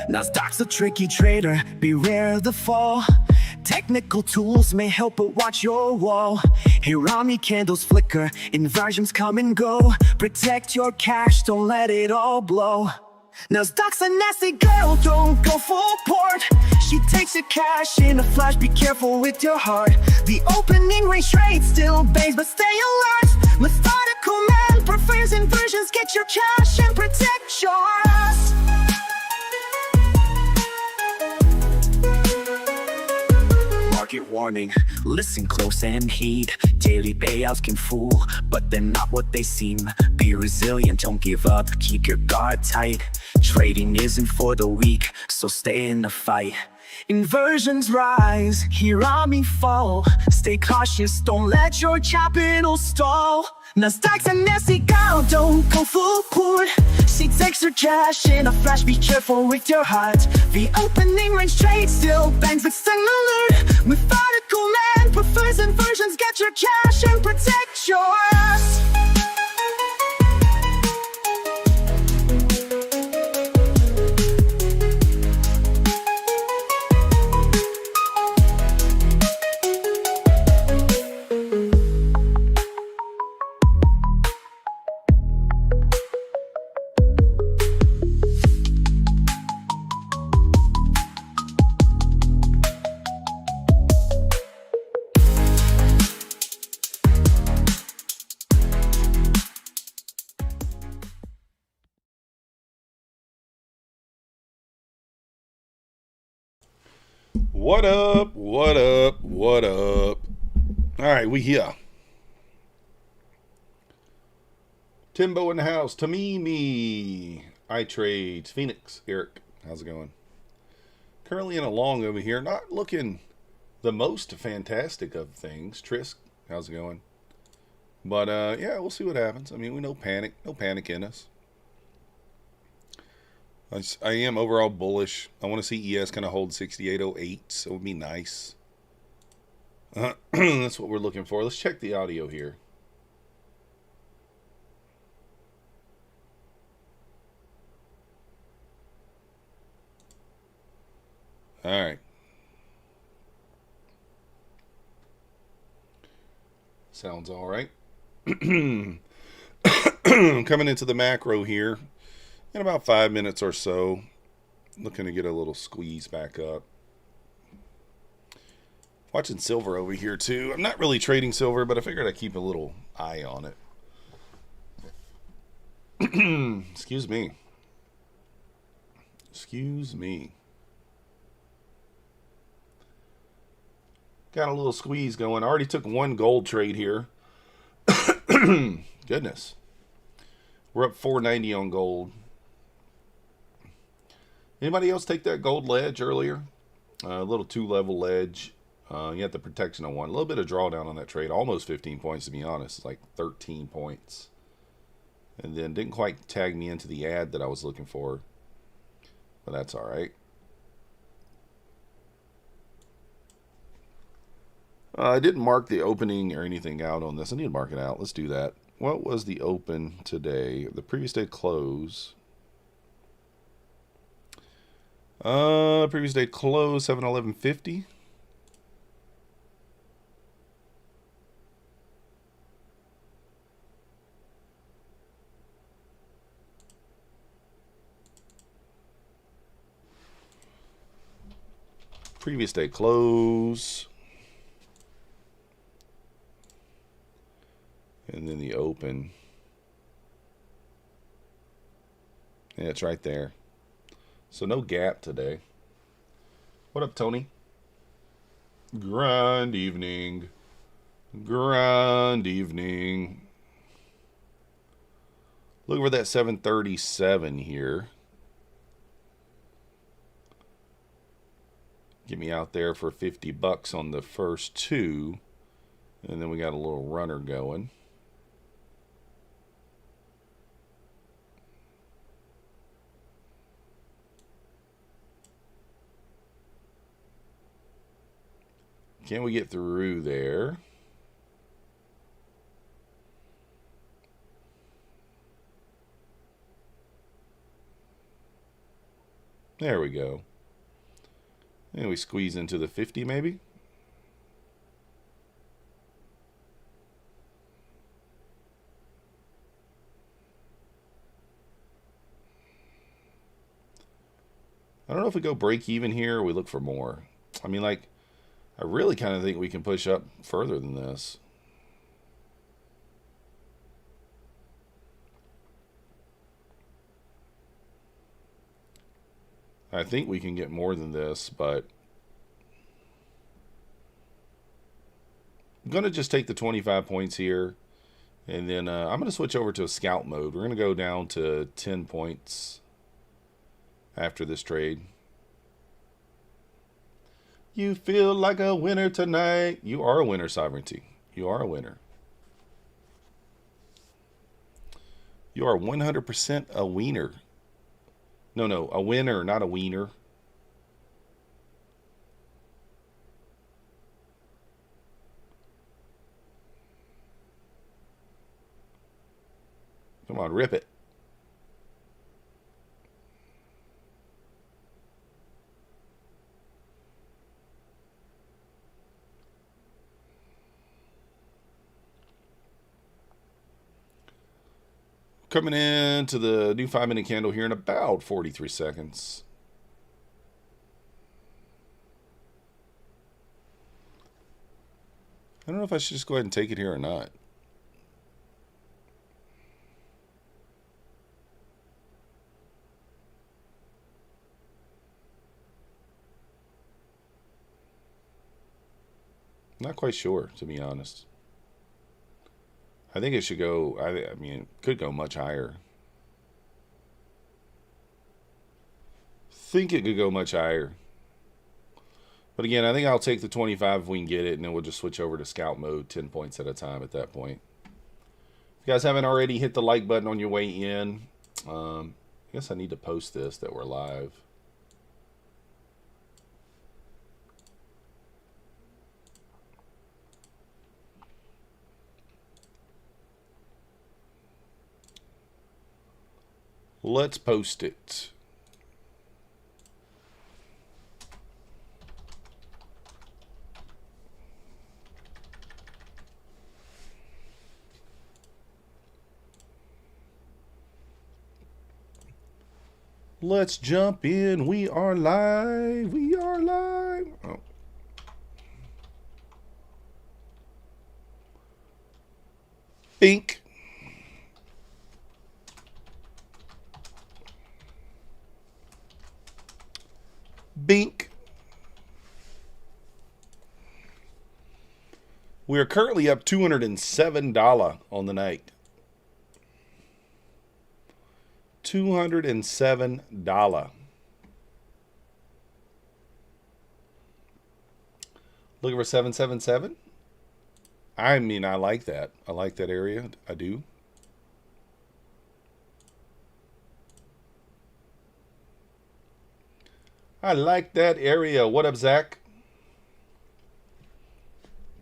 Nasdaq's a tricky trader, beware the fall. Technical tools may help, but watch your wall. Hirami candles flicker, inversions come and go. Protect your cash, don't let it all blow. Nasdaq's a nasty girl, don't go full port. She takes your cash in a flash, be careful with your heart. The opening range trade still bangs, but stay alert. Methodical man prefers inversions, get your cash and protect yours. Market warning, listen close and heed. Daily payouts can fool, but they're not what they seem. Be resilient, don't give up, keep your guard tight. Trading isn't for the weak, so stay in the fight. Inversions rise, Hirami fall. Stay cautious, don't let your capital stall. Nasdaq's a nasty girl, don't go full port. She takes her cash in a flash, be careful with your heart. The opening range trade still bangs, but stay alert. Methodical man prefers inversions, get your cash and protect yours. What up? What up? What up? All right, we here. Timbo in the house. Tamimi. iTrades. Phoenix. Eric. How's it going? Currently in a long over here. Not looking the most fantastic of things. Trisk. How's it going? But, yeah, we'll see what happens. I mean, we no panic. No panic in us. I am overall bullish. I want to see ES kind of hold 68.08, so it would be nice. That's what we're looking for. Let's check the audio here. All right. Sounds all right. Coming into the macro here. In about 5 minutes or so, looking to get a little squeeze back up. Watching silver over here too. I'm not really trading silver, but I figured I'd keep a little eye on it. Excuse me. Excuse me. Got a little squeeze going. I already took one gold trade here. Goodness. We're up 490 on gold. Anybody else take that gold ledge earlier? A little 2-level ledge. You had the protection on one. A little bit of drawdown on that trade. Almost 15 points, to be honest. It's like 13 points. And then didn't quite tag me into the ad that I was looking for. But that's all right. I didn't mark the opening or anything out on this. I need to mark it out. Let's do that. What was the open today? The previous day close. Previous day close 7/11/50. Previous day close. And then the open. Yeah, it's right there. So no gap today. What up, Tony? Grind evening. Grind evening. Look for that 737 here. Get me out there for 50 bucks on the first two. And then we got a little runner going. Can we get through there? There we go. And we squeeze into the 50 maybe. I don't know if we go break even here or we look for more. I mean, like, I really kind of think we can push up further than this. I think we can get more than this, but I'm going to just take the 25 points here. And then I'm going to switch over to a scout mode. We're going to go down to 10 points after this trade. You feel like a winner tonight. You are a winner, Sovereignty. You are a winner. You are 100% a wiener. No, a winner, not a wiener. Come on, rip it. Coming into the new 5-minute candle here in about 43 seconds. I don't know if I should just go ahead and take it here or not. Not quite sure, to be honest. I think it should go, I mean, it could go much higher. Think it could go much higher. But again, I think I'll take the 25 if we can get it, and then we'll just switch over to scout mode 10 points at a time at that point. If you guys haven't already, hit the like button on your way in. I guess I need to post this that we're live. Let's post it. Let's jump in. We are live. We are live. Oh. Bink. Bink. We are currently up $207 on the night. $207. Looking for 777. I mean, I like that. I like that area. I do. I like that area. What up, Zach?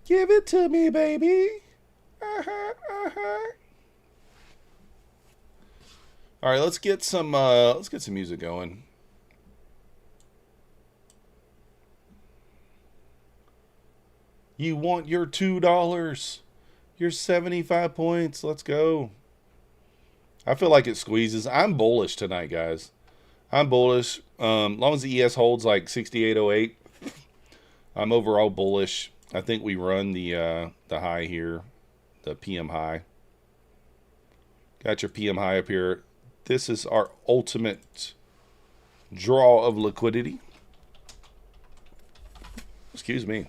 Give it to me, baby. All right, let's get some music going. You want your $2, your 75 points. Let's go. I feel like it squeezes. I'm bullish tonight, guys. I'm bullish. As long as the ES holds like 68.08, I'm overall bullish. I think we run the high here, the PM high. Got your PM high up here. This is our ultimate draw of liquidity. Excuse me.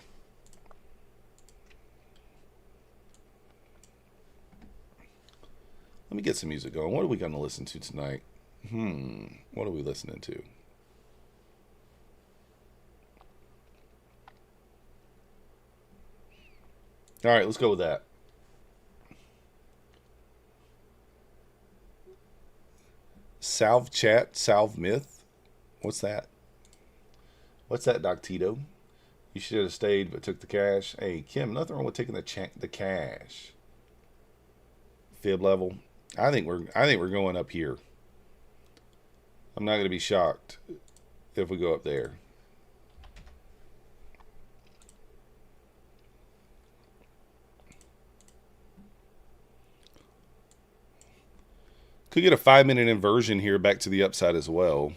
Let me get some music going. What are we going to listen to tonight? What are we listening to? All right, let's go with that. Salve chat, salve myth. What's that? What's that, Doc Tito? You should have stayed but took the cash. Hey, Kim, nothing wrong with taking the cash. Fib level. I think we're going up here. I'm not going to be shocked if we go up there. Could get a 5-minute inversion here back to the upside as well.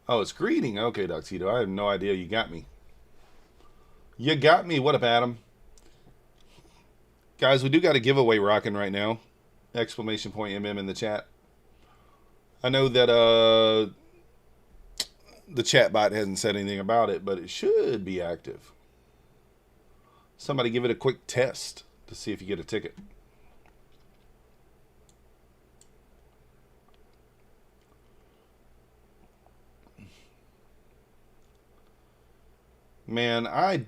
Oh, it's greeting. Okay, Duxedo. I have no idea. You got me. You got me. What up, Adam? Guys, we do got a giveaway rocking right now. Exclamation point MM in the chat. I know that the chat bot hasn't said anything about it, but it should be active. Somebody give it a quick test to see if you get a ticket. Man, I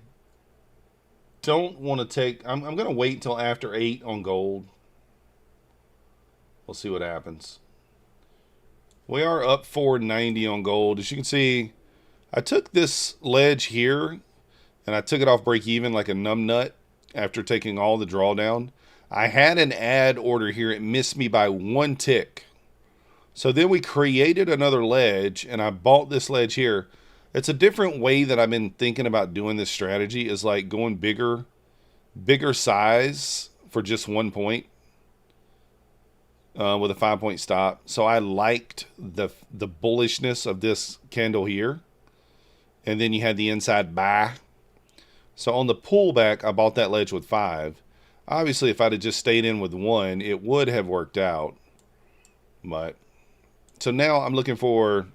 don't want to take... I'm going to wait until after 8 on gold. We'll see what happens. We are up 490 on gold. As you can see, I took this ledge here, and I took it off break even like a numbnut after taking all the drawdown. I had an add order here. It missed me by 1 tick. So then we created another ledge, and I bought this ledge here. It's a different way that I've been thinking about doing this strategy, is like going bigger size for just 1 point with a 5-point stop. So I liked the bullishness of this candle here. And then you had the inside buy. So on the pullback, I bought that ledge with 5. Obviously, if I'd have just stayed in with 1, it would have worked out. But so now I'm looking for...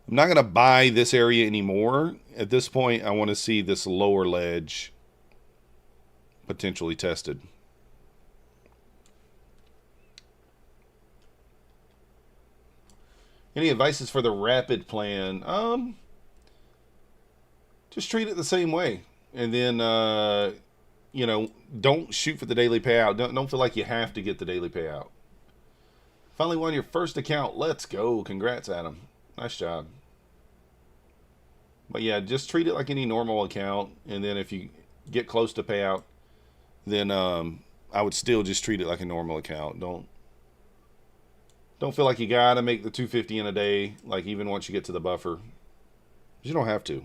I'm not going to buy this area anymore. At this point, I want to see this lower ledge potentially tested. Any advices for the rapid plan? Just treat it the same way. And then, you know, don't shoot for the daily payout. Don't feel like you have to get the daily payout. Finally won your first account. Let's go. Congrats, Adam. Nice job. But yeah, just treat it like any normal account. And then if you get close to payout, then I would still just treat it like a normal account. Don't feel like you gotta make the 250 in a day, like even once you get to the buffer. You don't have to.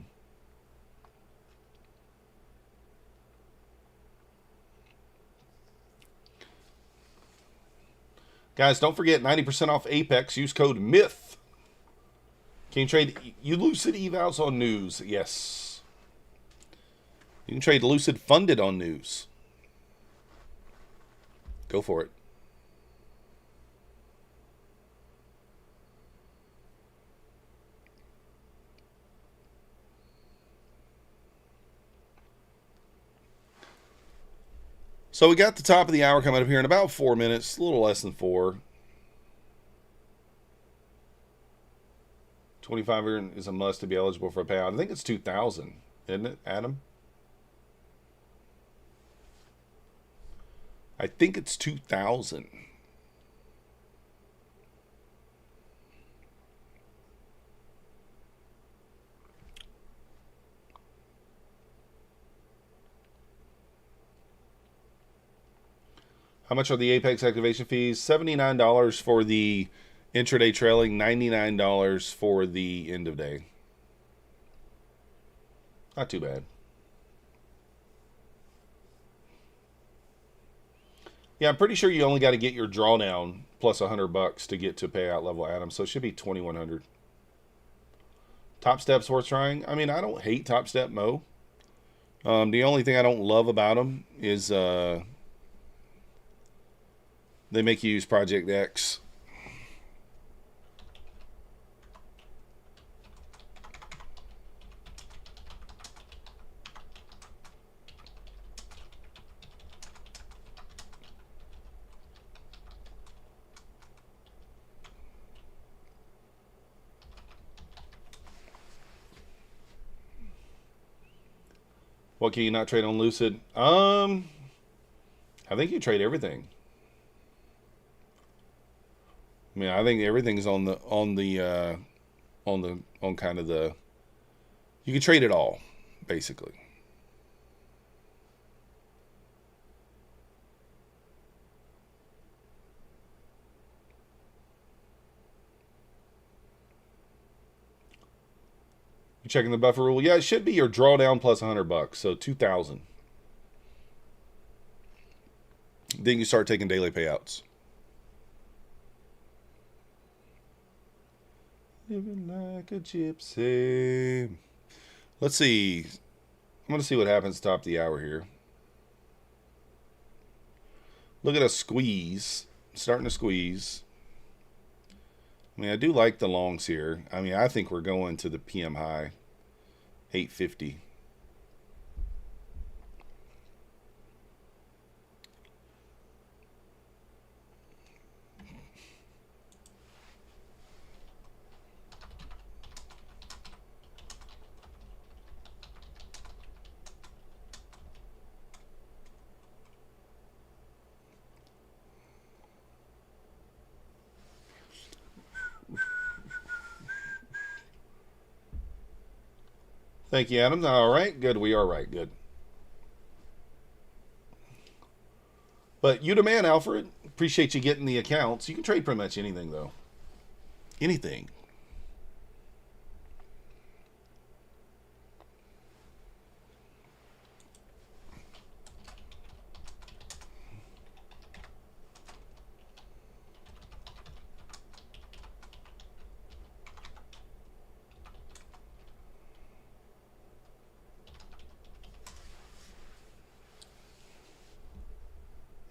Guys, don't forget 90% off Apex. Use code MYTH. Can you trade Lucid evals on news? Yes. You can trade Lucid funded on news. Go for it. So we got the top of the hour coming up here in about 4 minutes, a little less than 4. 25 is a must to be eligible for a payout. I think it's 2,000, isn't it, Adam? I think it's 2,000. How much are the Apex activation fees? $79 for the intraday trailing, $99 for the end of day. Not too bad. Yeah, I'm pretty sure you only got to get your drawdown plus $100 to get to payout level, Adam. So it should be 2,100. Top Step's worth trying. I mean, I don't hate Top Step, Mo. The only thing I don't love about them is they make you use Project X. What can you not trade on Lucid? I think you trade everything. I mean, I think everything's on kind of the You can trade it all, basically. You checking the buffer rule? Yeah, it should be your drawdown plus $100, so 2,000. Then you start taking daily payouts. Living like a gypsy. Let's see. I'm going to see what happens top of the hour here. Look at us squeeze. Starting to squeeze. I mean, I do like the longs here. I mean, I think we're going to the PM high. 850. Thank you, Adam. All right, good. We are right. Good. But you the man, Alfred. Appreciate you getting the accounts. You can trade pretty much anything, though. Anything.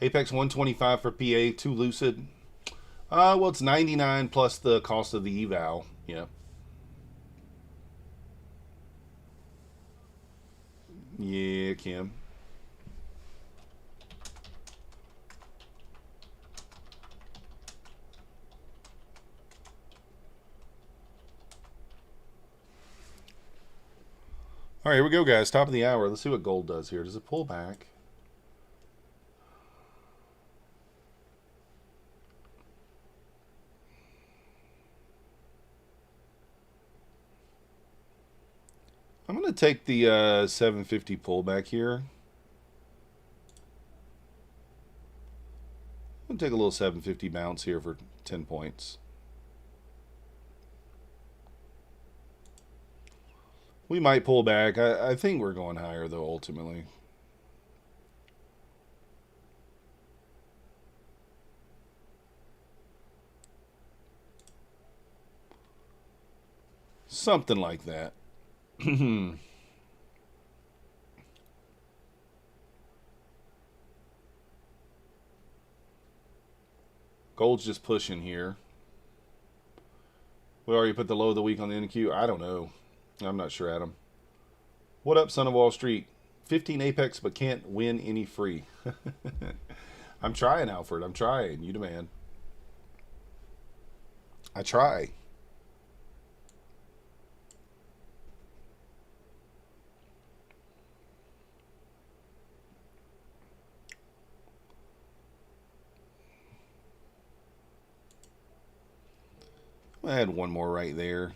Apex 125 for PA, 2 Lucid. Well, it's 99 plus the cost of the eval. Yeah. Yeah, Kim. All right, here we go, guys. Top of the hour. Let's see what gold does here. Does it pull back? I'm going to take the 750 pullback here. I'm going to take a little 750 bounce here for 10 points. We might pull back. I think we're going higher, though, ultimately. Something like that. Gold's just pushing here. We already put the low of the week on the NQ. I don't know. I'm not sure, Adam. What up, son of Wall Street? 15 Apex, but can't win any free. I'm trying, Alfred. I'm trying. You the man. I try. I had one more right there.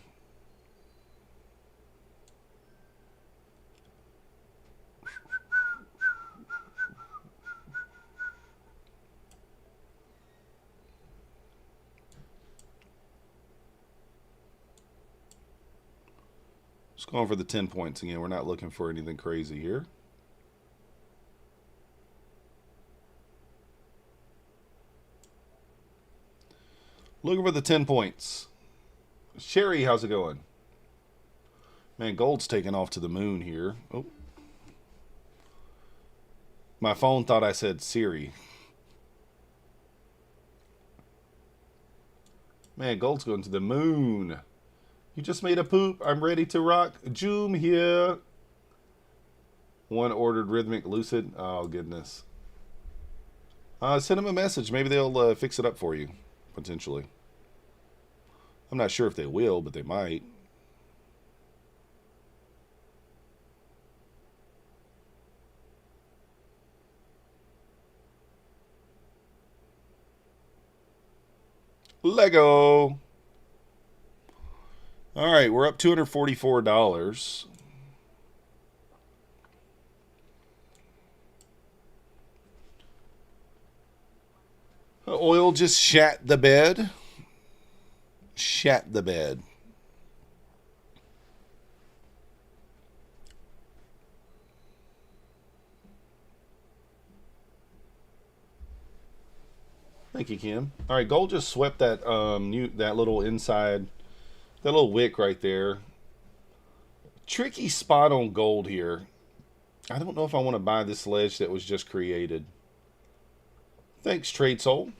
Just going for the 10 points again. We're not looking for anything crazy here. Looking for the 10 points. Sherry, how's it going? Man, gold's taking off to the moon here. Oh. My phone thought I said Siri. Man, gold's going to the moon. You just made a poop. I'm ready to rock. Joom here. One ordered rhythmic lucid. Oh, goodness. Send them a message. Maybe they'll fix it up for you, potentially. I'm not sure if they will, but they might. Lego. All right, we're up $244. Oil just shat the bed. Shat the bed. Thank you, Kim. All right, gold just swept that that little inside, that little wick right there. Tricky spot on gold here. I don't know if I want to buy this ledge that was just created. Thanks, Trade Soul.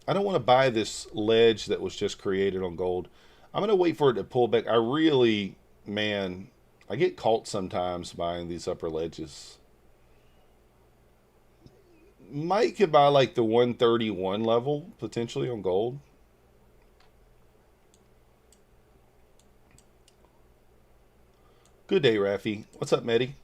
I don't want to buy this ledge that was just created on gold. I'm going to wait for it to pull back. I really, man, I get caught sometimes buying these upper ledges. Might could buy like the 131 level potentially on gold. Good day, Rafi. What's up, Medi?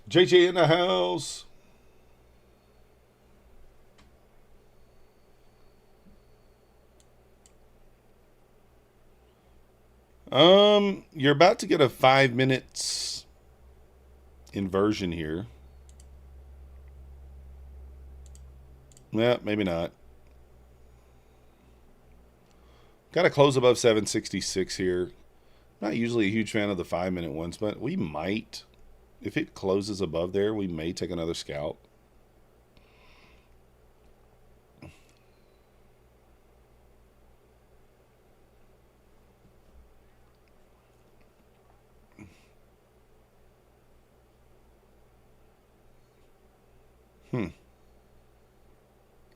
JJ in the house. You're about to get a 5 minutes inversion here. Yeah, maybe not. Got to close above 766 here. Not usually a huge fan of the 5 minute ones, but we might. If it closes above there, we may take another scalp.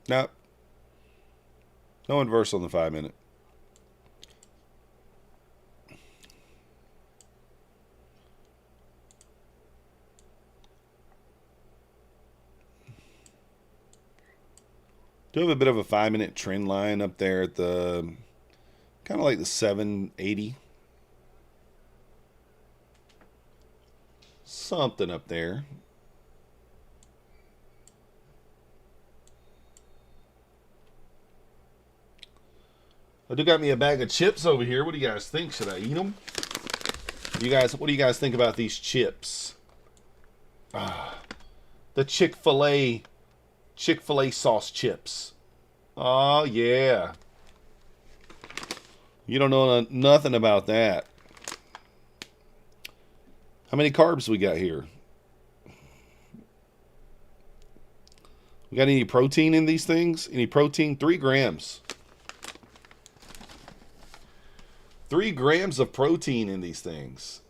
Nope. No inverse on the 5 minute. Do have a bit of a 5 minute trend line up there at the kind of like the 780. Something up there. I do got me a bag of chips over here. What do you guys think? Should I eat them? You guys, what do you guys think about these chips? The Chick-fil-A sauce chips. Oh yeah. You don't know nothing about that. How many carbs we got here? We got any protein in these things? Any protein? 3 grams. 3 grams of protein in these things.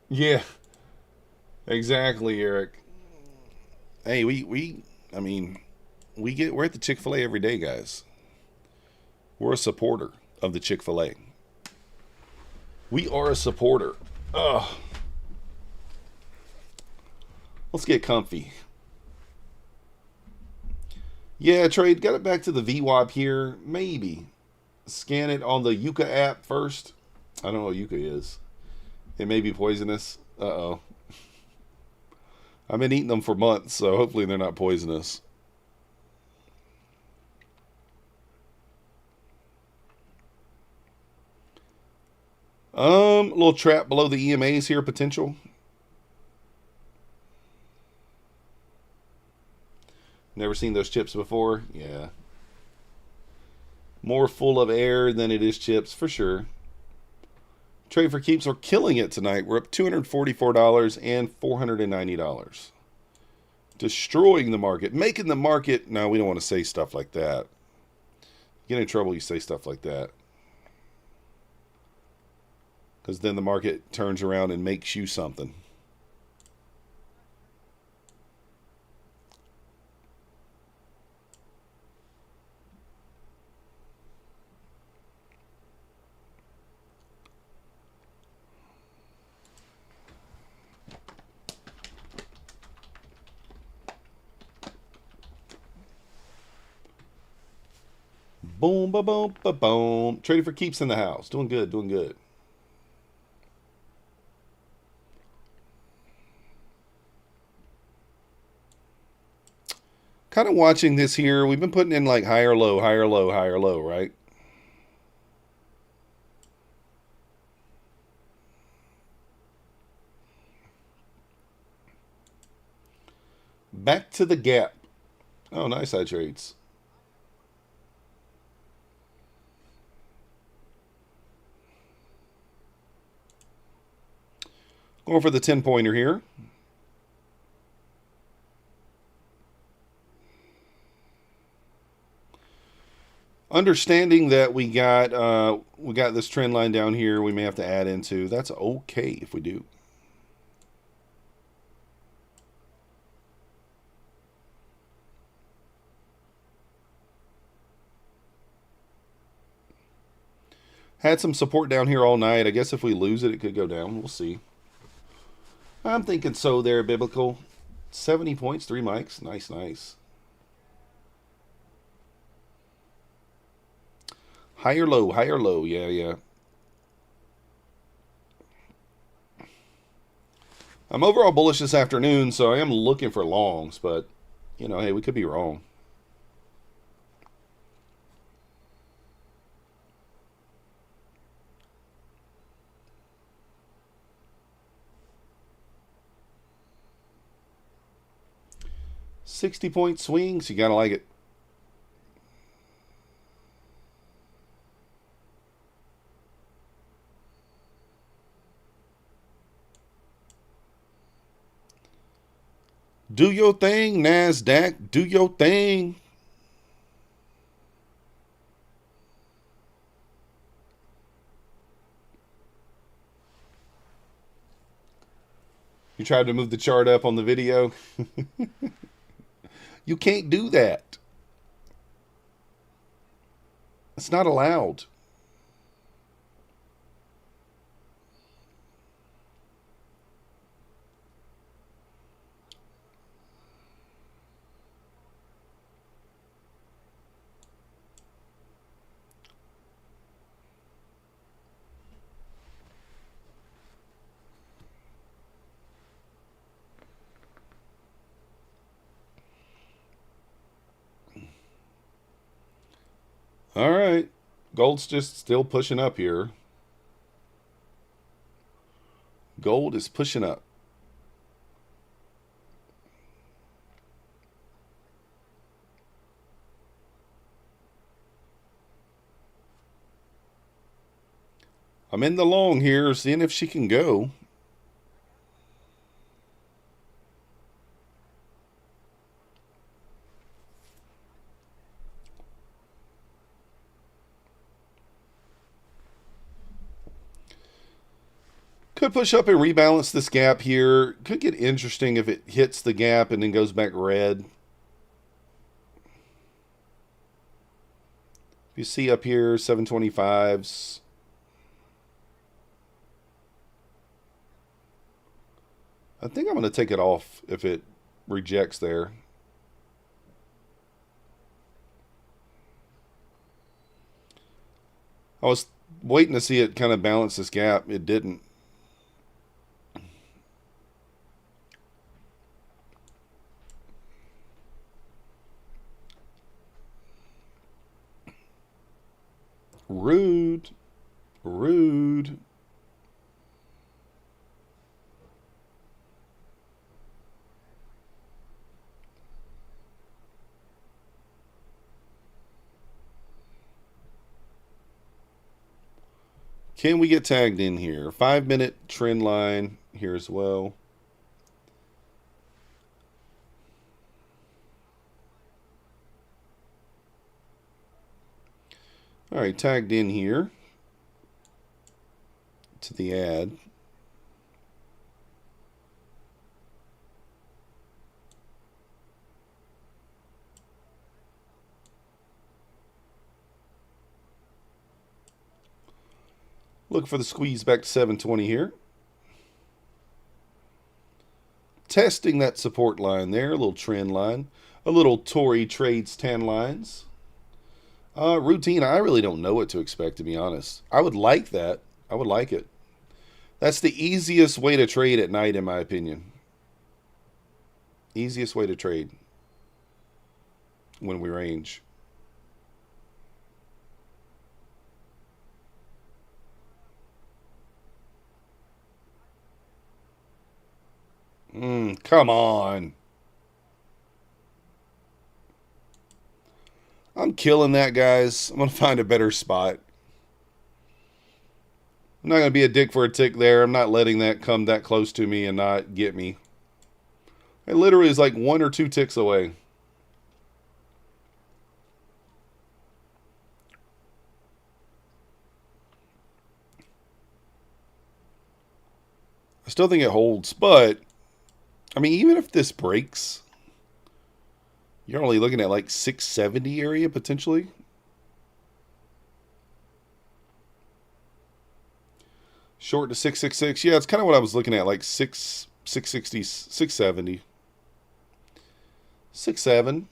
Yeah. Exactly, Eric. Hey, we're at the Chick-fil-A every day, guys. We're a supporter of the Chick-fil-A. We are a supporter. Ugh. Let's get comfy. Yeah, Trade, got it back to the VWAP here. Maybe. Scan it on the Yucca app first. I don't know what Yucca is. It may be poisonous. Uh-oh. I've been eating them for months, so hopefully they're not poisonous. A little trap below the EMAs here, potential. Never seen those chips before? Yeah. More full of air than it is chips, for sure. Trade for Keeps are killing it tonight. We're up $244 and $490. Destroying the market. Making the market... No, we don't want to say stuff like that. You get in trouble, you say stuff like that. Because then the market turns around and makes you something. Boom, ba boom, ba boom. Trading for keeps in the house. Doing good, doing good. Kind of watching this here. We've been putting in like higher low, higher low, higher low, right? Back to the gap. Oh, nice eye trades. Going for the 10-pointer here. Understanding that we got this trend line down here we may have to add into. That's okay if we do. Had some support down here all night. I guess if we lose it, it could go down. We'll see. I'm thinking so there, Biblical. 70 points, 3 mics. Nice, nice. Higher low, higher low. Yeah, yeah. I'm overall bullish this afternoon, so I am looking for longs, but, you know, hey, we could be wrong. $60-point swings, you gotta like it. Do your thing, Nasdaq. Do your thing. You tried to move the chart up on the video. You can't do that. It's not allowed. All right. Gold's just still pushing up here. Gold is pushing up. I'm in the long here, seeing if she can go. Could push up and rebalance this gap here. Could get interesting if it hits the gap and then goes back red. You see up here, 725s. I think I'm going to take it off if it rejects there. I was waiting to see it kind of balance this gap. It didn't. Rude. Rude. Can we get tagged in here? 5-minute trend line here as well. All right, tagged in here to the ad. Look for the squeeze back to 720 here. Testing that support line there, a little trend line. A little Tory trades tan lines. Routine, I really don't know what to expect, to be honest. I would like that. I would like it. That's the easiest way to trade at night, in my opinion. Easiest way to trade when we range. Come on. I'm killing that, guys. I'm going to find a better spot. I'm not going to be a dick for a tick there. I'm not letting that come that close to me and not get me. It literally is like 1 or 2 ticks away. I still think it holds, but I mean, even if this breaks, you're only looking at like 670 area potentially. Short to 666. Yeah, it's kind of what I was looking at, like 660, 670. 6.7.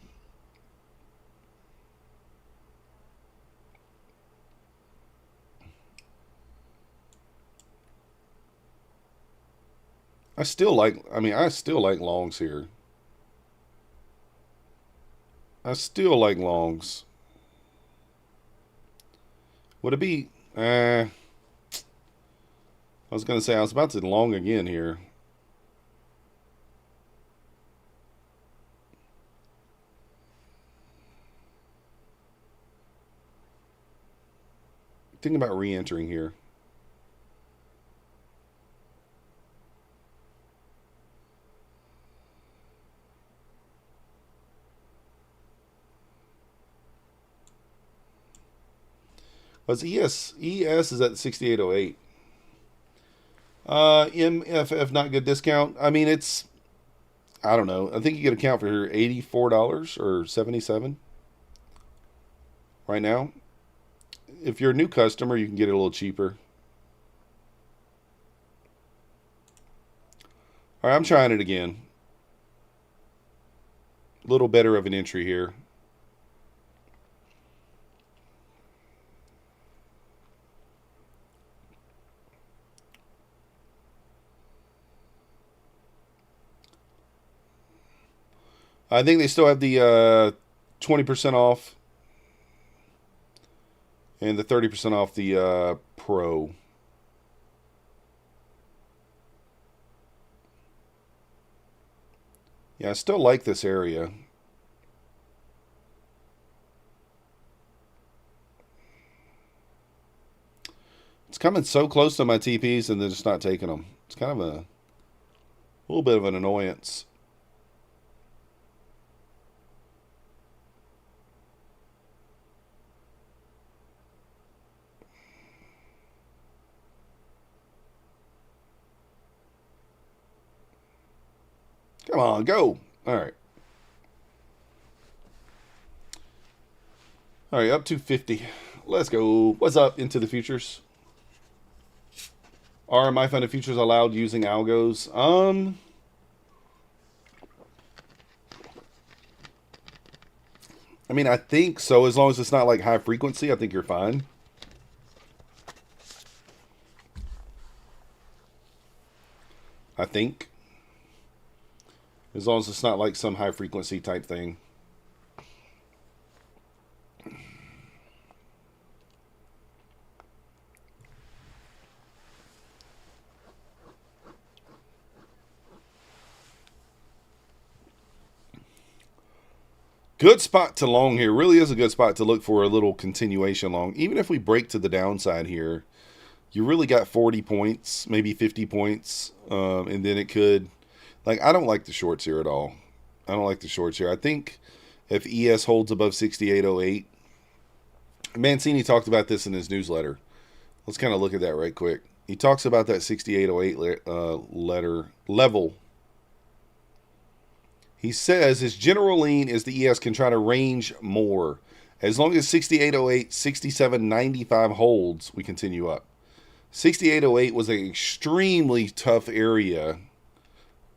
I still like longs here. I still like longs. Would it be I was going to say I was about to long again here. Thinking about re-entering here. Was ES is at 6808. MFF not good discount. I mean, it's, I don't know. I think you get a count for $84 or 77 right now. If you're a new customer, you can get it a little cheaper. All right, I'm trying it again. A little better of an entry here. I think they still have the 20% off and the 30% off the Pro. Yeah, I still like this area. It's coming so close to my TPs and they're just not taking them. It's kind of a little bit of an annoyance. Come on, go. All right. All right, up to 50. Let's go. What's up into the futures? Are my funded futures allowed using algos? I mean, I think so. As long as it's not like high frequency, I think you're fine. I think. As long as it's not like some high frequency type thing. Good spot to long here. Really is a good spot to look for a little continuation long. Even if we break to the downside here, you really got 40 points, maybe 50 points. And then it could... Like, I don't like the shorts here at all. I don't like the shorts here. I think if ES holds above 6808... Mancini talked about this in his newsletter. Let's kind of look at that right quick. He talks about that 6808 level. He says his general lean is the ES can try to range more. As long as 6808, 6795 holds, we continue up. 6808 was an extremely tough area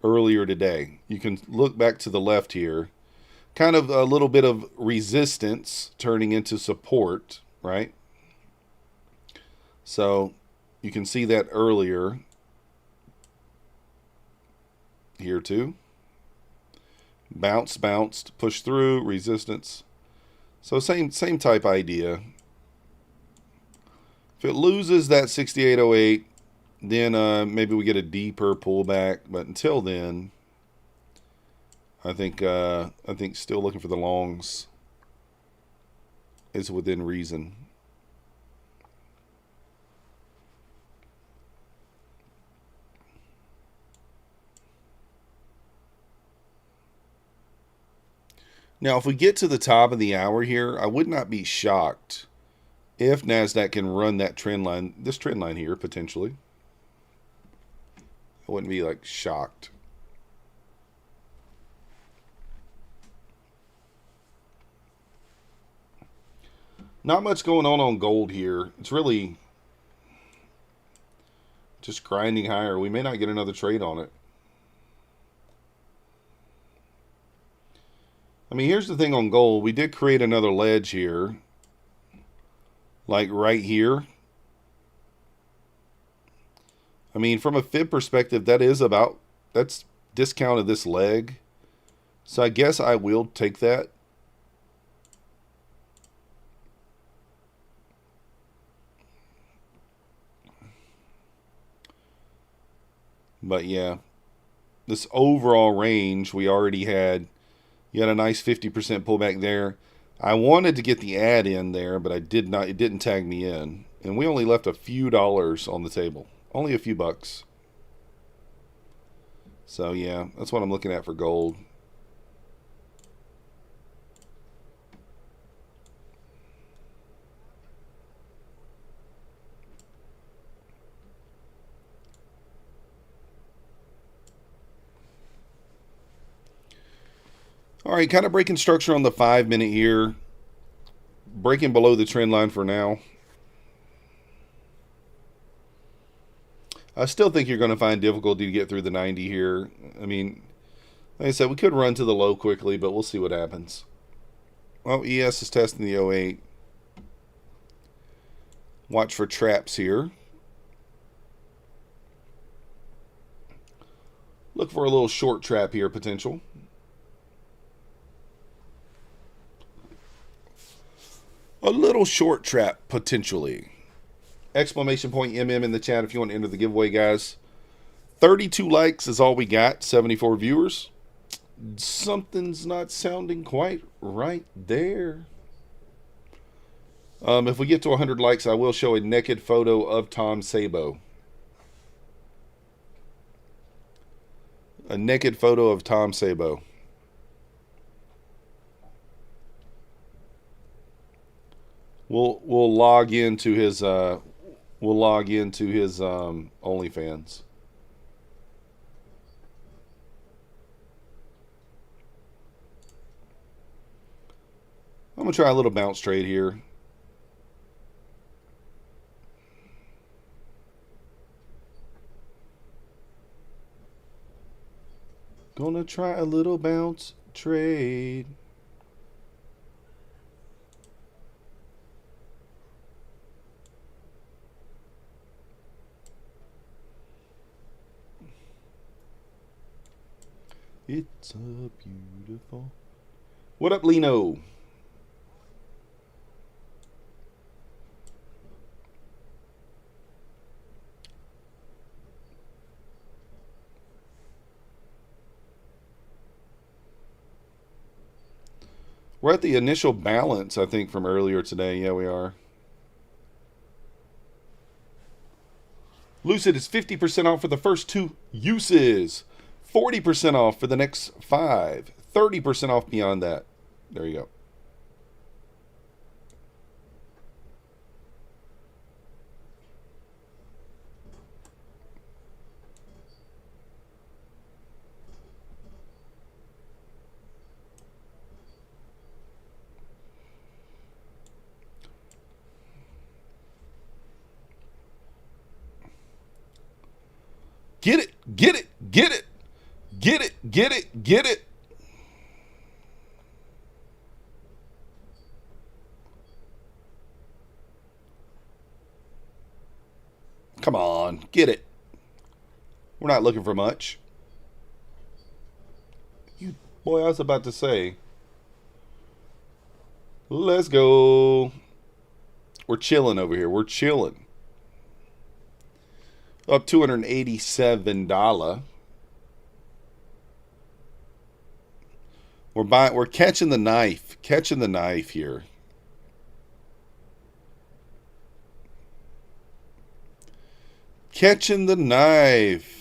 earlier today. You can look back to the left here. kind of a little bit of resistance turning into support, right? So you can see that earlier here too. Bounced, push through, resistance. So same type idea. If it loses that 6808, then maybe we get a deeper pullback. But until then, I think still looking for the longs is within reason. Now, if we get to the top of the hour here, I would not be shocked if Nasdaq can run that trend line, this trend line here potentially. I wouldn't be like shocked. Not much going on gold here. It's really just grinding higher. We may not get another trade on it. I mean, here's the thing on gold. We did create another ledge here. Like right here. I mean, from a fib perspective, that's discounted this leg. So I guess I will take that. But yeah, this overall range we already had. You had a nice 50% pullback there. I wanted to get the ad in there, but I did not. It didn't tag me in. And we only left a few dollars on the table. Only a few bucks. So yeah, that's what I'm looking at for gold. All right, kind of breaking structure on the 5 minute here. Breaking below the trend line for now. I still think you're going to find difficulty to get through the 90 here. I mean, like I said, we could run to the low quickly, but we'll see what happens. Well, ES is testing the 08. Watch for traps here. Look for a little short trap here, potential. A little short trap, potentially. Exclamation point MM in the chat if you want to enter the giveaway, guys. 32 likes is all we got. 74 viewers. Something's not sounding quite right there. If we get to 100 likes, I will show a naked photo of Tom Sabo. A naked photo of Tom Sabo. We'll log into his OnlyFans. I'm gonna try a little bounce trade here. Gonna try a little bounce trade. It's a beautiful. What up, Lino? We're at the initial balance, I think, from earlier today. Yeah, we are. Lucid is 50% off for the first 2 uses. 40% off for the next 5. 30% off beyond that. There you go. Get it, get it, get it. Get it, get it, get it. on, get it. We're not looking for much. Boy, I was about to say, let's go. We're chilling over here. We're chilling. Up $287. We're catching the knife. Catching the knife here. Catching the knife.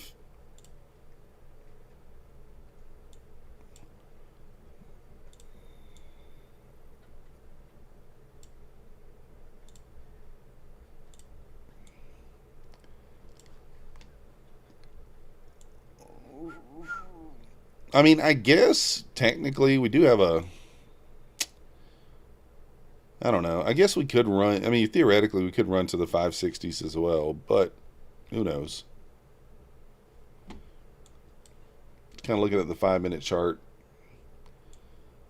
I mean, I guess technically we do have a... I don't know. I guess we could run... I mean, theoretically we could run to the 560s as well, but who knows? Kind of looking at the 5-minute chart.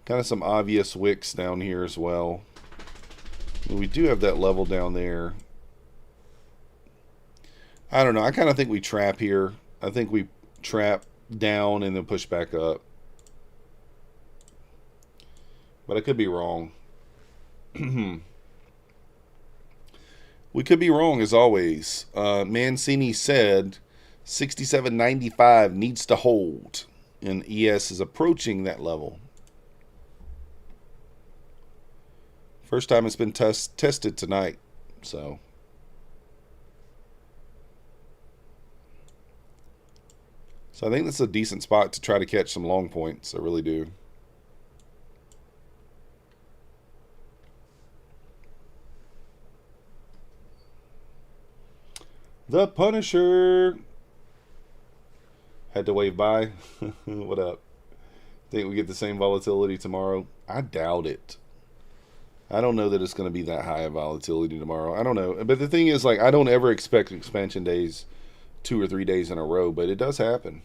Kind of some obvious wicks down here as well. We do have that level down there. I don't know. I kind of think we trap here. I think we trap down and then push back up. But I could be wrong. We could be wrong as always. Mancini said 67.95 needs to hold. And ES is approaching that level. First time it's been tested tonight. So I think that's a decent spot to try to catch some long points. I really do. The Punisher. Had to wave bye. What up? Think we get the same volatility tomorrow? I doubt it. I don't know that it's going to be that high of volatility tomorrow. I don't know. But the thing is, like, I don't ever expect expansion days 2 or 3 days in a row, but it does happen.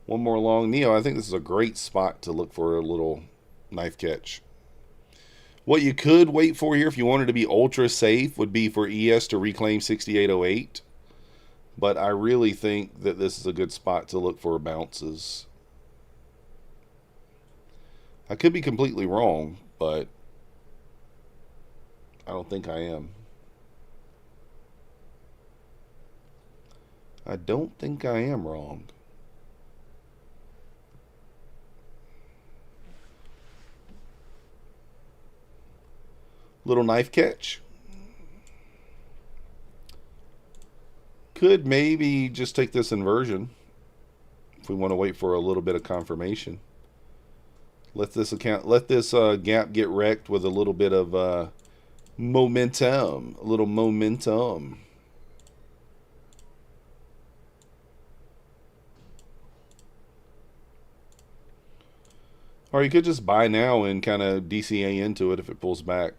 One more long. Neo, I think this is a great spot to look for a little knife catch. What you could wait for here, if you wanted to be ultra safe, would be for ES to reclaim 6808. But I really think that this is a good spot to look for bounces. I could be completely wrong, but I don't think I am. I don't think I am wrong. Little knife catch. Could maybe just take this inversion if we want to wait for a little bit of confirmation. Let this gap get wrecked with a little bit of momentum. A little momentum. Or you could just buy now and kind of DCA into it if it pulls back.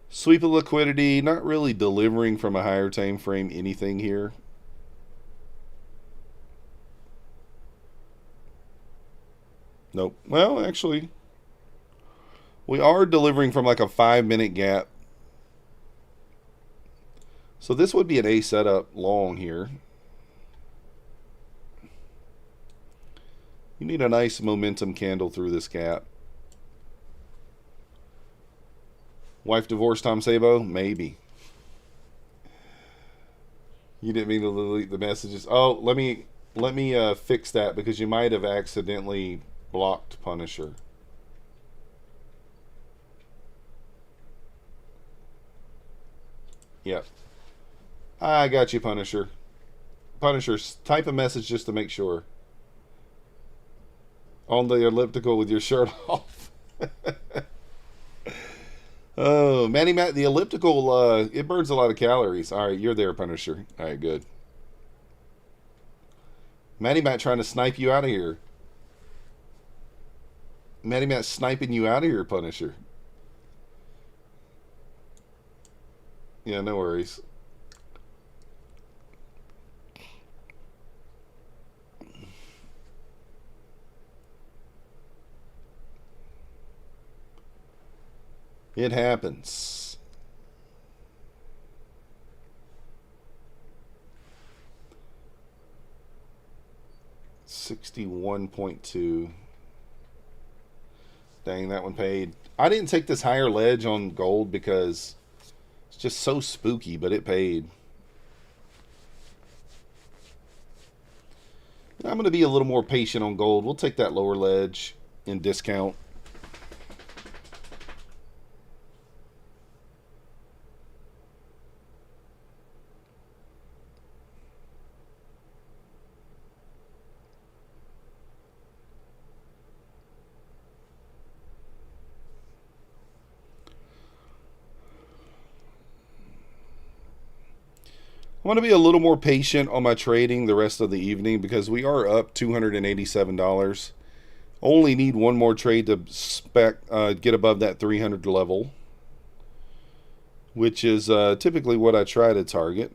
Sweep of liquidity, not really delivering from a higher time frame anything here. Nope. Well, actually, we are delivering from like a 5-minute gap. So this would be an A setup long here. You need a nice momentum candle through this gap. Wife divorced Tom Sabo? Maybe. You didn't mean to delete the messages. Oh, let me fix that because you might have accidentally blocked Punisher. Yep. I got you, Punisher. Punisher, type a message just to make sure. On the elliptical with your shirt off. Oh, Manny Matt, the elliptical, it burns a lot of calories. All right, you're there, Punisher. All right, good. Manny Matt trying to snipe you out of here. Manny Matt sniping you out of here, Punisher. Yeah, no worries. It happens. $61.2. Dang, that one paid. I didn't take this higher ledge on gold because it's just so spooky, but it paid. I'm going to be a little more patient on gold. We'll take that lower ledge in discount. I'm going to be a little more patient on my trading the rest of the evening because we are up $287. Only need one more trade to get above that 300 level, which is typically what I try to target.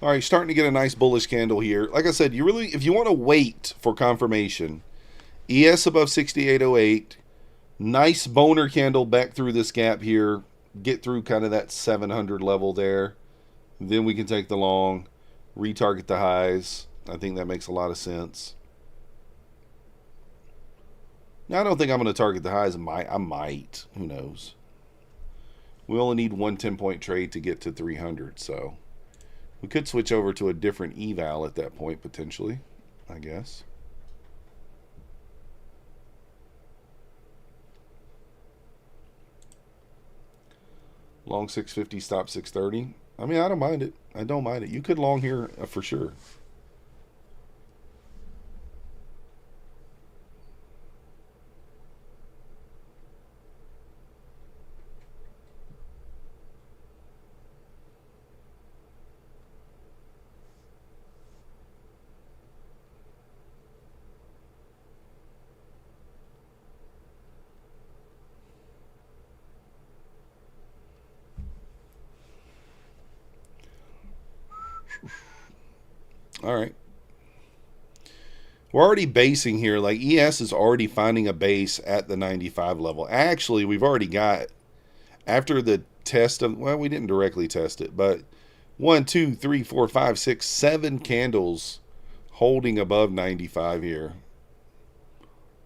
All right, starting to get a nice bullish candle here. Like I said, if you want to wait for confirmation, ES above 68.08, nice boner candle back through this gap here, get through kind of that 700 level there. Then we can take the long, retarget the highs. I think that makes a lot of sense. Now, I don't think I'm going to target the highs. I might. Who knows? We only need one 10-point trade to get to 300, so we could switch over to a different eval at that point, potentially, I guess. Long 650, stop 630. I mean, I don't mind it. I don't mind it. You could long here for sure. All right. We're already basing here. Like ES is already finding a base at the 95 level. Actually, we've already got, after the test of, well, we didn't directly test it, but 1, 2, 3, 4, 5, 6, 7 candles holding above 95 here.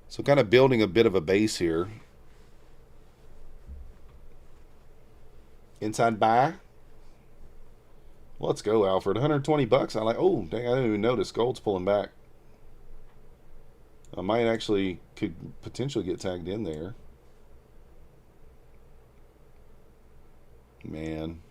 So kind of building a bit of a base here. Inside buy. Let's go, Alfred. 120 bucks. I like. Oh, dang! I didn't even notice. Gold's pulling back. I might actually could potentially get tagged in there. Man.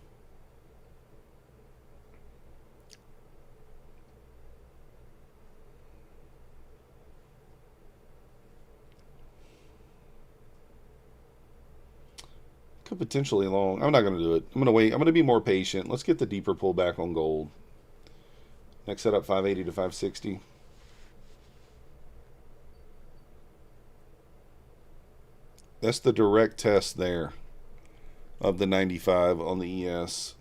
Could potentially long. I'm not going to do it. I'm going to wait. I'm going to be more patient. Let's get the deeper pullback on gold. Next setup, 580 to 560. That's the direct test there of the 95 on the ES.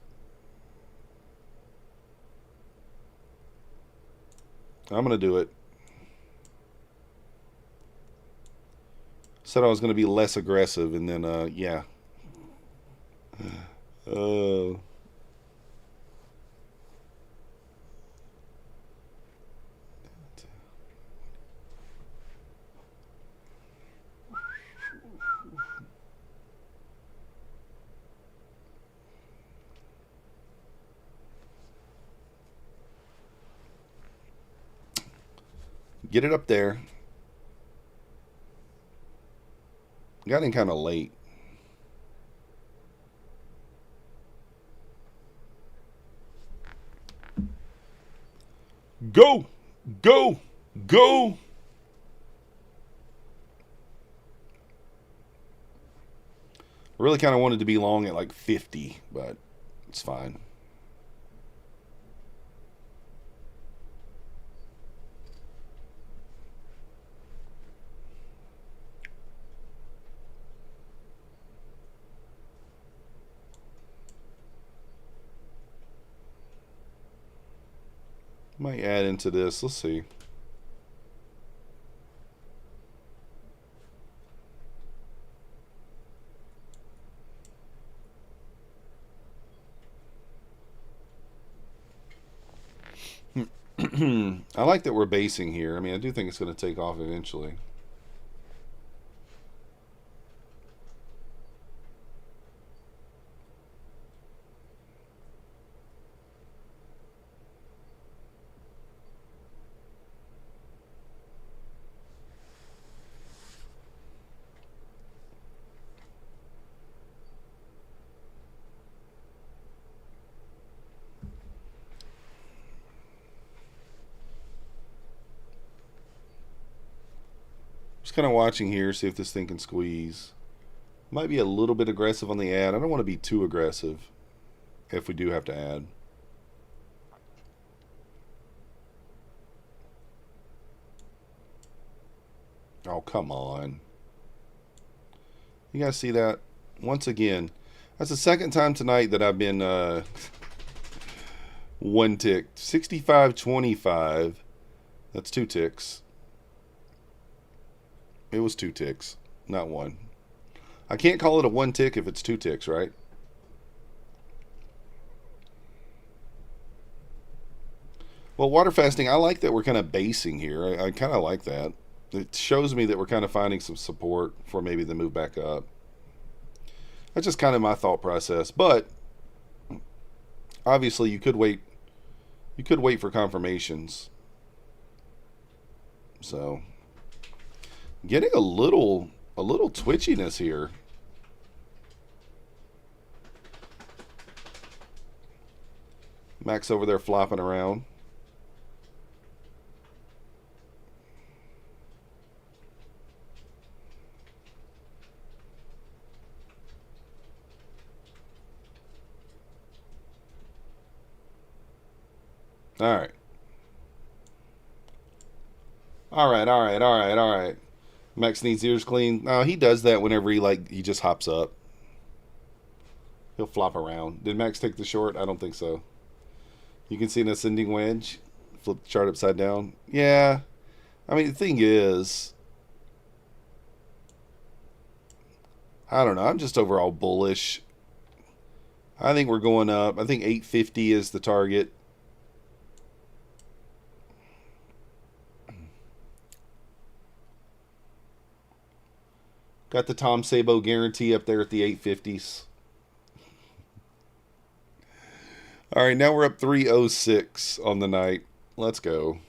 I'm going to do it. Said I was going to be less aggressive, and then, yeah. Get it up there. Got in kind of late. Go! Go! Go! I really kind of wanted to be long at like 50, but it's fine. Might add into this. Let's see. I like that we're basing here. I mean, I do think it's going to take off eventually. Just kind of watching here, see if this thing can squeeze. Might be a little bit aggressive on the add. I don't want to be too aggressive if we do have to add. Oh, come on. You guys see that? Once again, that's the second time tonight that I've been one tick. 65.25. That's 2 ticks. It was 2 ticks, not 1. I can't call it a 1 tick if it's 2 ticks, right? Well, water fasting, I like that we're kind of basing here. I kind of like that. It shows me that we're kind of finding some support for maybe the move back up. That's just kind of my thought process. But obviously, you could wait. You could wait for confirmations. So, getting a little twitchiness here. Max over there flopping around. All right. All right. Max needs ears clean. No, he does that whenever he just hops up. He'll flop around. Did Max take the short? I don't think so. You can see an ascending wedge. Flip the chart upside down. Yeah. I mean, the thing is, I don't know. I'm just overall bullish. I think we're going up. I think 850 is the target. Got the Tom Sabo guarantee up there at the 850s. All right, now we're up 306 on the night. Let's go.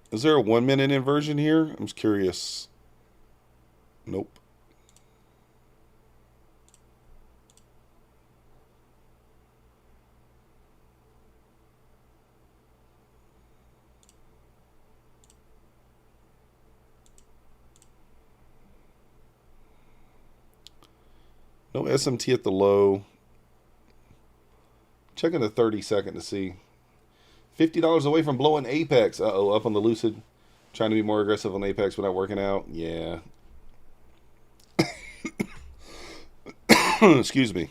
Is there a 1 minute inversion here? I'm just curious. Nope. No SMT at the low. Checking the 30-second to see. $50 away from blowing Apex. Uh-oh, up on the Lucid. Trying to be more aggressive on Apex without working out. Yeah. Excuse me.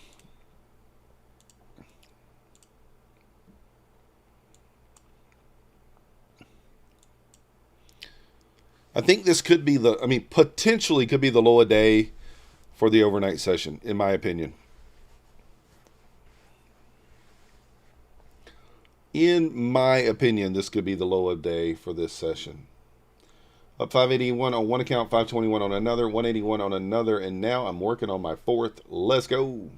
I think this could be potentially could be the low a day for the overnight session, in my opinion. In my opinion, this could be the low of day for this session. Up 581 on one account, 521 on another, 181 on another, and now I'm working on my 4th. Let's go.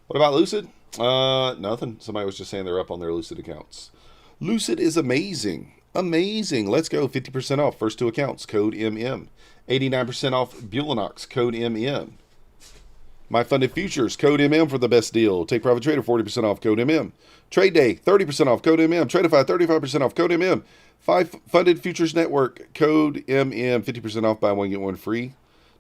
What about Lucid? Nothing. Somebody was just saying they're up on their Lucid accounts. Lucid is amazing. Amazing. Let's go. 50% off. First 2 accounts. Code MM. 89% off Bulenox. Code MM. My Funded Futures. Code MM for the best deal. Take Profit Trader. 40% off. Code MM. Trade Day. 30% off. Code MM. Tradeify. 35% off. Code MM. 5 Funded Futures Network. Code MM. 50% off. Buy one, get one free.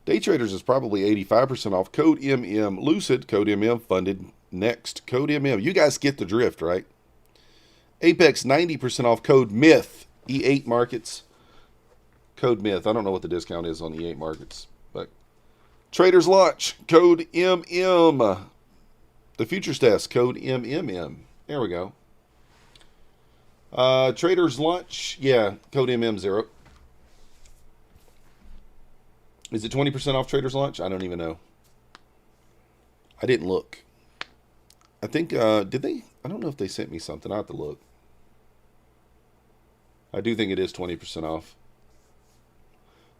Day Traders is probably 85% off. Code MM. Lucid. Code MM. Funded next. Code MM. You guys get the drift, right? Apex. 90% off. Code MYTH. E8 markets. Code MYTH. I don't know what the discount is on E8 markets, but Traders launch, code MM. The futures desk, code MMM. There we go. Traders launch, yeah, code MM0. Is it 20% off Traders launch? I don't even know. I didn't look. I think, did they? I don't know if they sent me something. I have to look. I do think it is 20% off.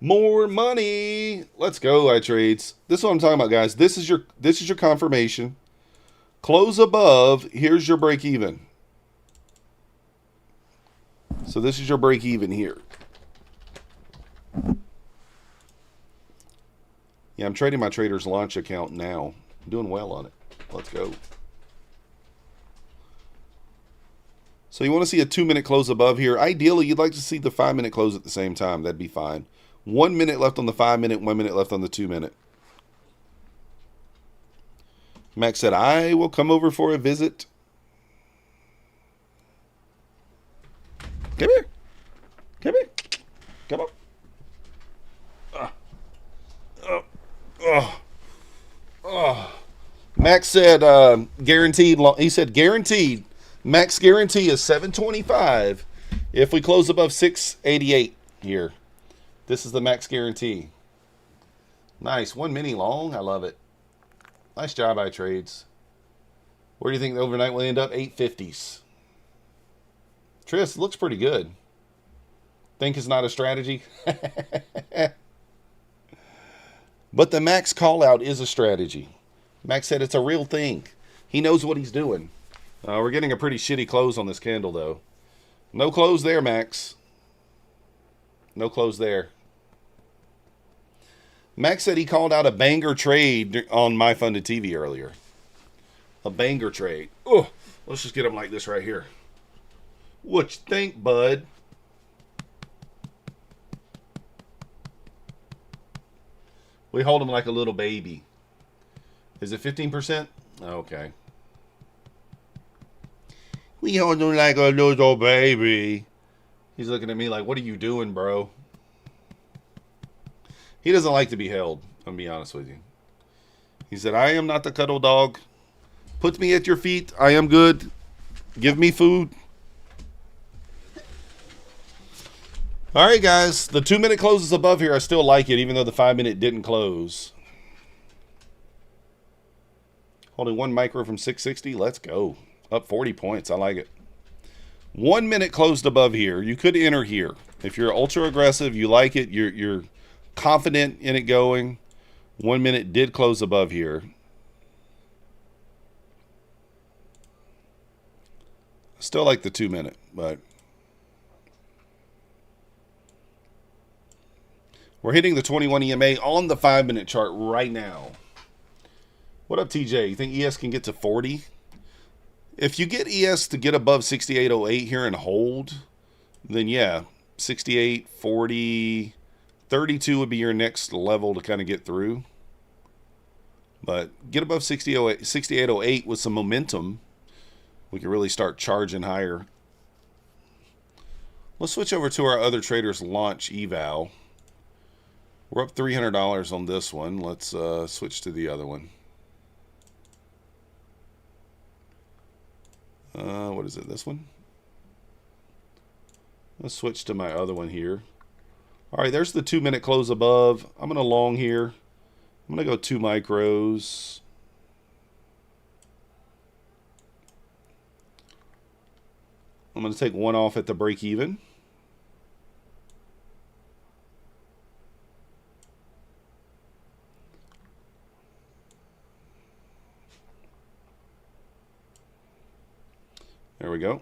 More money. Let's go, iTrades. This is what I'm talking about, guys. This is your confirmation. Close above. Here's your break even. So this is your break even here. Yeah, I'm trading my Traders Launch account now. I'm doing well on it. Let's go. So you want to see a 2-minute close above here. Ideally, you'd like to see the 5-minute close at the same time. That'd be fine. 1 minute left on the 5-minute, 1 minute left on the 2-minute. Max said, I will come over for a visit. Come here. Come here. Come on. Max said, guaranteed. He said, guaranteed. Max guarantee is 725 if we close above 688 here. This is the max guarantee. Nice. 1 mini long. I love it. Nice job, iTrades. Where do you think the overnight will end up? 850s. Tris, looks pretty good. Think it's not a strategy? But the max call out is a strategy. Max said it's a real thing. He knows what he's doing. We're getting a pretty shitty close on this candle, though. No close there, Max. No close there. Max said he called out a banger trade on My Funded TV earlier. A banger trade. Oh, let's just get him like this right here. What you think, bud? We hold him like a little baby. Is it 15%? Okay. We hold him like a little baby. He's looking at me like, what are you doing, bro? He doesn't like to be held, I'll be honest with you. He said, I am not the cuddle dog. Put me at your feet. I am good. Give me food. All right, guys. The 2-minute closes above here. I still like it, even though the 5-minute didn't close. Holding 1 micro from 660. Let's go. Up 40 points. I like it. 1 minute closed above here. You could enter here. If you're ultra aggressive, you like it, you're confident in it going. 1 minute did close above here. Still like the 2-minute, but we're hitting the 21 EMA on the 5-minute chart right now. What up, TJ? You think ES can get to 40? If you get ES to get above 68.08 here and hold, then yeah, 68, 40, 32 would be your next level to kind of get through. But get above 68.08 with some momentum, we can really start charging higher. Let's switch over to our other Traders Launch eval. We're up $300 on this one. Let's switch to the other one. What is it? This one? Let's switch to my other one here. All right, there's the 2-minute close above. I'm going to long here. I'm going to go 2 micros. I'm going to take 1 off at the break even. There we go.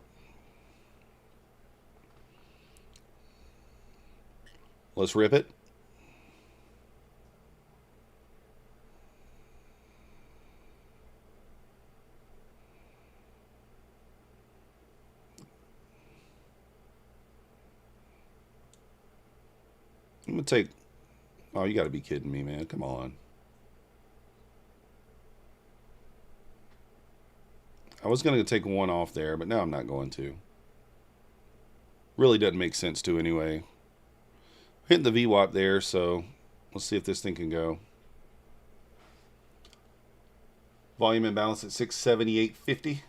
Let's rip it. I'm going to take... Oh, you got to be kidding me, man. Come on. I was going to take 1 off there, but now I'm not going to. Really doesn't make sense to anyway. Hitting the VWAP there, so let's see if this thing can go. Volume imbalance at 678.50.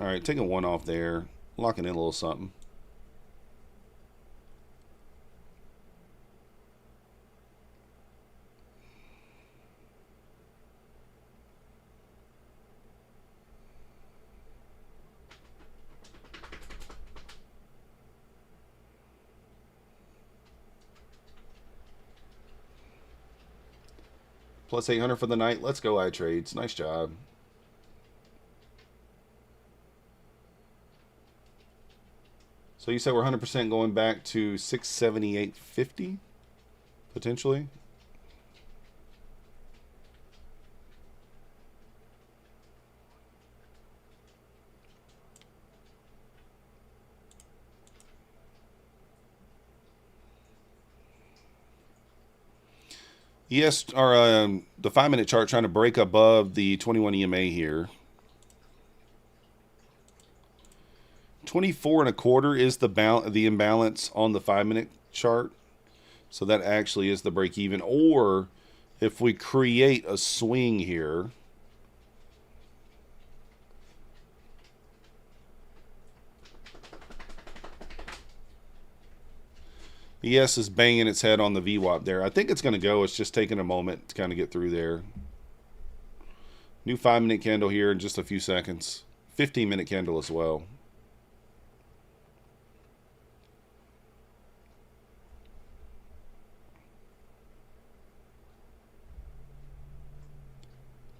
All right, taking one off there, locking in a little something. Plus 800 for the night. Let's go, iTrades. Nice job. So you said we're 100% going back to 678.50, potentially? Yes, the 5-minute chart trying to break above the 21 EMA here. 24.25 is the imbalance on the 5-minute chart. So that actually is the break even. Or if we create a swing here, the ES is banging its head on the VWAP there. I think it's going to go. It's just taking a moment to kind of get through there. New 5-minute candle here in just a few seconds. 15-minute candle as well.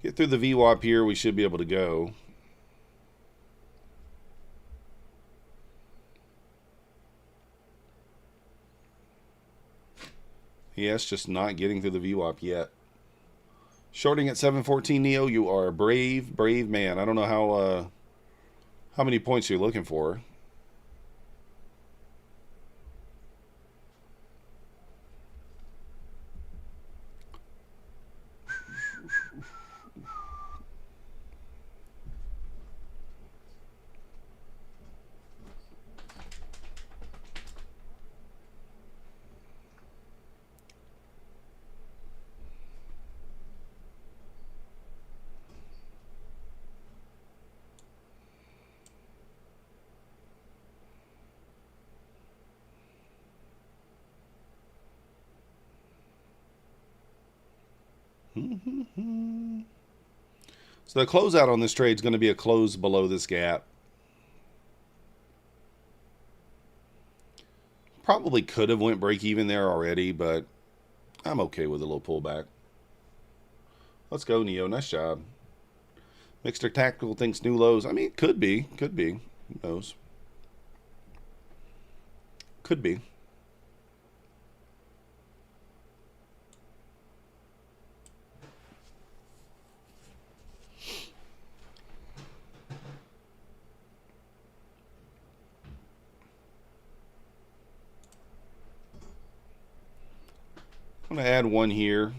Get through the VWAP here, we should be able to go. Yes, just not getting through the VWAP yet. Shorting at 714 Neo, you are a brave, brave man. I don't know how many points you're looking for. So the closeout on this trade is going to be a close below this gap. Probably could have went break even there already, but I'm okay with a little pullback. Let's go, Neo. Nice job. Mixter Tactical thinks new lows. I mean, it could be. Could be. Who knows? Could be. I'm going to add one here.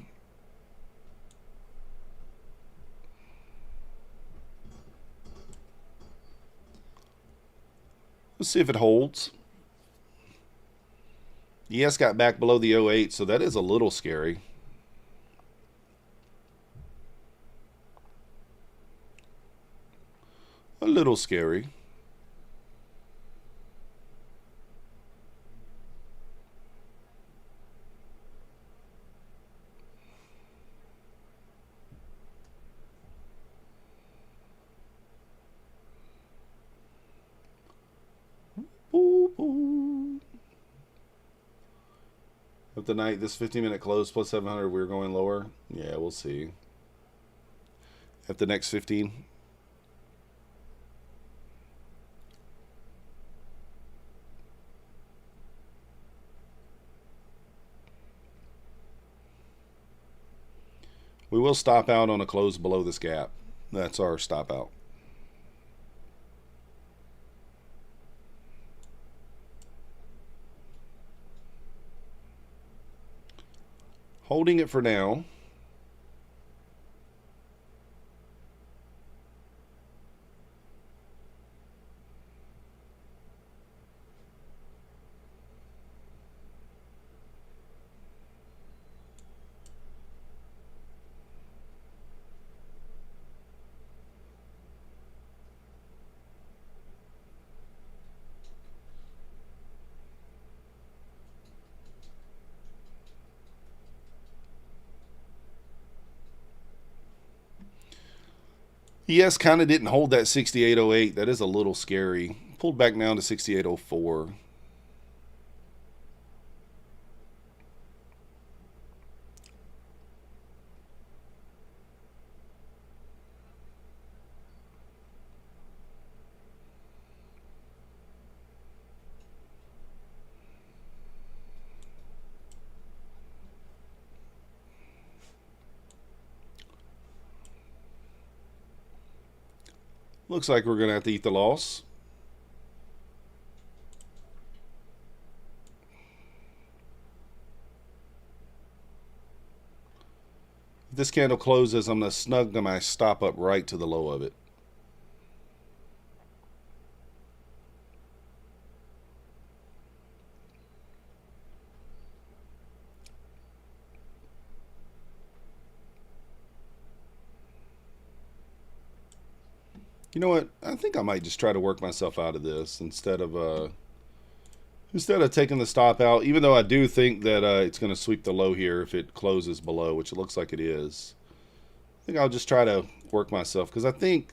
Let's see if it holds. ES got back below the 08, so that is a little scary. A little scary. Of the night, this 15-minute close plus 700, we're going lower. Yeah, we'll see. At the next 15. We will stop out on a close below this gap. That's our stop out. Holding it for now. ES kind of didn't hold that 68.08. That is a little scary. Pulled back down to 68.04. Looks like we're going to have to eat the loss. If this candle closes, I'm going to snug my stop up right to the low of it. You know what? I think I might just try to work myself out of this instead of taking the stop out. Even though I do think that it's going to sweep the low here if it closes below, which it looks like it is. I think I'll just try to work myself because I think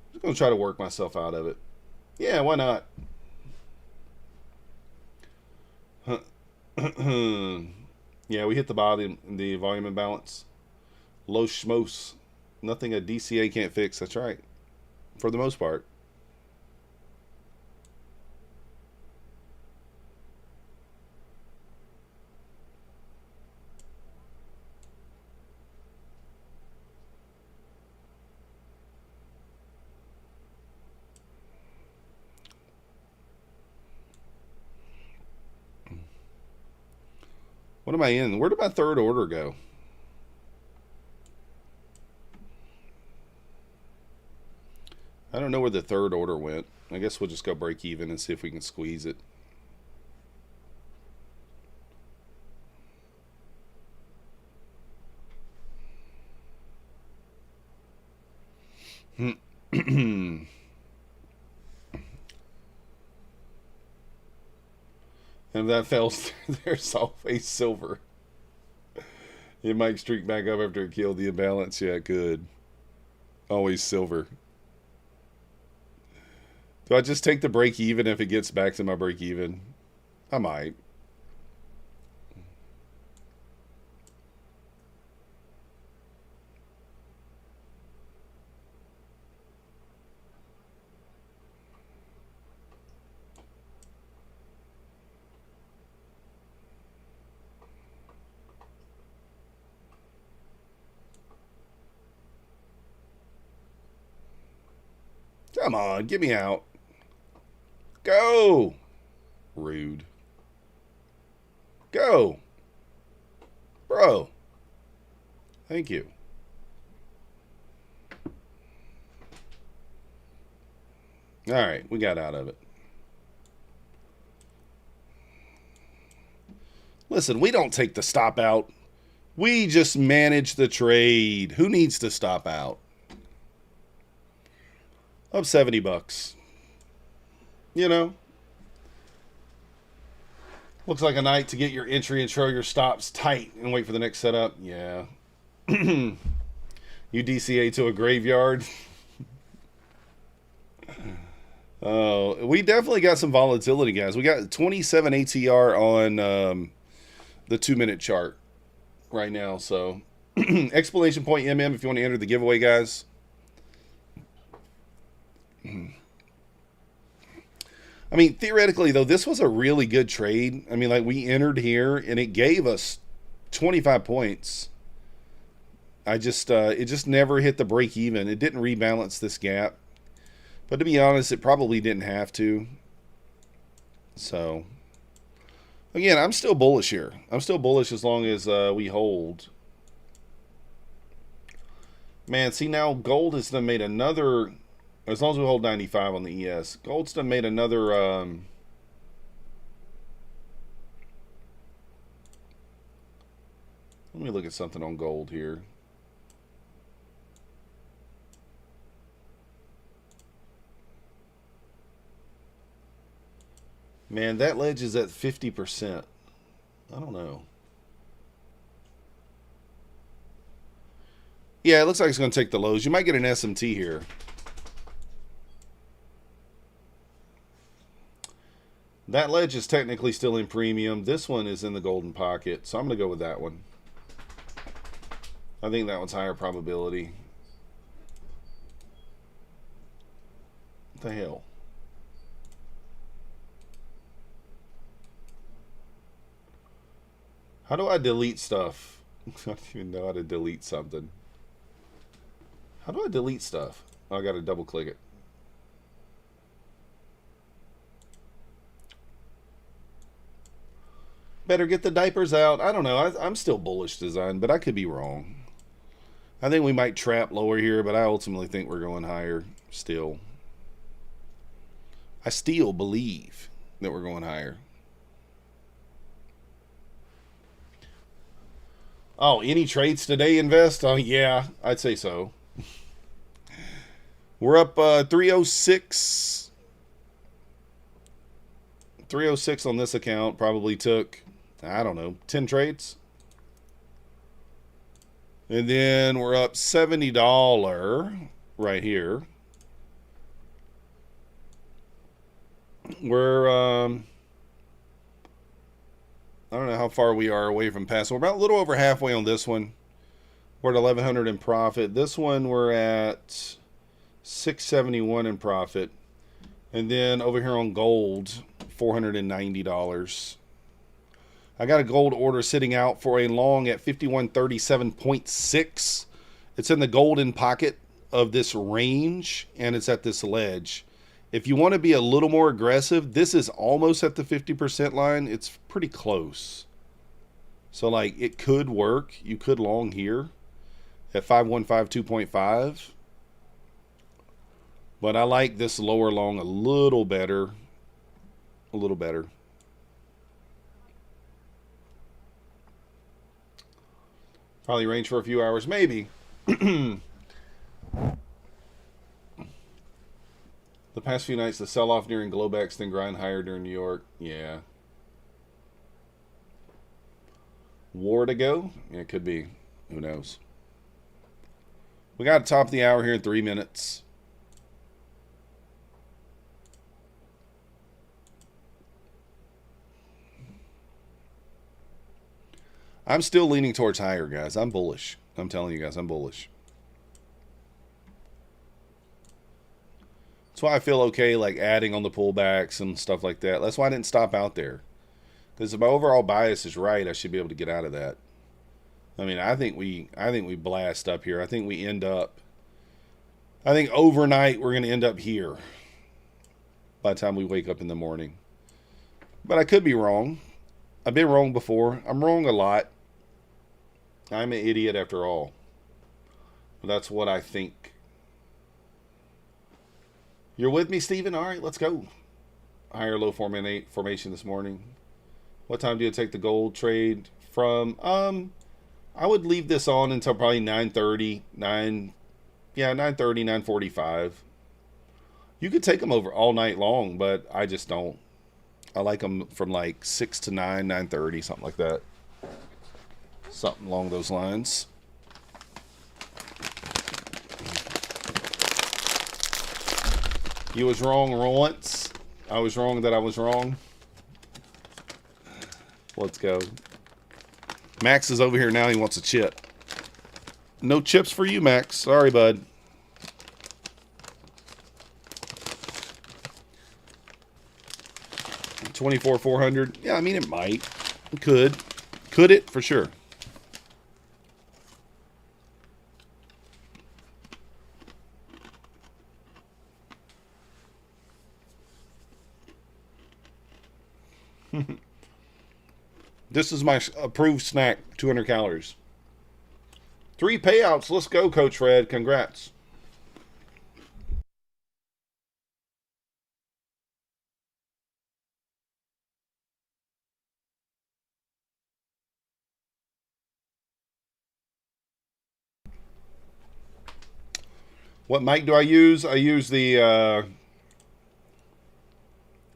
I'm just going to try to work myself out of it. Yeah, why not? Yeah, we hit the bottom in the volume imbalance. Low schmos. Nothing a DCA can't fix. That's right. For the most part. What am I in? Where did my third order go? I don't know where the third order went. I guess we'll just go break even and see if we can squeeze it. And if that fails, there's always silver. It might streak back up after it killed the imbalance. Yeah, it could. Always silver. Do I just take the break even if it gets back to my break even? I might. Come on, get me out. Go! Rude. Go! Bro. Thank you. Alright, we got out of it. Listen, we don't take the stop out. We just manage the trade. Who needs to stop out? Up $70. You know, looks like a night to get your entry and show your stops tight and wait for the next setup. Yeah. You DCA to a graveyard. Oh, we definitely got some volatility, guys. We got 27 ATR on the 2-minute chart right now. So, exclamation point MM if you want to enter the giveaway, guys. I mean, theoretically, though, this was a really good trade. I mean, like, we entered here, and it gave us 25 points. It just never hit the break even. It didn't rebalance this gap. But to be honest, it probably didn't have to. So, again, I'm still bullish here. I'm still bullish as long as we hold. Man, see, now gold has done made another... As long as we hold 95 on the ES. Gold's done made another... let me look at something on gold here. Man, that ledge is at 50%. I don't know. Yeah, it looks like it's going to take the lows. You might get an SMT here. That ledge is technically still in premium. This one is in the golden pocket, so I'm going to go with that one. I think that one's higher probability. What the hell? How do I delete stuff? I don't even know how to delete something. How do I delete stuff? Oh, I got to double click it. Better get the diapers out. I don't know. I'm still bullish design, but I could be wrong. I think we might trap lower here, but I ultimately think we're going higher still. I still believe that we're going higher. Oh, any trades today, Invest? Oh, yeah, I'd say so. We're up 306. 306 on this account. Probably took, I don't know, 10 trades. And then we're up $70 right here. We're, I don't know how far we are away from pass. We're about a little over halfway on this one. We're at 1,100 in profit. This one we're at 671 in profit. And then over here on gold, $490. I got a gold order sitting out for a long at 5137.6. It's in the golden pocket of this range, and it's at this ledge. If you want to be a little more aggressive, this is almost at the 50% line. It's pretty close. So, like, it could work. You could long here at 5152.5. But I like this lower long a little better. A little better. Probably range for a few hours, maybe. The past few nights, the sell-off during Globex, then grind higher during New York. Yeah. War to go? Yeah, it could be. Who knows? We got to top the hour here in 3 minutes. I'm still leaning towards higher, guys. I'm bullish. I'm telling you guys, I'm bullish. That's why I feel okay, like, adding on the pullbacks and stuff like that. That's why I didn't stop out there. Because if my overall bias is right, I should be able to get out of that. I mean, I think we blast up here. I think we end up, I think overnight we're going to end up here by the time we wake up in the morning. But I could be wrong. I've been wrong before. I'm wrong a lot. I'm an idiot after all. But that's what I think. You're with me, Steven? All right, let's go. Higher low formation this morning. What time do you take the gold trade from? I would leave this on until probably 9:30, 9:45. You could take them over all night long, but I just don't. I like them from like 6 to 9, 9:30, something like that. Something along those lines. You was wrong once. I was wrong that I was wrong. Let's go. Max is over here now. He wants a chip. No chips for you, Max. Sorry, bud. $24,400. Yeah, I mean, it might. It could. Could it? For sure. This is my approved snack, 200 calories. 3 payouts. Let's go, Coach Fred. Congrats. What mic do I use? I use the, let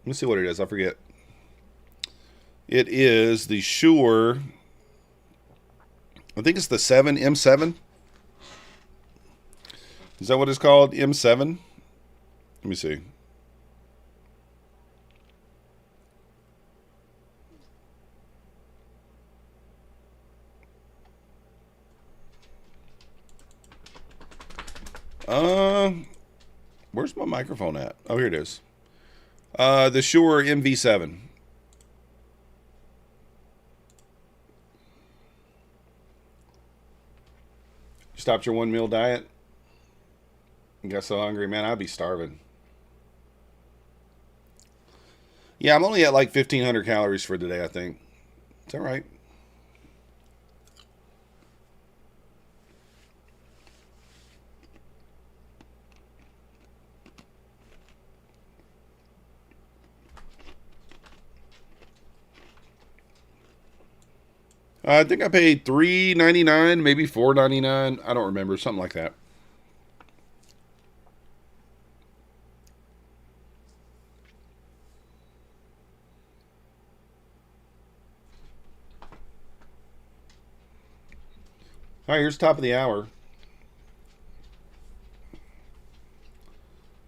me see what it is. I forget. It is the Shure, I think it's the M7. Is that what it's called? M7? Let me see. Where's my microphone at? Oh, here it is. The Shure MV7. You stopped your 1 meal diet? You got so hungry, man, I'd be starving. Yeah, I'm only at like 1,500 calories for today, I think. It's all right. I think I paid $3.99, maybe $4.99. I don't remember, something like that. All right, here's top of the hour.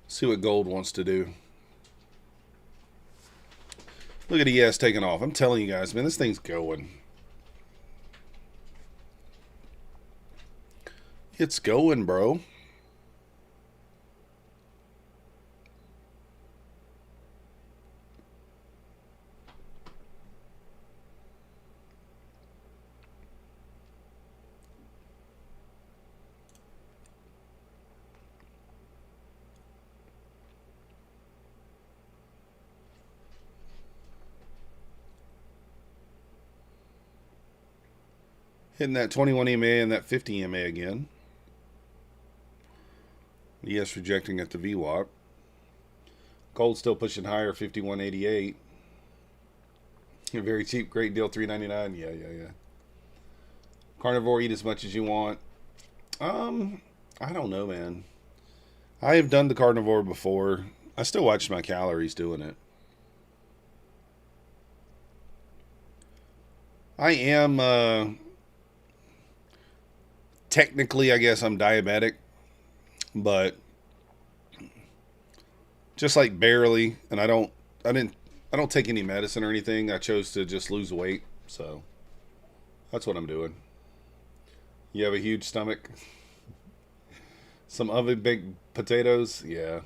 See what gold wants to do. Look at ES taking off. I'm telling you guys, man, this thing's going. It's going, bro. Hitting that 21 EMA and that 50 EMA again. ES rejecting at the VWAP. Gold still pushing higher, 51.88. Very cheap, great deal, $3.99. Yeah. Carnivore, eat as much as you want. I don't know, man. I have done the carnivore before. I still watch my calories doing it. I am, technically, I guess I'm diabetic, but just like barely, and I don't take any medicine or anything. I chose to just lose weight, so that's what I'm doing. You have a huge stomach. Some oven baked potatoes, yeah.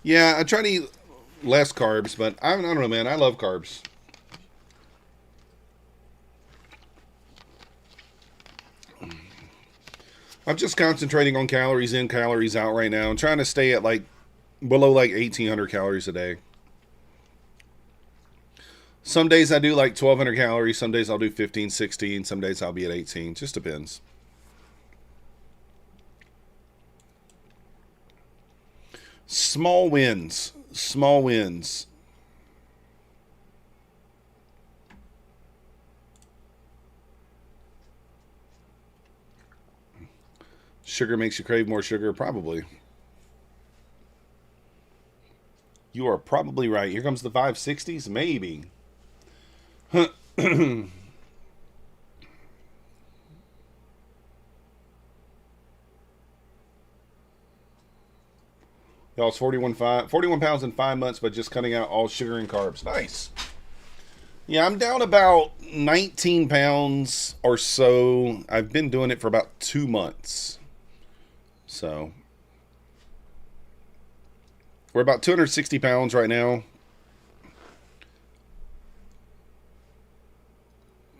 Yeah, I try to eat less carbs, but I don't know, man. I love carbs. I'm just concentrating on calories in, calories out right now. I'm trying to stay at like below like 1,800 calories a day. Some days I do like 1,200 calories. Some days I'll do 15, 16. Some days I'll be at 18. Just depends. Small wins. Small wins. Sugar makes you crave more sugar? Probably. You are probably right. Here comes the 560s? Maybe. Y'all's 41 pounds in 5 months, but just cutting out all sugar and carbs. Nice. Yeah, I'm down about 19 pounds or so. I've been doing it for about 2 months. So we're about 260 pounds right now.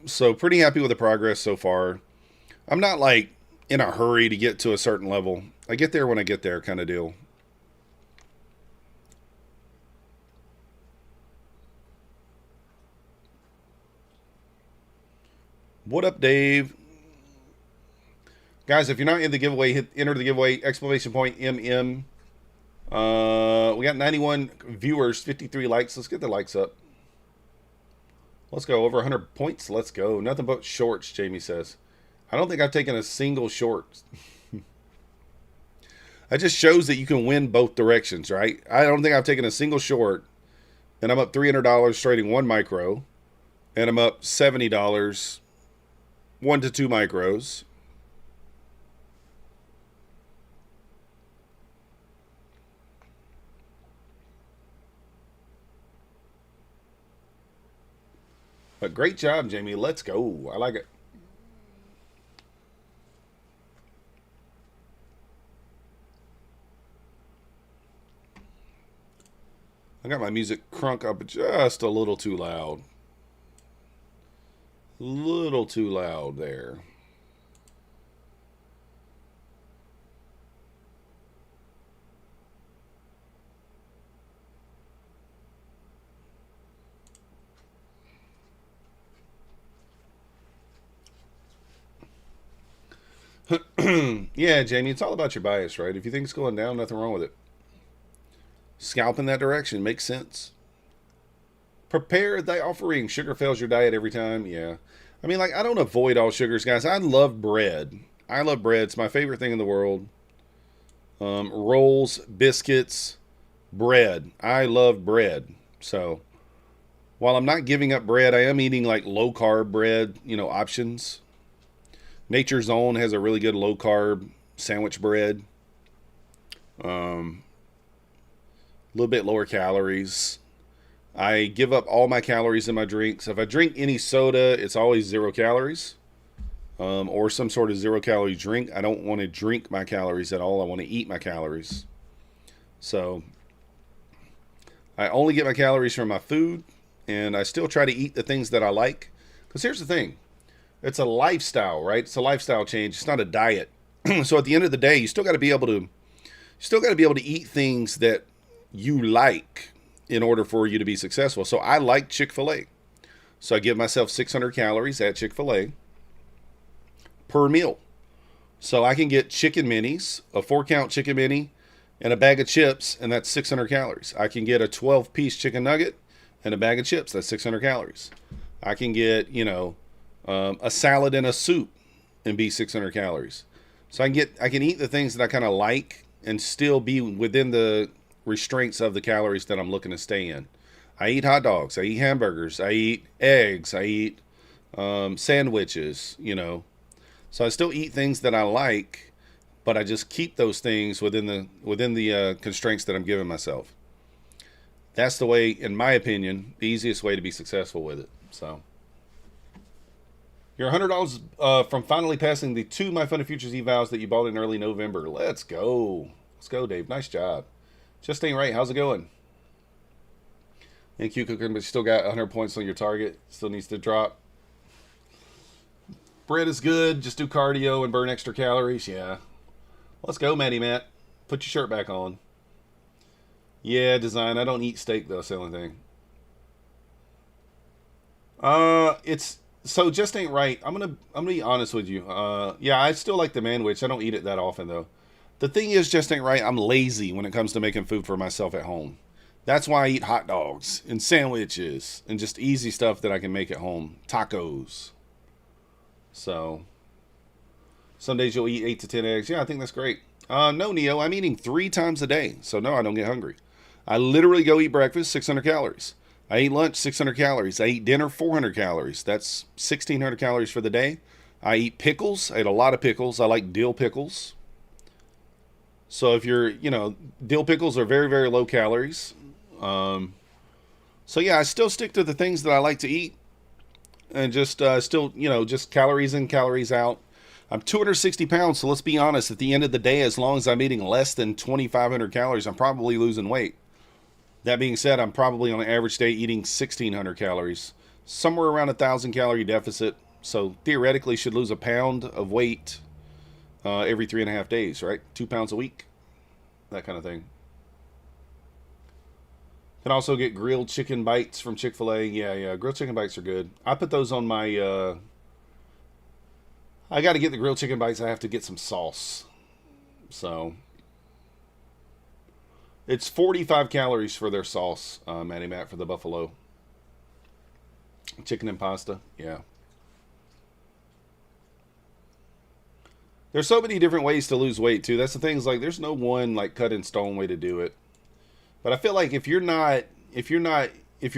So pretty happy with the progress so far. I'm not like in a hurry to get to a certain level. I get there when I get there kind of deal. What up, Dave? Guys, if you're not in the giveaway, enter the giveaway, exclamation point MM. We got 91 viewers, 53 likes. Let's get the likes up. Let's go. Over 100 points. Let's go. Nothing but shorts, Jamie says. I don't think I've taken a single short. That just shows that you can win both directions, right? I don't think I've taken a single short. And I'm up $300 trading one micro. And I'm up $70, 1 to 2 micros. But great job, Jamie. Let's go. I like it. I got my music crunk up just a little too loud. Little too loud there. Yeah, Jamie, it's all about your bias, right? If you think it's going down, nothing wrong with it. Scalp in that direction makes sense. Prepare thy offering. Sugar fails your diet every time. Yeah. I mean, like, I don't avoid all sugars, guys. I love bread. I love bread. It's my favorite thing in the world. Rolls, biscuits, bread. I love bread. So, while I'm not giving up bread, I am eating, like, low-carb bread, options. Nature's Own has a really good low-carb sandwich bread. A little bit lower calories. I give up all my calories in my drinks. If I drink any soda, it's always 0 calories. Or some sort of 0-calorie drink. I don't want to drink my calories at all. I want to eat my calories. So, I only get my calories from my food. And I still try to eat the things that I like. Because here's the thing. It's a lifestyle, right? It's a lifestyle change. It's not a diet. So at the end of the day, you still got to be able to eat things that you like in order for you to be successful. So I like Chick-fil-A. So I give myself 600 calories at Chick-fil-A per meal. So I can get chicken minis, a 4-count chicken mini, and a bag of chips, and that's 600 calories. I can get a 12-piece chicken nugget and a bag of chips. That's 600 calories. I can get, a salad and a soup and be 600 calories. So I can eat the things that I kind of like and still be within the restraints of the calories that I'm looking to stay in. I eat hot dogs. I eat hamburgers. I eat eggs. I eat sandwiches, So I still eat things that I like, but I just keep those things within the constraints that I'm giving myself. That's the way, in my opinion, the easiest way to be successful with it. So, you're $100 from finally passing the 2 My Fun and Futures evals that you bought in early November. Let's go. Let's go, Dave. Nice job. Just ain't right. How's it going? Thank you, Cooker, but you still got 100 points on your target. Still needs to drop. Bread is good. Just do cardio and burn extra calories. Yeah. Let's go, Matty Matt. Put your shirt back on. Yeah, design. I don't eat steak, though. That's the only thing. It's... So just ain't right. I'm gonna be honest with you. Yeah, I still like the manwich. I don't eat it that often, though. The thing is, just ain't right. I'm lazy when it comes to making food for myself at home. That's why I eat hot dogs and sandwiches and just easy stuff that I can make at home. Tacos. So, some days you'll eat 8 to 10 eggs. Yeah, I think that's great. No, Neo, I'm eating 3 times a day. So, no, I don't get hungry. I literally go eat breakfast, 600 calories. I eat lunch, 600 calories. I eat dinner, 400 calories. That's 1,600 calories for the day. I eat pickles. I eat a lot of pickles. I like dill pickles. So if you're, dill pickles are very, very low calories. So yeah, I still stick to the things that I like to eat. And just still, just calories in, calories out. I'm 260 pounds, so let's be honest. At the end of the day, as long as I'm eating less than 2,500 calories, I'm probably losing weight. That being said, I'm probably on an average day eating 1,600 calories. somewhere around 1,000 calorie deficit. So theoretically should lose a pound of weight every 3.5 days, right? 2 pounds a week, that kind of thing. Can also get grilled chicken bites from Chick-fil-A. Yeah, grilled chicken bites are good. I put those on my, I got to get the grilled chicken bites. I have to get some sauce. So it's 45 calories for their sauce, Matty Matt, for the buffalo. Chicken and pasta, yeah. There's so many different ways to lose weight too. That's the thing, is like there's no one like cut in stone way to do it. But I feel like if you're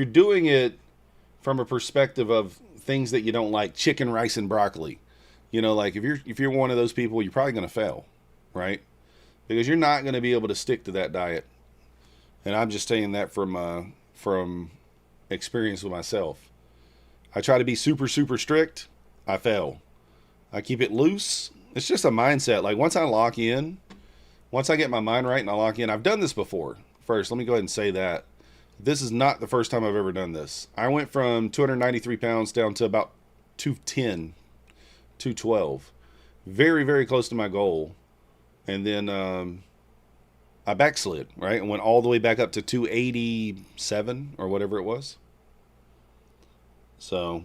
doing it from a perspective of things that you don't like, chicken, rice, and broccoli, you know, like if you're one of those people, you're probably going to fail, right? Because you're not going to be able to stick to that diet. And I'm just saying that from experience with myself. I try to be super, super strict. I fail. I keep it loose. It's just a mindset. Like once I lock in, once I get my mind right and I lock in, I've done this before. First, let me go ahead and say that. This is not the first time I've ever done this. I went from 293 pounds down to about 210, 212. Very, very close to my goal. And then I backslid, right? And went all the way back up to 287 or whatever it was. So,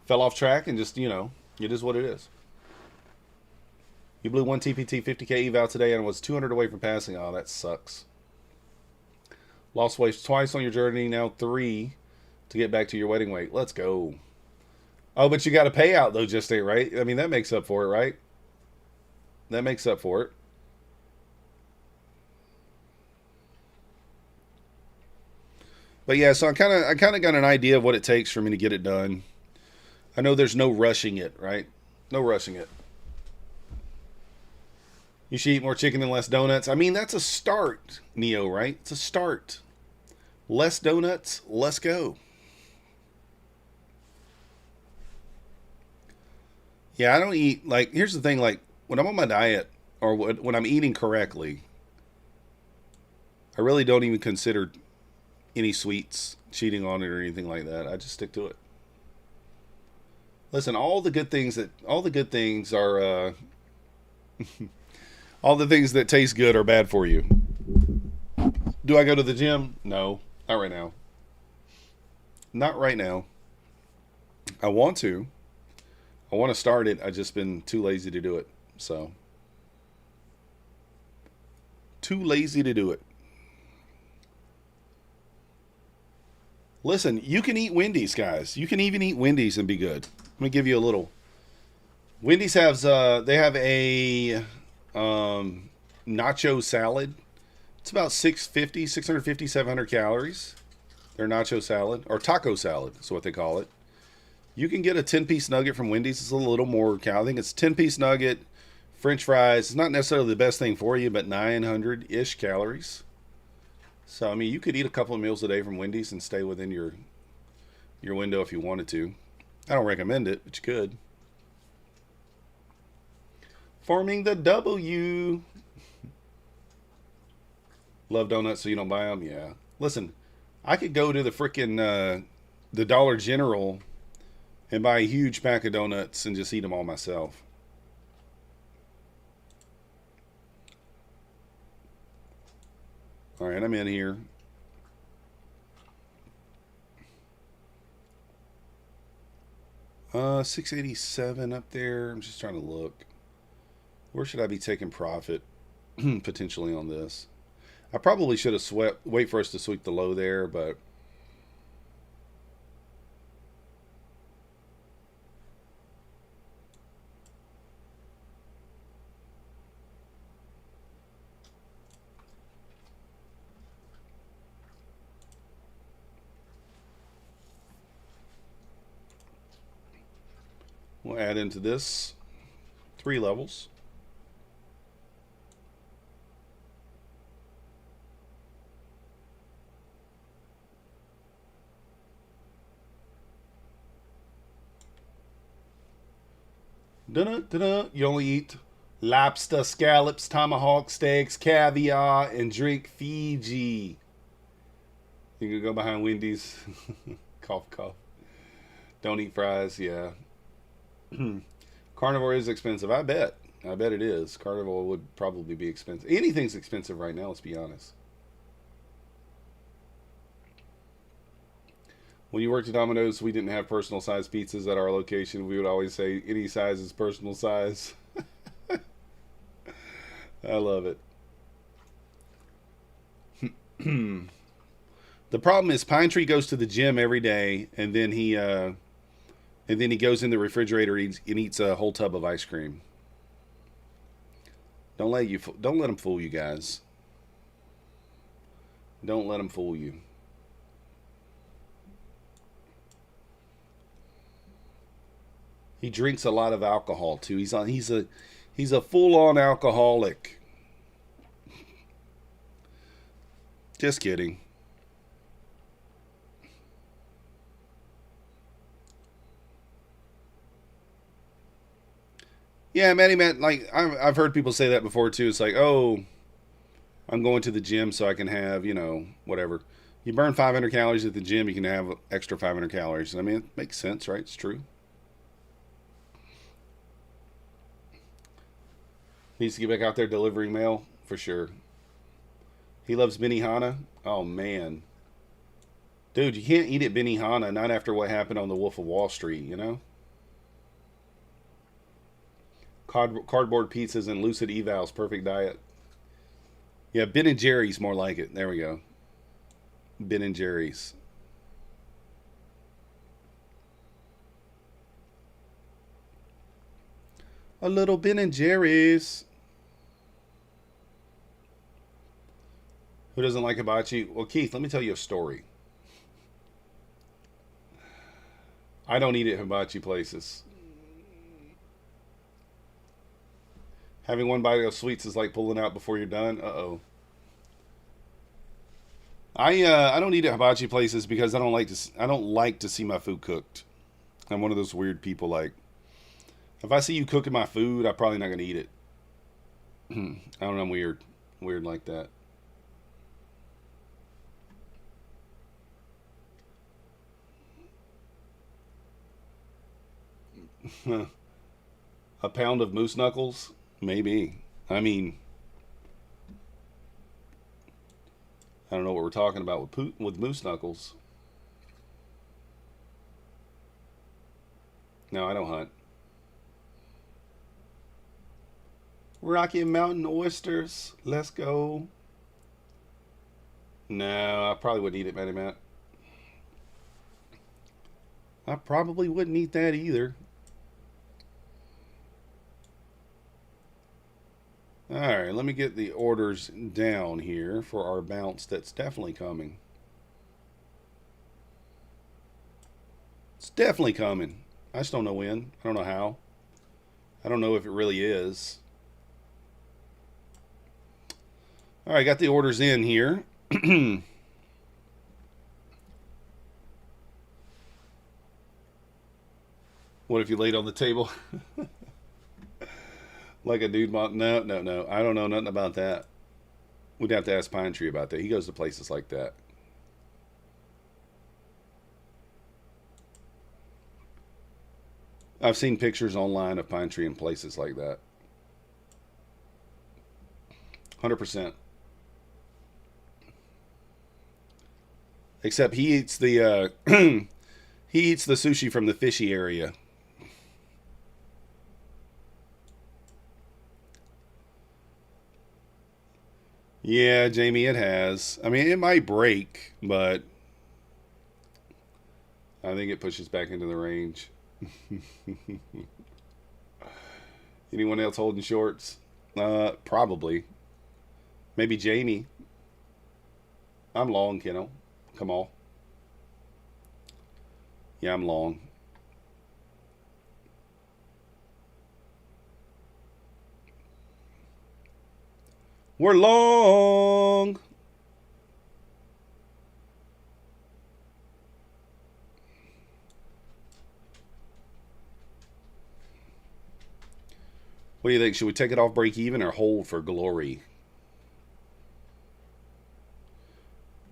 fell off track and just, you know, it is what it is. You blew 1 TPT 50K eval today and was 200 away from passing. Oh, that sucks. Lost weight twice on your journey, now 3 to get back to your wedding weight. Let's go. Oh, but you got a payout though, just ain't right. I mean, that makes up for it, right? That makes up for it. But yeah, so I kind of got an idea of what it takes for me to get it done. I know there's no rushing it, right? No rushing it. You should eat more chicken and less donuts. I mean, that's a start, Neo, right? It's a start. Less donuts, let's go. Yeah, I don't eat, like, here's the thing, like, when I'm on my diet, or when I'm eating correctly, I really don't even consider any sweets, cheating on it, or anything like that. I just stick to it. Listen, all the good things are, all the things that taste good are bad for you. Do I go to the gym? No, not right now. Not right now. I want to. I want to start it. I've just been too lazy to do it. So, too lazy to do it. Listen, you can eat Wendy's, guys. You can even eat Wendy's and be good. Let me give you a little. Wendy's has they have a nacho salad. It's about 650, 700 calories. Their nacho salad, or taco salad is what they call it. You can get a 10-piece nugget from Wendy's. It's a little more I think it's 10-piece nugget, French fries. It's not necessarily the best thing for you, but 900-ish calories. So, I mean, you could eat a couple of meals a day from Wendy's and stay within your window if you wanted to. I don't recommend it, but you could. Forming the W. Love donuts so you don't buy them? Yeah. Listen, I could go to the frickin' the Dollar General and buy a huge pack of donuts and just eat them all myself. All right, I'm in here. $687 up there. I'm just trying to look. Where should I be taking profit potentially on this? I probably should have wait for us to sweep the low there, but we'll add into this 3 levels. Dun-dun-dun-dun. You only eat lobster, scallops, tomahawk steaks, caviar, and drink Fiji. You can go behind Wendy's. Cough, cough. Don't eat fries. Yeah. Carnivore is expensive. I bet. I bet it is. Carnivore would probably be expensive. Anything's expensive right now, let's be honest. When you worked at Domino's, we didn't have personal size pizzas at our location. We would always say any size is personal size. I love it. The problem is Pine Tree goes to the gym every day, and then he goes in the refrigerator and eats a whole tub of ice cream. Don't let him fool you guys. Don't let him fool you. He drinks a lot of alcohol too. He's a full-on alcoholic. Just kidding. Yeah, Matty Matt, like I've heard people say that before too. It's like, oh, I'm going to the gym so I can have, whatever. You burn 500 calories at the gym, you can have extra 500 calories. I mean, it makes sense, right? It's true. Needs to get back out there delivering mail, for sure. He loves Benihana. Oh, man. Dude, you can't eat at Benihana, not after what happened on the Wolf of Wall Street, you know? Cardboard pizzas and lucid evals, perfect diet. Yeah, Ben and Jerry's more like it. There we go. Ben and Jerry's. A little Ben and Jerry's. Who doesn't like hibachi? Well, Keith, let me tell you a story. I don't eat at hibachi places. Having one bite of sweets is like pulling out before you're done. Uh-oh. I don't eat at hibachi places because I don't like to see my food cooked. I'm one of those weird people. Like, if I see you cooking my food, I'm probably not going to eat it. I don't know. I'm weird like that. A pound of moose knuckles? Maybe. I mean, I don't know what we're talking about with moose knuckles. No, I don't hunt. Rocky Mountain oysters. Let's go. No, I probably wouldn't eat it, Matty Matt. I probably wouldn't eat that either. Alright, let me get the orders down here for our bounce that's definitely coming. It's definitely coming. I just don't know when. I don't know how. I don't know if it really is. Alright, got the orders in here. What if you laid on the table? Like a dude bought... No. I don't know nothing about that. We'd have to ask Pine Tree about that. He goes to places like that. I've seen pictures online of Pine Tree in places like that. 100%. Except he eats the he eats the sushi from the fishy area. Yeah, Jamie, it has. I mean, it might break, but I think it pushes back into the range. Anyone else holding shorts? Probably. Maybe Jamie. I'm long, kiddo. Come on. Yeah, I'm long. We're long. What do you think? Should we take it off break even or hold for glory?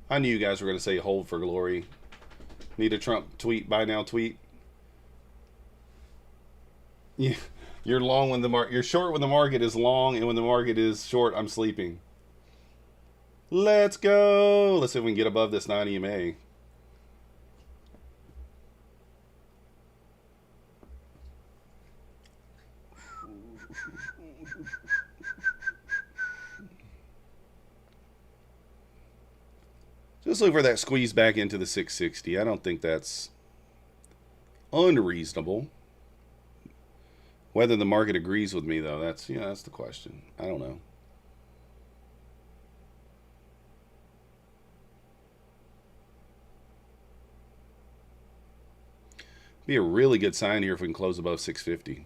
I knew you guys were going to say hold for glory. Need a Trump tweet, buy now tweet. Yeah, you're long when the market. You're short when the market is long, and when the market is short, I'm sleeping. Let's go. Let's see if we can get above this 9 EMA. Just look for that squeeze back into the 660. I don't think that's unreasonable. Whether the market agrees with me, though, that's the question. I don't know. Be a really good sign here if we can close above 650.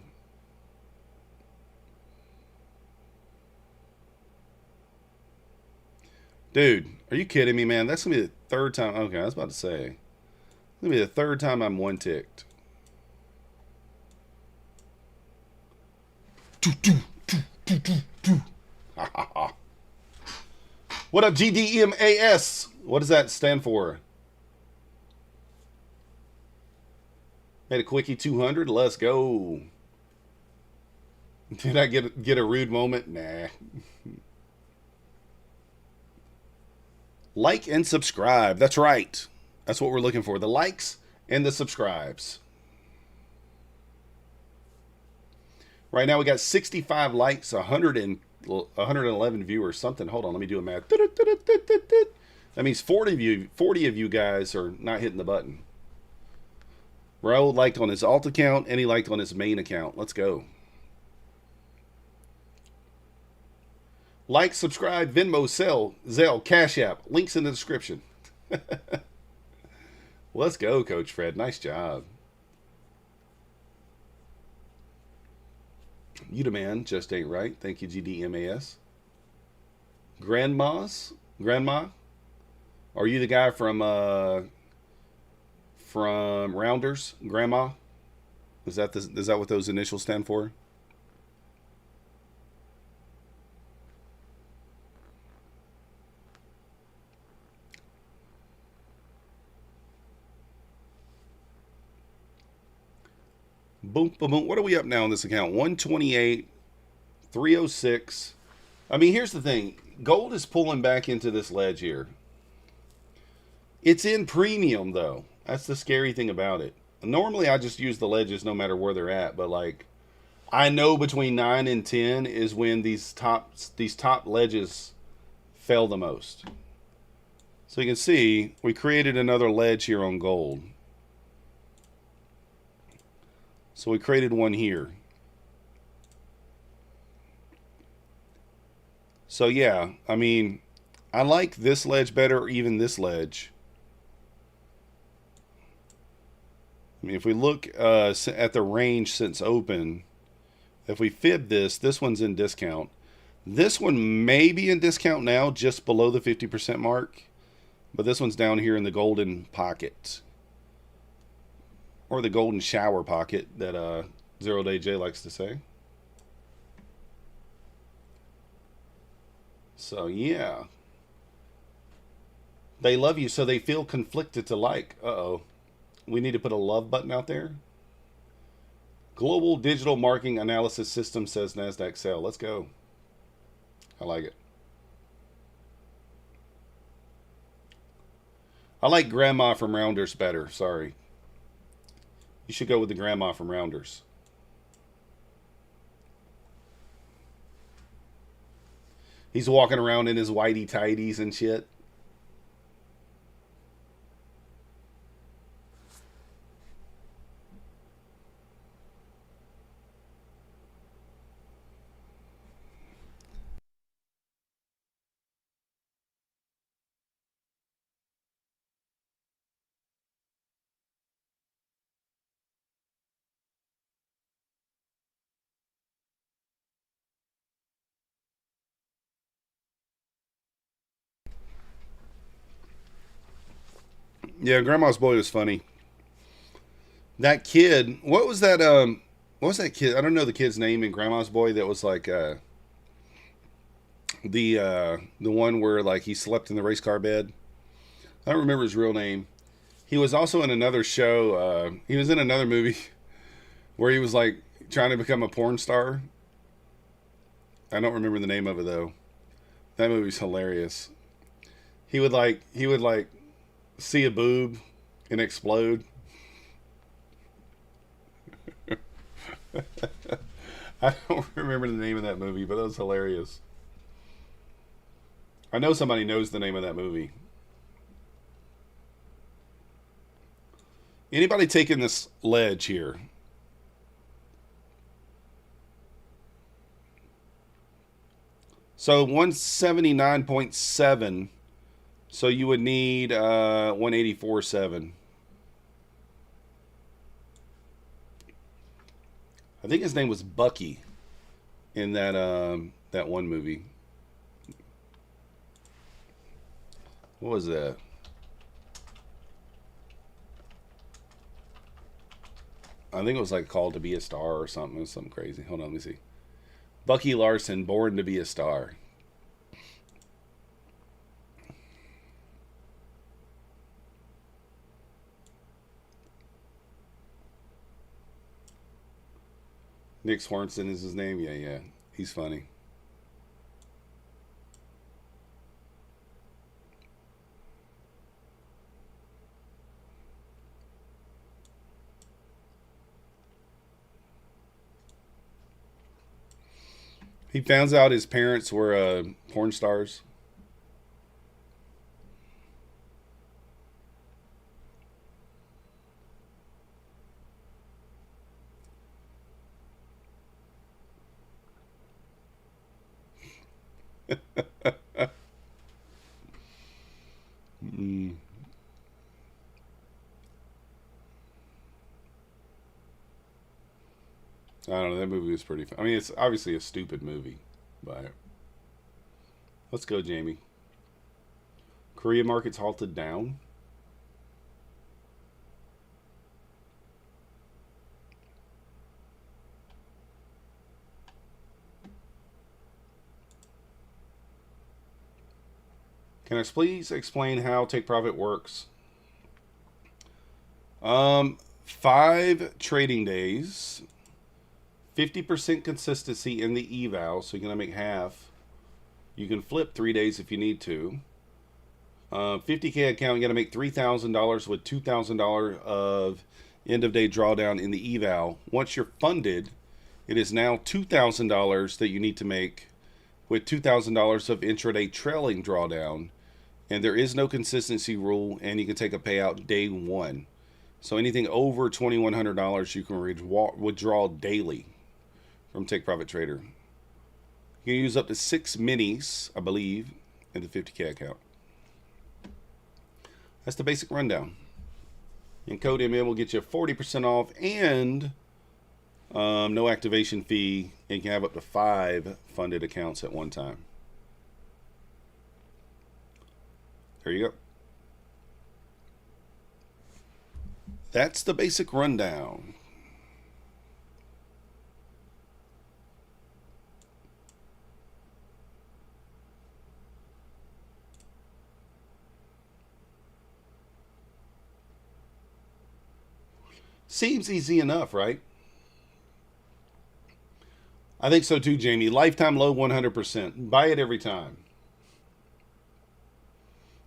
Dude, are you kidding me, man? That's going to be the third time. Okay, I was about to say. It's going to be the third time I'm one ticked. What up, GDMAS? What does that stand for? Had a quickie 200. Let's go. Did I get a rude moment? Nah. Like and subscribe. That's right. That's what we're looking for. The likes and the subscribes. Right now we got 65 likes, 111 viewers. Something. Hold on, let me do a math. That means 40 of you guys are not hitting the button. Raul liked on his alt account and he liked on his main account. Let's go. Like, subscribe, Venmo, Zelle, Cash App. Links in the description. Let's go, Coach Fred. Nice job. You the man, just ain't right. Thank you, GDMAS. Grandma? Are you the guy from Rounders? Grandma? Is that what those initials stand for? Boom, boom, boom. What are we up now on this account? 128, 306. I mean, here's the thing. Gold is pulling back into this ledge here. It's in premium, though. That's the scary thing about it. Normally, I just use the ledges no matter where they're at. But, like, I know between 9 and 10 is when these top ledges fell the most. So you can see we created another ledge here on gold. So we created one here. So yeah, I mean, I like this ledge better, or even this ledge. I mean, if we look at the range since open, if we fib this one's in discount. This one may be in discount now, just below the 50% mark. But this one's down here in the golden pocket. Or the golden shower pocket that Zero Day J likes to say. So yeah. They love you, so they feel conflicted to like. Uh-oh. We need to put a love button out there. Global Digital Marketing Analysis System says Nasdaq sell. Let's go. I like it. I like Grandma from Rounders better. Sorry. You should go with the Grandma from Rounders. He's walking around in his whitey tighties and shit. Yeah, Grandma's Boy was funny. That kid, what was that kid? I don't know the kid's name in Grandma's Boy that was like the one where like he slept in the race car bed. I don't remember his real name. He was also in another show. He was in another movie where he was like trying to become a porn star. I don't remember the name of it though. That movie's hilarious. He would see a boob and explode. I don't remember the name of that movie, but that was hilarious. I know somebody knows the name of that movie. Anybody taking this ledge here? So 179.7. So you would need 184.7. I think his name was Bucky in that one movie. What was that? I think it was like Called to Be a Star or something. It was something crazy. Hold on, let me see. Bucky Larson, Born to Be a Star. Nick Swanson is his name? Yeah. He's funny. He finds out his parents were porn stars. Mm. I don't know. That movie was pretty fun. I mean, it's obviously a stupid movie, but let's go, Jamie. Korea market's halted down. Can I please explain how take profit works? 5 trading days, 50% consistency in the eval, so you're gonna make half. You can flip 3 days if you need to. 50K account, you gotta make $3,000 with $2,000 of end of day drawdown in the eval. Once you're funded, it is now $2,000 that you need to make with $2,000 of intraday trailing drawdown. And there is no consistency rule, and you can take a payout day one. So anything over $2,100 you can withdraw daily from Take Profit Trader. You can use up to 6 minis, I believe, in the 50K account. That's the basic rundown. And code MN will get you 40% off and no activation fee. And you can have up to 5 funded accounts at one time. There you go. That's the basic rundown. Seems easy enough, right? I think so too, Jamie. Lifetime low 100%. Buy it every time.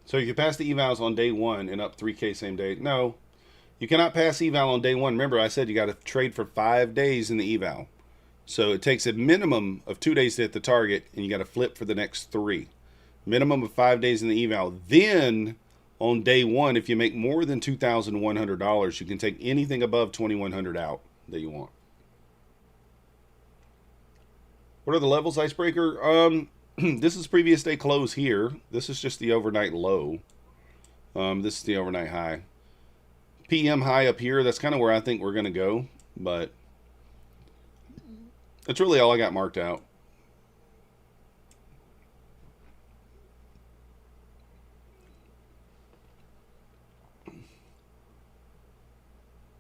So you can pass the evals on day one and up 3K same day. No, you cannot pass eval on day one. Remember, I said you got to trade for 5 days in the eval. So it takes a minimum of 2 days to hit the target, and you got to flip for the next 3. Minimum of 5 days in the eval. Then on day one, if you make more than $2,100, you can take anything above $2,100 out that you want. What are the levels, Icebreaker? This is previous day close here. This is just the overnight low. This is the overnight high. PM high up here. That's kind of where I think we're going to go. But that's really all I got marked out.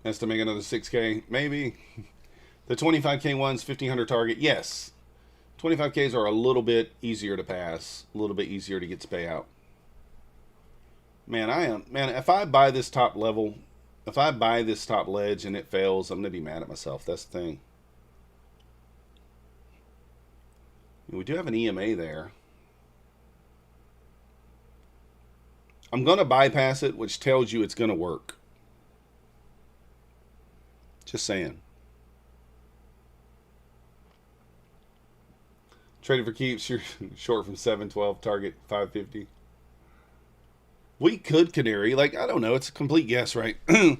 Has to make another 6K. Maybe. The 25K ones, 1,500 target. Yes. 25Ks are a little bit easier to pass, a little bit easier to get to pay out. Man, if I buy this top level, if I buy this top ledge and it fails, I'm going to be mad at myself. That's the thing. We do have an EMA there. I'm going to bypass it, which tells you it's going to work. Just saying. Trading for keeps, you're short from 712, target 550. We could canary. Like, I don't know. It's a complete guess, right? I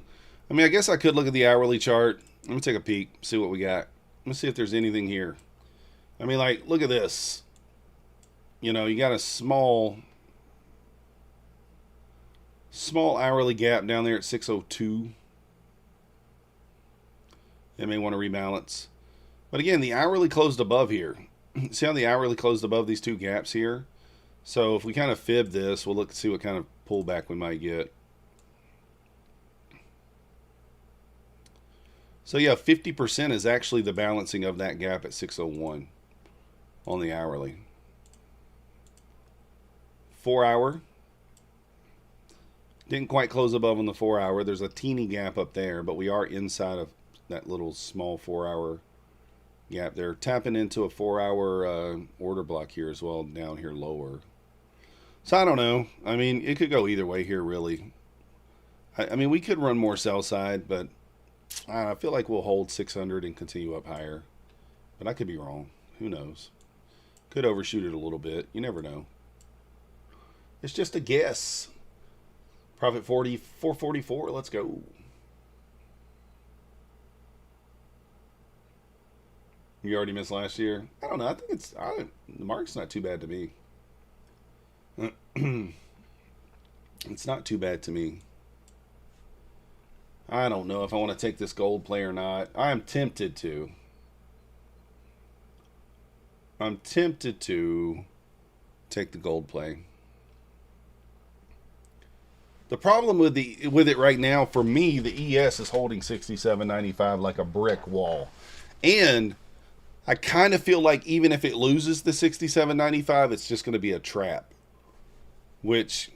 mean, I guess I could look at the hourly chart. Let me take a peek, see what we got. Let me see if there's anything here. I mean, like, look at this. You know, you got a small hourly gap down there at 602. They may want to rebalance. But again, the hourly closed above here. See how the hourly closed above these two gaps here? So if we kind of fib this, we'll look and see what kind of pullback we might get. So yeah, 50% is actually the balancing of that gap at 601 on the hourly. 4 hour. Didn't quite close above on the 4 hour. There's a teeny gap up there, but we are inside of that little small 4 hour gap there. Tapping into a 4 hour order block here as well, down here lower. So I don't know. I mean, it could go either way here, really. I mean, we could run more sell side, but I feel like we'll hold 600 and continue up higher. But I could be wrong. Who knows? Could overshoot it a little bit. You never know. It's just a guess. Profit 40, 444. Let's go. You already missed last year? I don't know. I think the market's not too bad to me. It's not too bad to me. I don't know if I want to take this gold play or not. I am tempted to. I'm tempted to take the gold play. The problem with it right now, for me, the ES is holding 67.95 like a brick wall. And I kind of feel like even if it loses the 67.95, it's just going to be a trap. Which,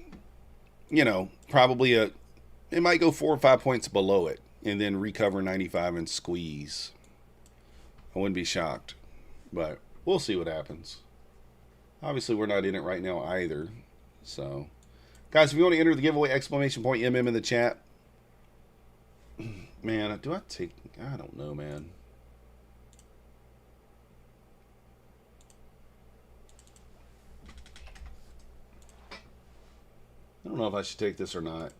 you know, probably it might go 4 or 5 points below it and then recover 95 and squeeze. I wouldn't be shocked. But we'll see what happens. Obviously, we're not in it right now either. So, guys, if you want to enter the giveaway, exclamation point MM in the chat. Man, do I take... I don't know, man. I don't know if I should take this or not.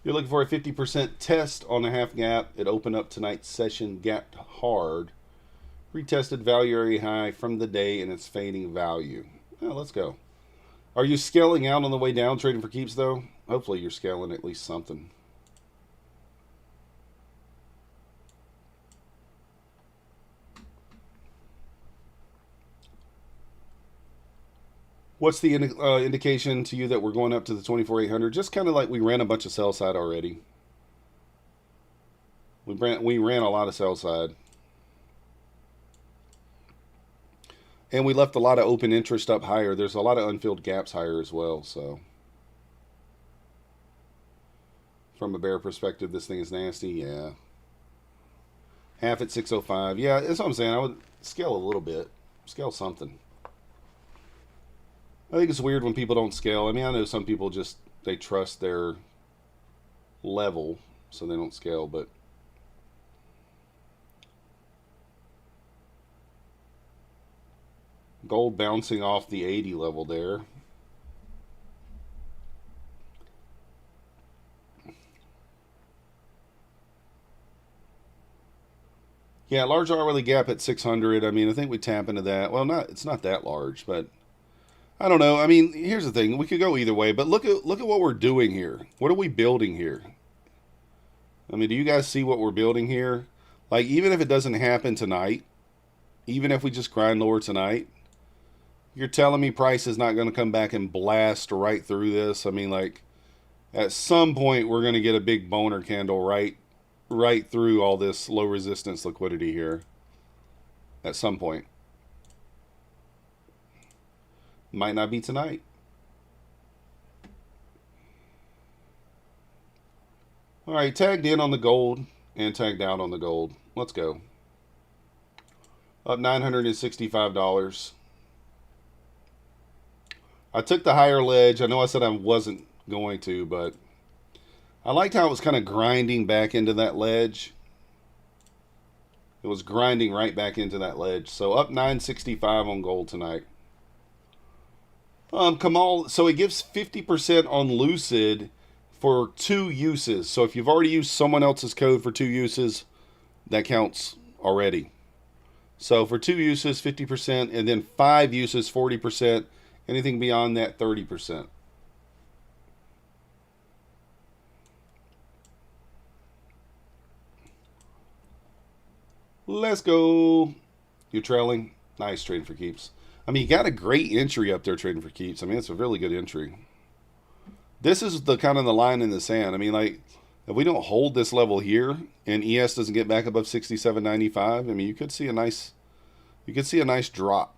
You're looking for a 50% test on a half gap. It opened up tonight's session, gapped hard. Retested value area high from the day and it's fading value. Oh, let's go. Are you scaling out on the way down, trading for keeps, though? Hopefully you're scaling at least something. What's the indication to you that we're going up to the 24,800? Just kind of like we ran a bunch of sell side already. We ran a lot of sell side. And we left a lot of open interest up higher. There's a lot of unfilled gaps higher as well. So, from a bear perspective, this thing is nasty. Yeah. Half at 605. Yeah, that's what I'm saying. I would scale a little bit. Scale something. I think it's weird when people don't scale. I mean, I know some people just, they trust their level, so they don't scale, but gold bouncing off the 80 level there. Yeah, large hourly gap at 600. I mean, I think we tap into that. Well, it's not that large, but I don't know. I mean, here's the thing. We could go either way, but look at what we're doing here. What are we building here? I mean, do you guys see what we're building here? Like, even if it doesn't happen tonight, even if we just grind lower tonight, you're telling me price is not going to come back and blast right through this? I mean, like, at some point we're going to get a big boner candle right through all this low resistance liquidity here. At some point. Might not be tonight. All right, tagged in on the gold and tagged out on the gold. Let's go. Up $965. I took the higher ledge. I know I said I wasn't going to, but I liked how it was kind of grinding back into that ledge. It was grinding right back into that ledge. So up 965 on gold tonight. Kamal, so it gives 50% on Lucid for 2 uses. So if you've already used someone else's code for 2 uses, that counts already. So for 2 uses, 50%, and then 5 uses, 40%. Anything beyond that, 30%. Let's go. You're trailing. Nice, trading for keeps. I mean, you got a great entry up there trading for keeps. I mean, it's a really good entry. This is the kind of the line in the sand. I mean, like, if we don't hold this level here and ES doesn't get back above 67.95, I mean, you could see a nice drop.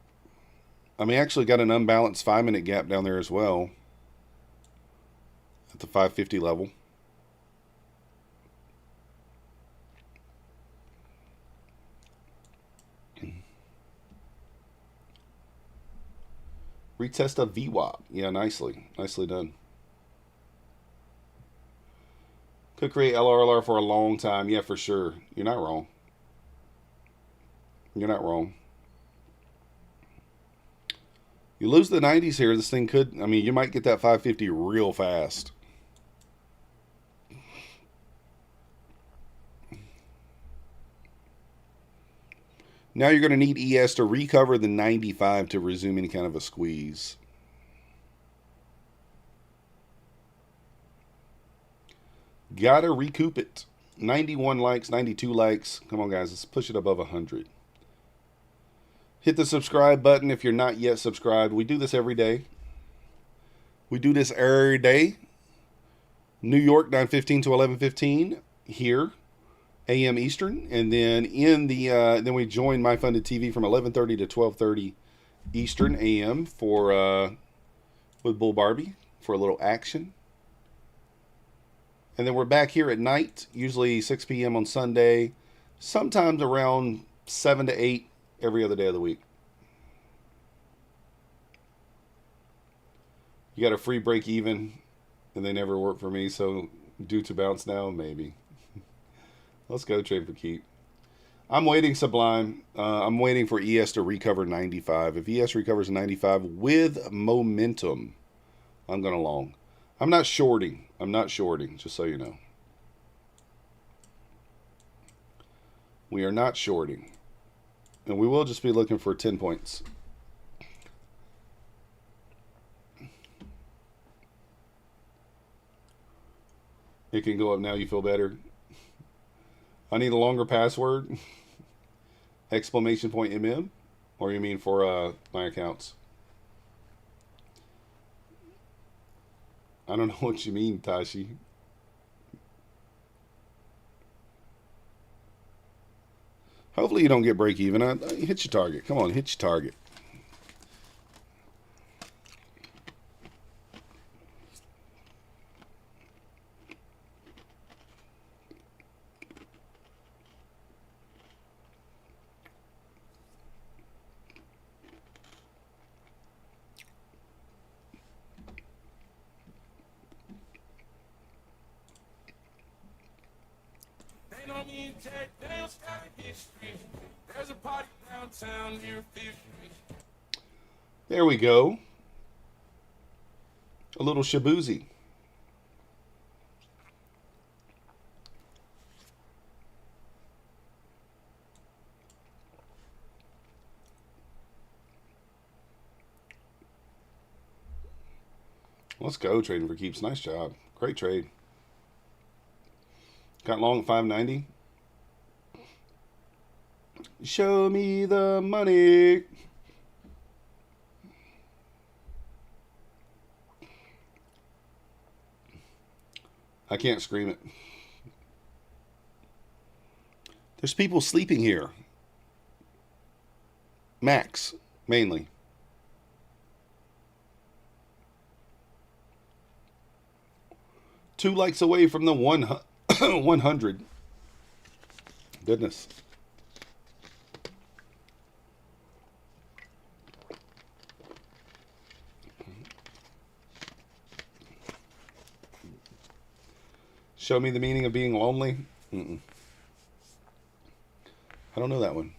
I mean, actually got an unbalanced 5-minute gap down there as well at the 550 level. Retest of VWAP. Yeah, nicely done. Could create LRLR for a long time. Yeah, for sure. You're not wrong. You're not wrong. You lose the 90s here, this thing could, I mean, you might get that 550 real fast. Now you're going to need ES to recover the 95 to resume any kind of a squeeze. Gotta recoup it. 91 likes, 92 likes. Come on, guys, let's push it above 100. Hit the subscribe button if you're not yet subscribed. We do this every day. We do this every day. New York, 9:15 to 11:15 here, a.m. Eastern, and then then we join My Funded TV from 11:30 to 12:30 Eastern a.m. for with Bull Barbie for a little action. And then we're back here at night, usually 6 p.m. on Sunday, sometimes around 7 to 8 every other day of the week. You got a free break even, and they never work for me, so due to bounce now, maybe. Let's go trade for keep. I'm waiting, Sublime. I'm waiting for ES to recover 95. If ES recovers 95 with momentum, I'm going to long. I'm not shorting. I'm not shorting, just so you know. We are not shorting. And we will just be looking for 10 points. It can go up now. You feel better? I need a longer password. Exclamation point MM. Or you mean for my accounts? I don't know what you mean, Tashi. Hopefully you don't get break even. Hit your target. Come on, hit your target. There's a party downtown near 50. There we go. A little shaboozy. Let's go trading for keeps. Nice job. Great trade. Got long at 590. Show me the money. I can't scream it. There's people sleeping here. Max, mainly. Two likes away from the 100. Goodness. Show me the meaning of being lonely. I don't know that one.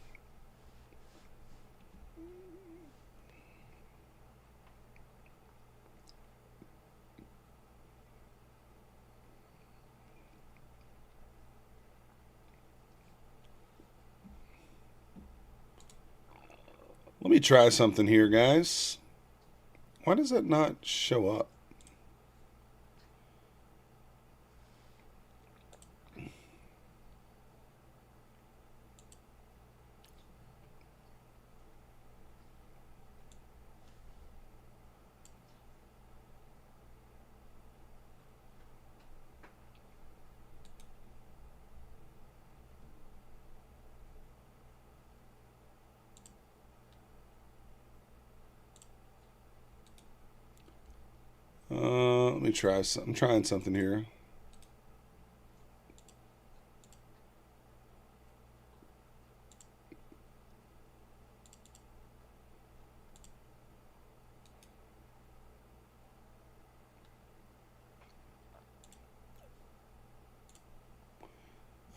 Let me try something here, guys. Why does that not show up? Let me try something. I'm trying something here.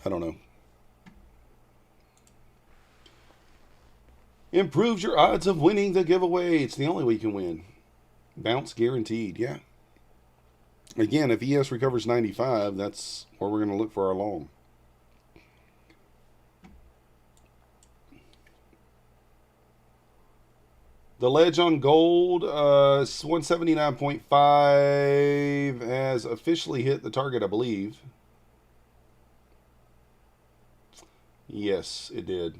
I don't know. Improves your odds of winning the giveaway. It's the only way you can win. Bounce guaranteed. Yeah. Again, if ES recovers 95, that's where we're going to look for our long. The ledge on gold, 179.5 has officially hit the target, I believe. Yes, it did.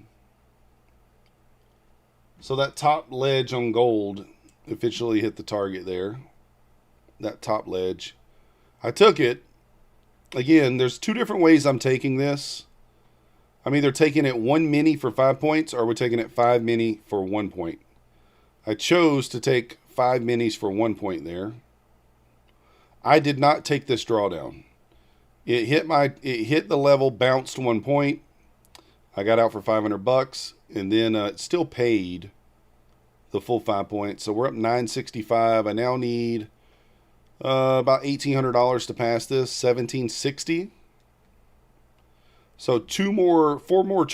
So that top ledge on gold officially hit the target there. That top ledge. I took it. Again, there's two different ways I'm taking this. I'm either taking it 1 mini for 5 points or we're taking it 5 mini for 1 point. I chose to take 5 minis for 1 point there. I did not take this drawdown. It hit the level, bounced 1 point. I got out for $500 and then it still paid the full 5 points. So we're up $965. I now need about $1,800 to pass this, $1,760. So four more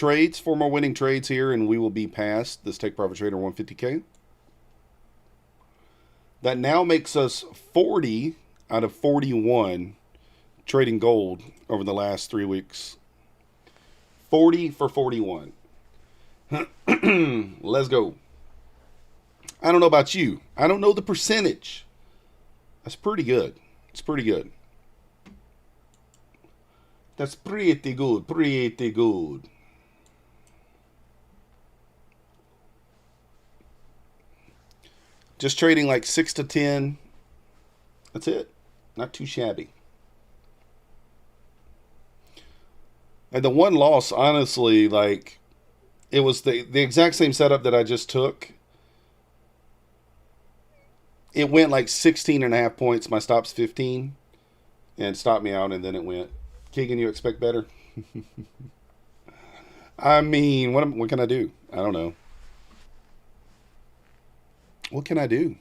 winning trades here, and we will be past this take profit trader 150K. That now makes us 40 out of 41 trading gold over the last 3 weeks. 40 for 41. Let's go. I don't know about you. I don't know the percentage. That's pretty good. It's pretty good. That's pretty good. Pretty good. Just trading like 6 to 10. That's it. Not too shabby. And the one loss, honestly, like, it was the exact same setup that I just took. It went like 16.5 points. My stop's 15. And stopped me out, and then it went. Keegan, you expect better? I mean, what can I do? I don't know. What can I do?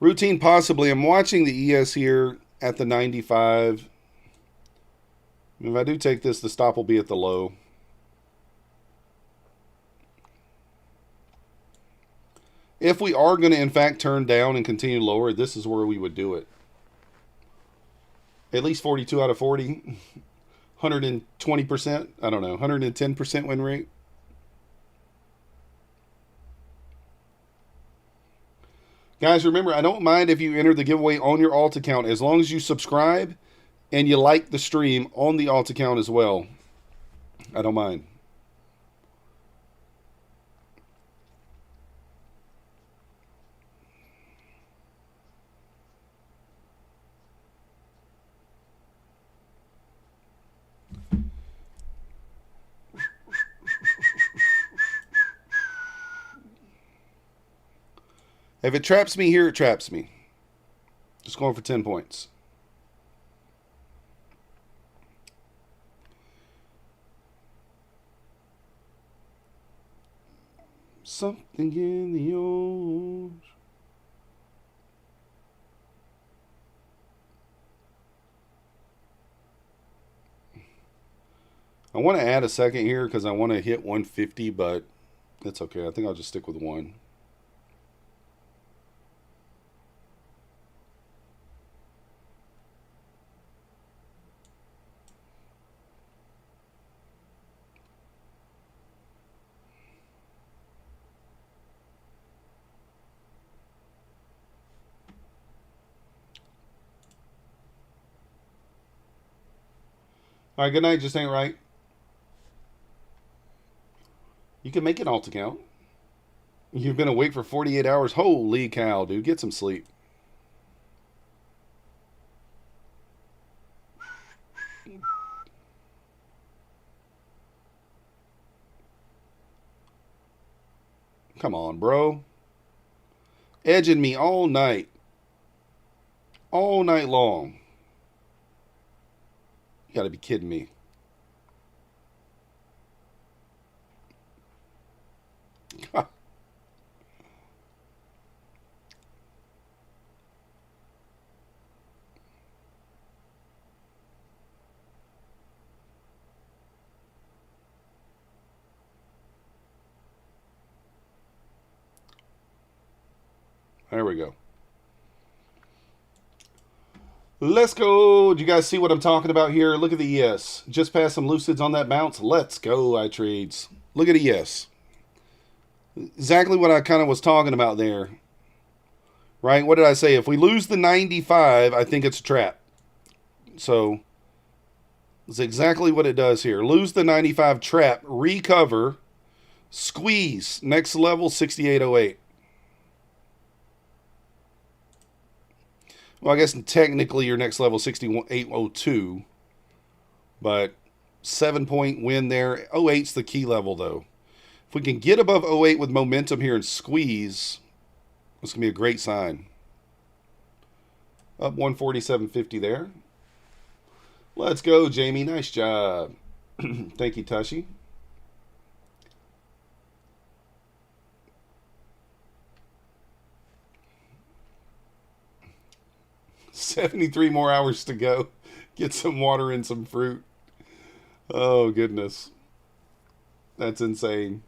Routine, possibly. I'm watching the ES here at the 95. If I do take this, the stop will be at the low. If we are going to, in fact, turn down and continue lower, this is where we would do it. At least 42 out of 40. 120%. I don't know. 110% win rate. Guys, remember, I don't mind if you enter the giveaway on your alt account as long as you subscribe and you like the stream on the alt account as well. I don't mind. If it traps me here, it traps me. Just going for 10 points. Something in the ocean. I want to add a second here because I want to hit 150, but it's okay. I think I'll just stick with one. All right, good night. Just ain't right. You can make an alt account. You've been awake for 48 hours. Holy cow, dude. Get some sleep. Come on, bro. Edging me all night. All night long. You gotta be kidding me. There we go. Let's go. Do you guys see what I'm talking about here? Look at the ES. Just passed some lucids on that bounce. Let's go, iTrades. Look at ES. Exactly what I kind of was talking about there. Right? What did I say? If we lose the 95, I think it's a trap. So, it's exactly what it does here. Lose the 95, trap, recover, squeeze. Next level, 68.08. Well, I guess technically your next level is 68.02. But 7-point win there. 08's the key level, though. If we can get above 08 with momentum here and squeeze, this can be a great sign. Up 147.50 there. Let's go, Jamie. Nice job. Thank you, Tashi. $73 more hours to go. Get some water and some fruit. Oh, goodness. That's insane.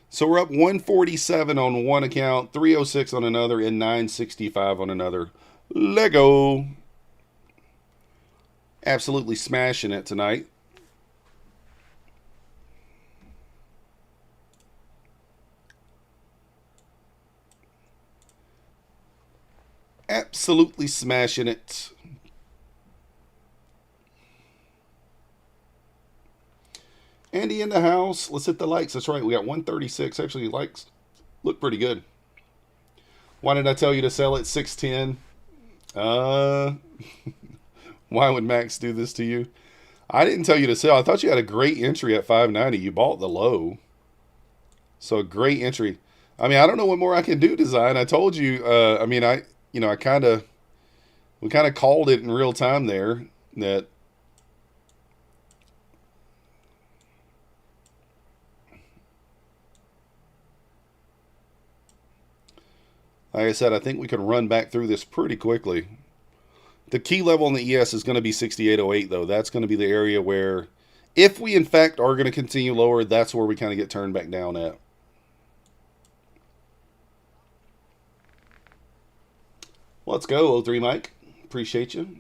So we're up 147 on one account, 306 on another, and 965 on another. Lego. Absolutely smashing it tonight. Absolutely smashing it. Andy in the house. Let's hit the likes. That's right. We got 136. Actually, likes look pretty good. Why did I tell you to sell at 610? Why would Max do this to you? I didn't tell you to sell. I thought you had a great entry at 590. You bought the low. So a great entry. I mean, I don't know what more I can do, Design. I told you, we kind of called it in real time there that like I said, I think we can run back through this pretty quickly. The key level in the ES is going to be 68.08, though. That's going to be the area where, if we in fact are going to continue lower, that's where we kind of get turned back down at. Let's go, 03 Mike. Appreciate you.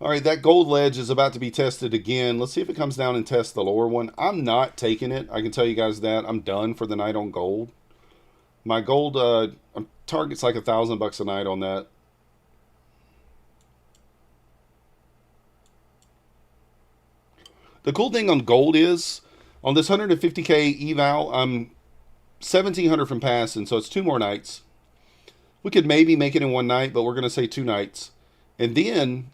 All right, that gold ledge is about to be tested again. Let's see if it comes down and tests the lower one. I'm not taking it. I can tell you guys that. I'm done for the night on gold. My gold target's like $1,000 a night on that. The cool thing on gold is, on this 150K eval, I'm 1,700 from passing, so it's 2 more nights. We could maybe make it in one night, but we're going to say 2 nights. And then,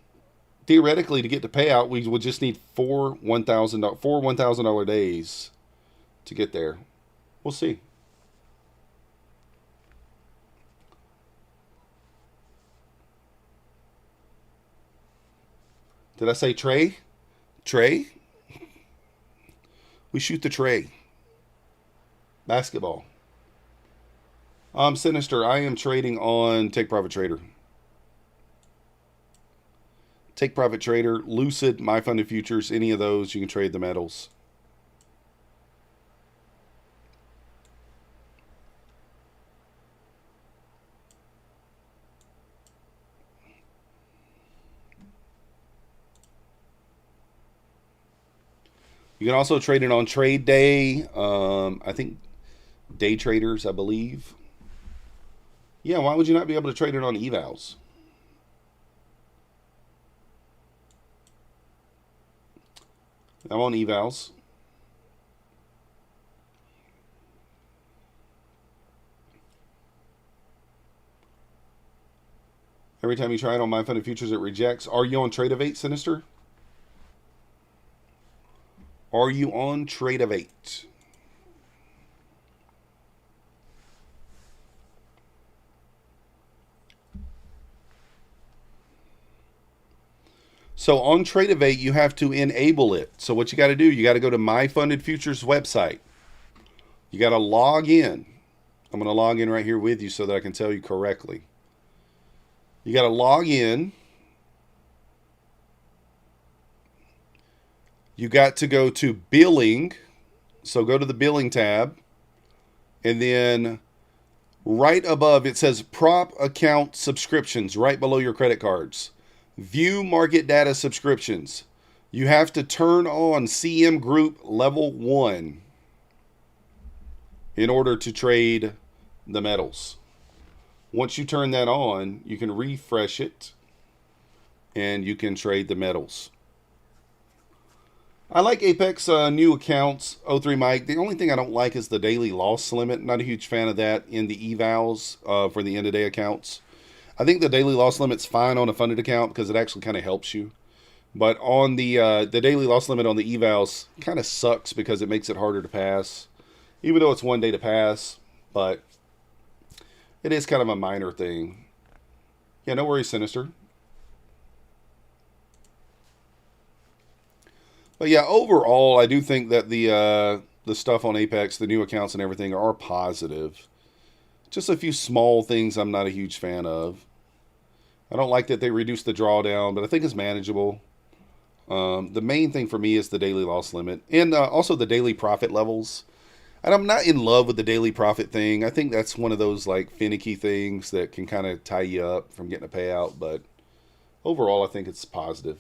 theoretically, to get the payout, we would just need four $1,000 days to get there. We'll see. Did I say tray? Tray? We shoot the tray. Basketball. Sinister. I am trading on Take Profit Trader. Take Profit Trader, Lucid, My Funded Futures, any of those, you can trade the metals. You can also trade it on trade day. I think day traders, I believe. Yeah, why would you not be able to trade it on evals? I'm on evals. Every time you try it on My Funded Futures, it rejects. Are you on Trade-Of-8, Sinister? Are you on Trade-Of-8? So on Trade-Of-8, you have to enable it. So what you got to do, you got to go to My Funded Futures website. You got to log in. I'm going to log in right here with you so that I can tell you correctly. You got to log in. You got to go to billing. So go to the billing tab. And then right above it says prop account subscriptions right below your credit cards. View market data subscriptions. You have to turn on CM Group level 1 in order to trade the metals. Once you turn that on, you can refresh it and you can trade the metals. I like Apex new accounts, 03 Mike. The only thing I don't like is the daily loss limit. Not a huge fan of that in the evals for the end of day accounts. I think the daily loss limit's fine on a funded account because it actually kind of helps you. But on the daily loss limit on the evals kind of sucks because it makes it harder to pass. Even though it's 1 day to pass, but it is kind of a minor thing. Yeah, no worries, Sinister. But yeah, overall, I do think that the stuff on Apex, the new accounts and everything are positive. Just a few small things I'm not a huge fan of. I don't like that they reduced the drawdown, but I think it's manageable. The main thing for me is the daily loss limit. And also the daily profit levels. And I'm not in love with the daily profit thing. I think that's one of those like finicky things that can kind of tie you up from getting a payout. But overall, I think it's positive.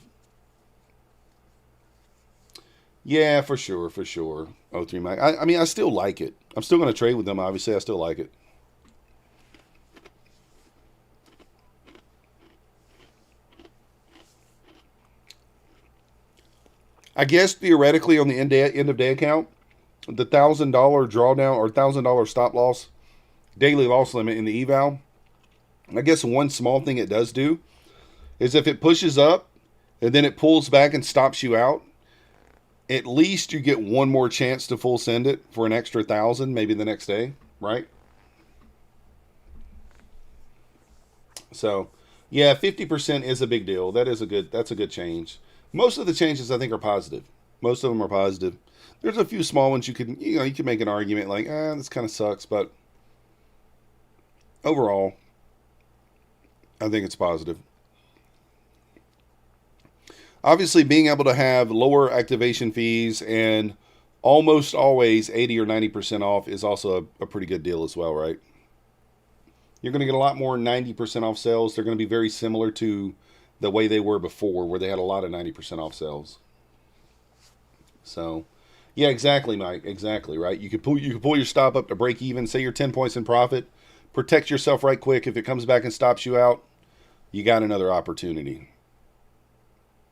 Yeah, for sure, for sure. 03 Mike. I mean, I still like it. I'm still going to trade with them, obviously. I still like it. I guess theoretically on the end of day account, the $1,000 drawdown or $1,000 stop loss daily loss limit in the eval, I guess one small thing it does do is if it pushes up and then it pulls back and stops you out, at least you get one more chance to full send it for an extra 1,000 maybe the next day, right? So, yeah, 50% is a big deal. That's a good change. Most of the changes I think are positive. Most of them are positive. There's a few small ones you can make an argument like, this kind of sucks, but overall, I think it's positive. Obviously, being able to have lower activation fees and almost always 80 or 90% off is also a pretty good deal as well, right? You're going to get a lot more 90% off sales. They're going to be very similar to the way they were before, where they had a lot of 90% off sales. So, yeah, exactly, Mike. Exactly, right? You could pull your stop up to break even. Say you're 10 points in profit. Protect yourself right quick. If it comes back and stops you out, you got another opportunity.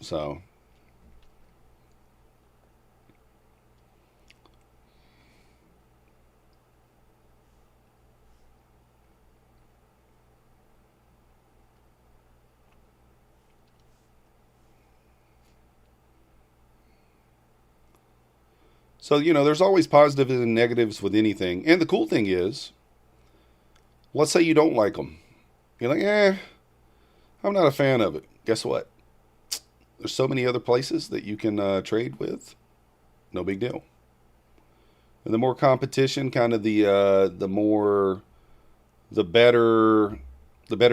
So, there's always positives and negatives with anything. And the cool thing is, let's say you don't like them. You're like, I'm not a fan of it. Guess what? There's so many other places that you can trade with. No big deal. And the more competition, kind of the better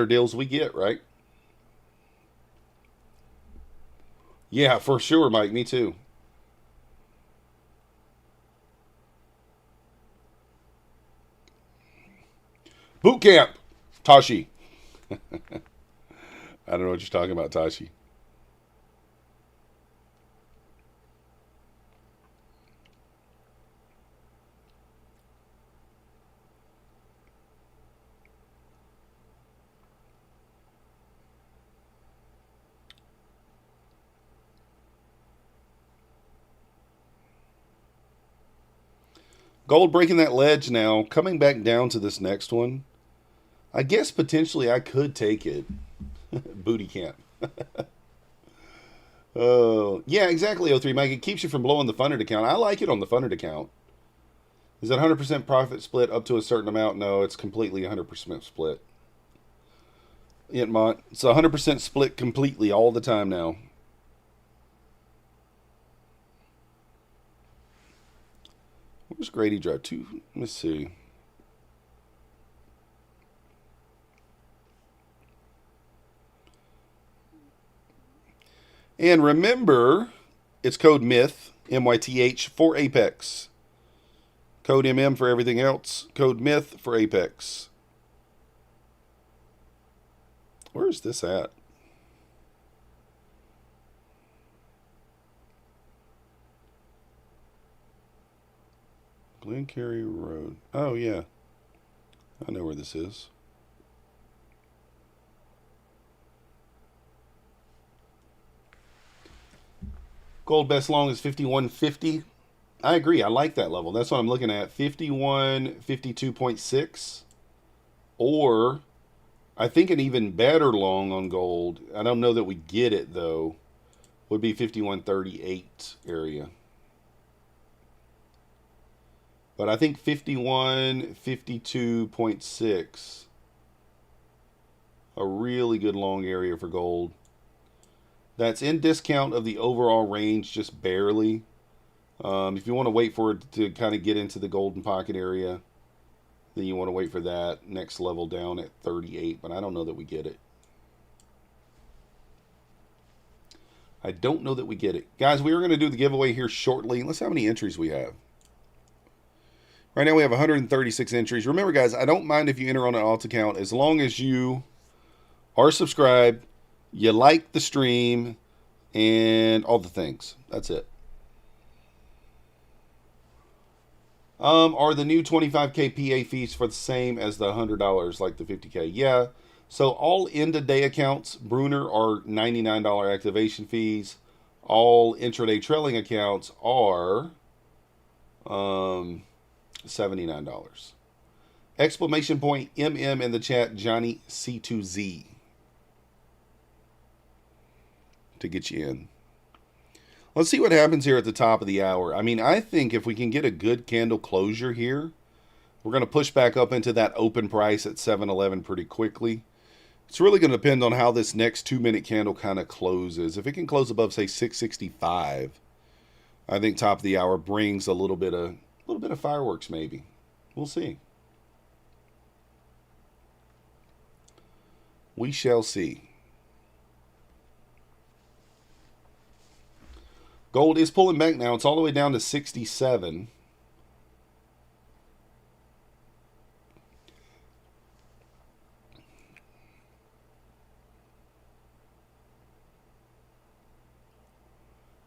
deals we get, right? Yeah, for sure, Mike. Me too. Boot camp, Tashi. I don't know what you're talking about, Tashi. Gold breaking that ledge now, coming back down to this next one. I guess potentially I could take it. Booty camp. Oh, yeah, exactly, O3 Mike. It keeps you from blowing the funded account. I like it on the funded account. Is that 100% profit split up to a certain amount? No, it's completely 100% split. Mont. It's 100% split completely all the time now. Where's Grady Drive? Let me see. And remember, it's code MYTH, MYTH, for Apex. Code MM for everything else. Code MYTH for Apex. Where is this at? Glencarry Road. Oh, yeah. I know where this is. Gold best long is 51.50. I agree. I like that level. That's what I'm looking at. 51.52.6. Or, I think an even better long on gold, I don't know that we get it, though, would be 51.38 area. But I think 51.52.6, a really good long area for gold. That's in discount of the overall range, just barely. If you want to wait for it to kind of get into the golden pocket area, then you want to wait for that next level down at 38, but I don't know that we get it. I don't know that we get it. Guys, we are going to do the giveaway here shortly. Let's see how many entries we have. Right now we have 136 entries. Remember, guys, I don't mind if you enter on an alt account as long as you are subscribed, you like the stream, and all the things. That's it. Are the new 25K PA fees for the same as the $100 like the 50K? Yeah. So all end-of-day accounts, Bruner, are $99 activation fees. All intraday trailing accounts are $79. Exclamation point MM in the chat, Johnny C2Z, to get you in. Let's see what happens here at the top of the hour. I mean, I think if we can get a good candle closure here, we're going to push back up into that open price at 711 pretty quickly. It's really going to depend on how this next 2-minute candle kind of closes. If it can close above, say, 665, I think top of the hour brings a little bit of fireworks, maybe. We'll see. We shall see. Gold is pulling back now. It's all the way down to 67.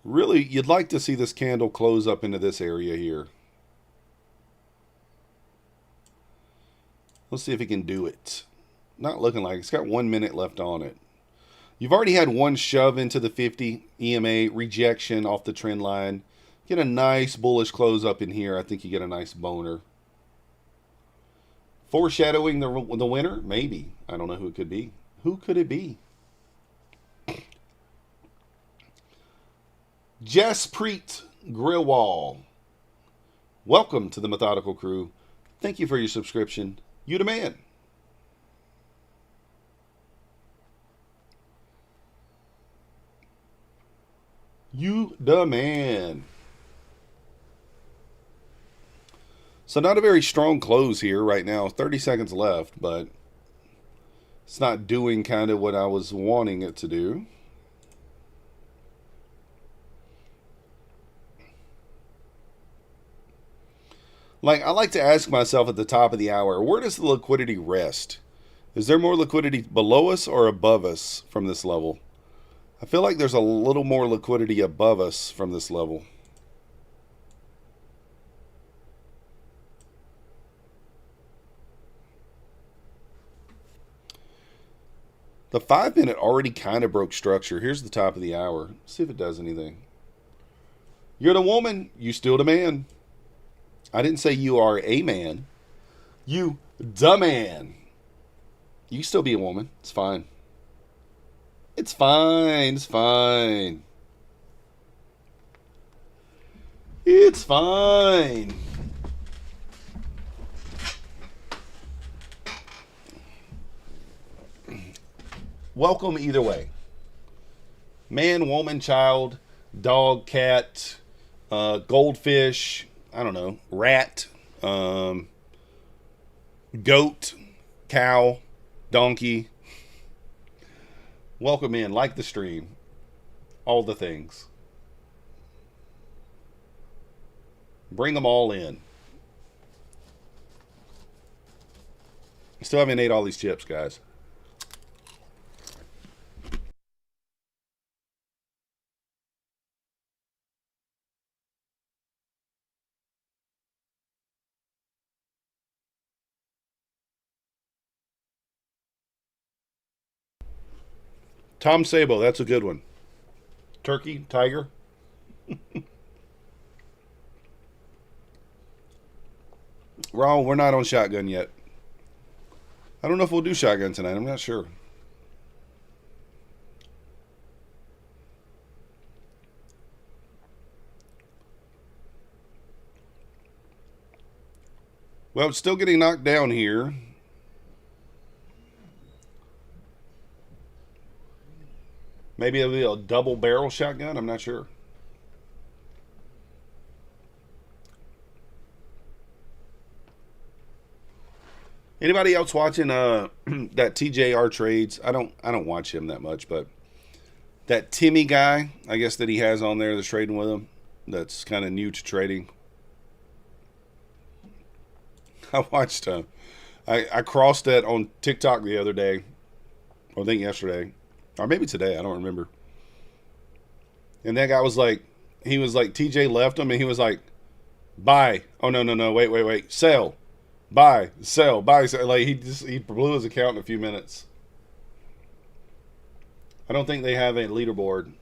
Really, you'd like to see this candle close up into this area here. Let's see if he can do it. Not looking like it. It's got 1 minute left on it. You've already had one shove into the 50 EMA, rejection off the trend line. Get a nice bullish close up in here. I think you get a nice boner. Foreshadowing the winner? Maybe. I don't know who it could be. Who could it be? Jaspreet Grillwall. Welcome to the Methodical Crew. Thank you for your subscription. You the man. You the man. So not a very strong close here right now. 30 seconds left, but it's not doing kind of what I was wanting it to do. Like, I like to ask myself at the top of the hour, where does the liquidity rest? Is there more liquidity below us or above us from this level? I feel like there's a little more liquidity above us from this level. The 5 minute already kind of broke structure. Here's the top of the hour. See if it does anything. You're the woman. You still the man. I didn't say you are a man. You the man. You can still be a woman. It's fine. It's fine. It's fine. It's fine. Welcome either way. Man, woman, child, dog, cat, goldfish, I don't know, rat, goat, cow, donkey. Welcome in, like the stream, all the things. Bring them all in. Still haven't ate all these chips, guys. Tom Sabo, that's a good one. Turkey, tiger. We're not on shotgun yet. I don't know if we'll do shotgun tonight. I'm not sure. Well, it's still getting knocked down here. Maybe it'll be a double barrel shotgun. I'm not sure. Anybody else watching that TJR trades? I don't watch him that much, but that Timmy guy, I guess that he has on there that's trading with him, that's kind of new to trading. I watched I crossed that on TikTok the other day, or I think yesterday. Or maybe today, I don't remember. And that guy was like, TJ left him and he was like, buy. Oh, no, wait. Sell. Buy. Sell. Buy. Sell. Like, he blew his account in a few minutes. I don't think they have a leaderboard.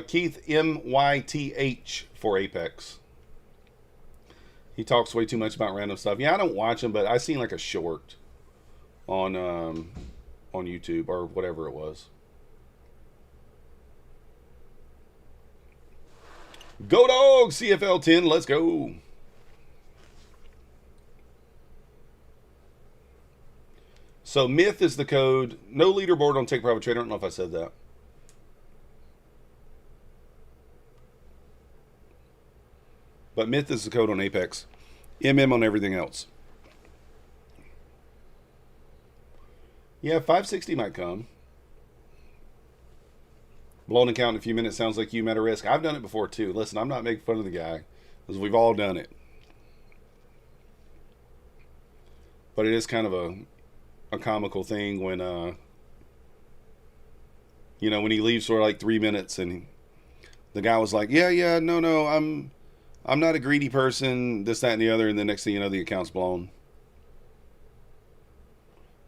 Keith MYTH for Apex. He talks way too much about random stuff. Yeah, I don't watch him, but I seen like a short on YouTube or whatever it was. Go Dog, CFL 10, let's go. So Myth is the code. No leaderboard on Take Profit Trader. I don't know if I said that. But Myth is the code on Apex. MM on everything else. Yeah, 560 might come. Blown account in a few minutes sounds like you met a risk. I've done it before too. Listen, I'm not making fun of the guy, because we've all done it. But it is kind of a comical thing when when he leaves for like 3 minutes and The guy was like, yeah, no, I'm not a greedy person, this, that, and the other, and the next thing you know, the account's blown.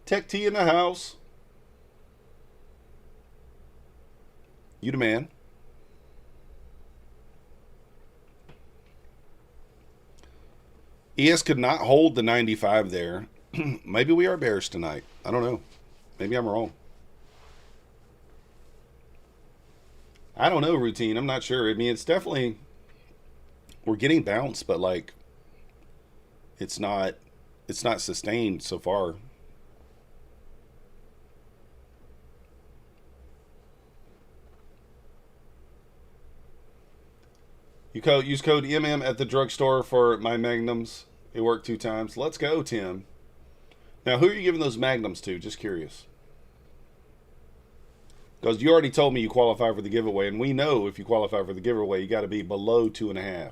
Tech T in the house. You the man. ES could not hold the 95 there. Maybe we are bearish tonight. I don't know. Maybe I'm wrong. I don't know, routine. I'm not sure. I mean, it's definitely, we're getting bounced, but like it's not sustained so far. Use code MM at the drugstore for my magnums. It worked 2 times. Let's go, Tim. Now, who are you giving those magnums to? Just curious. Because you already told me you qualify for the giveaway, and we know if you qualify for the giveaway, you got to be below 2.5.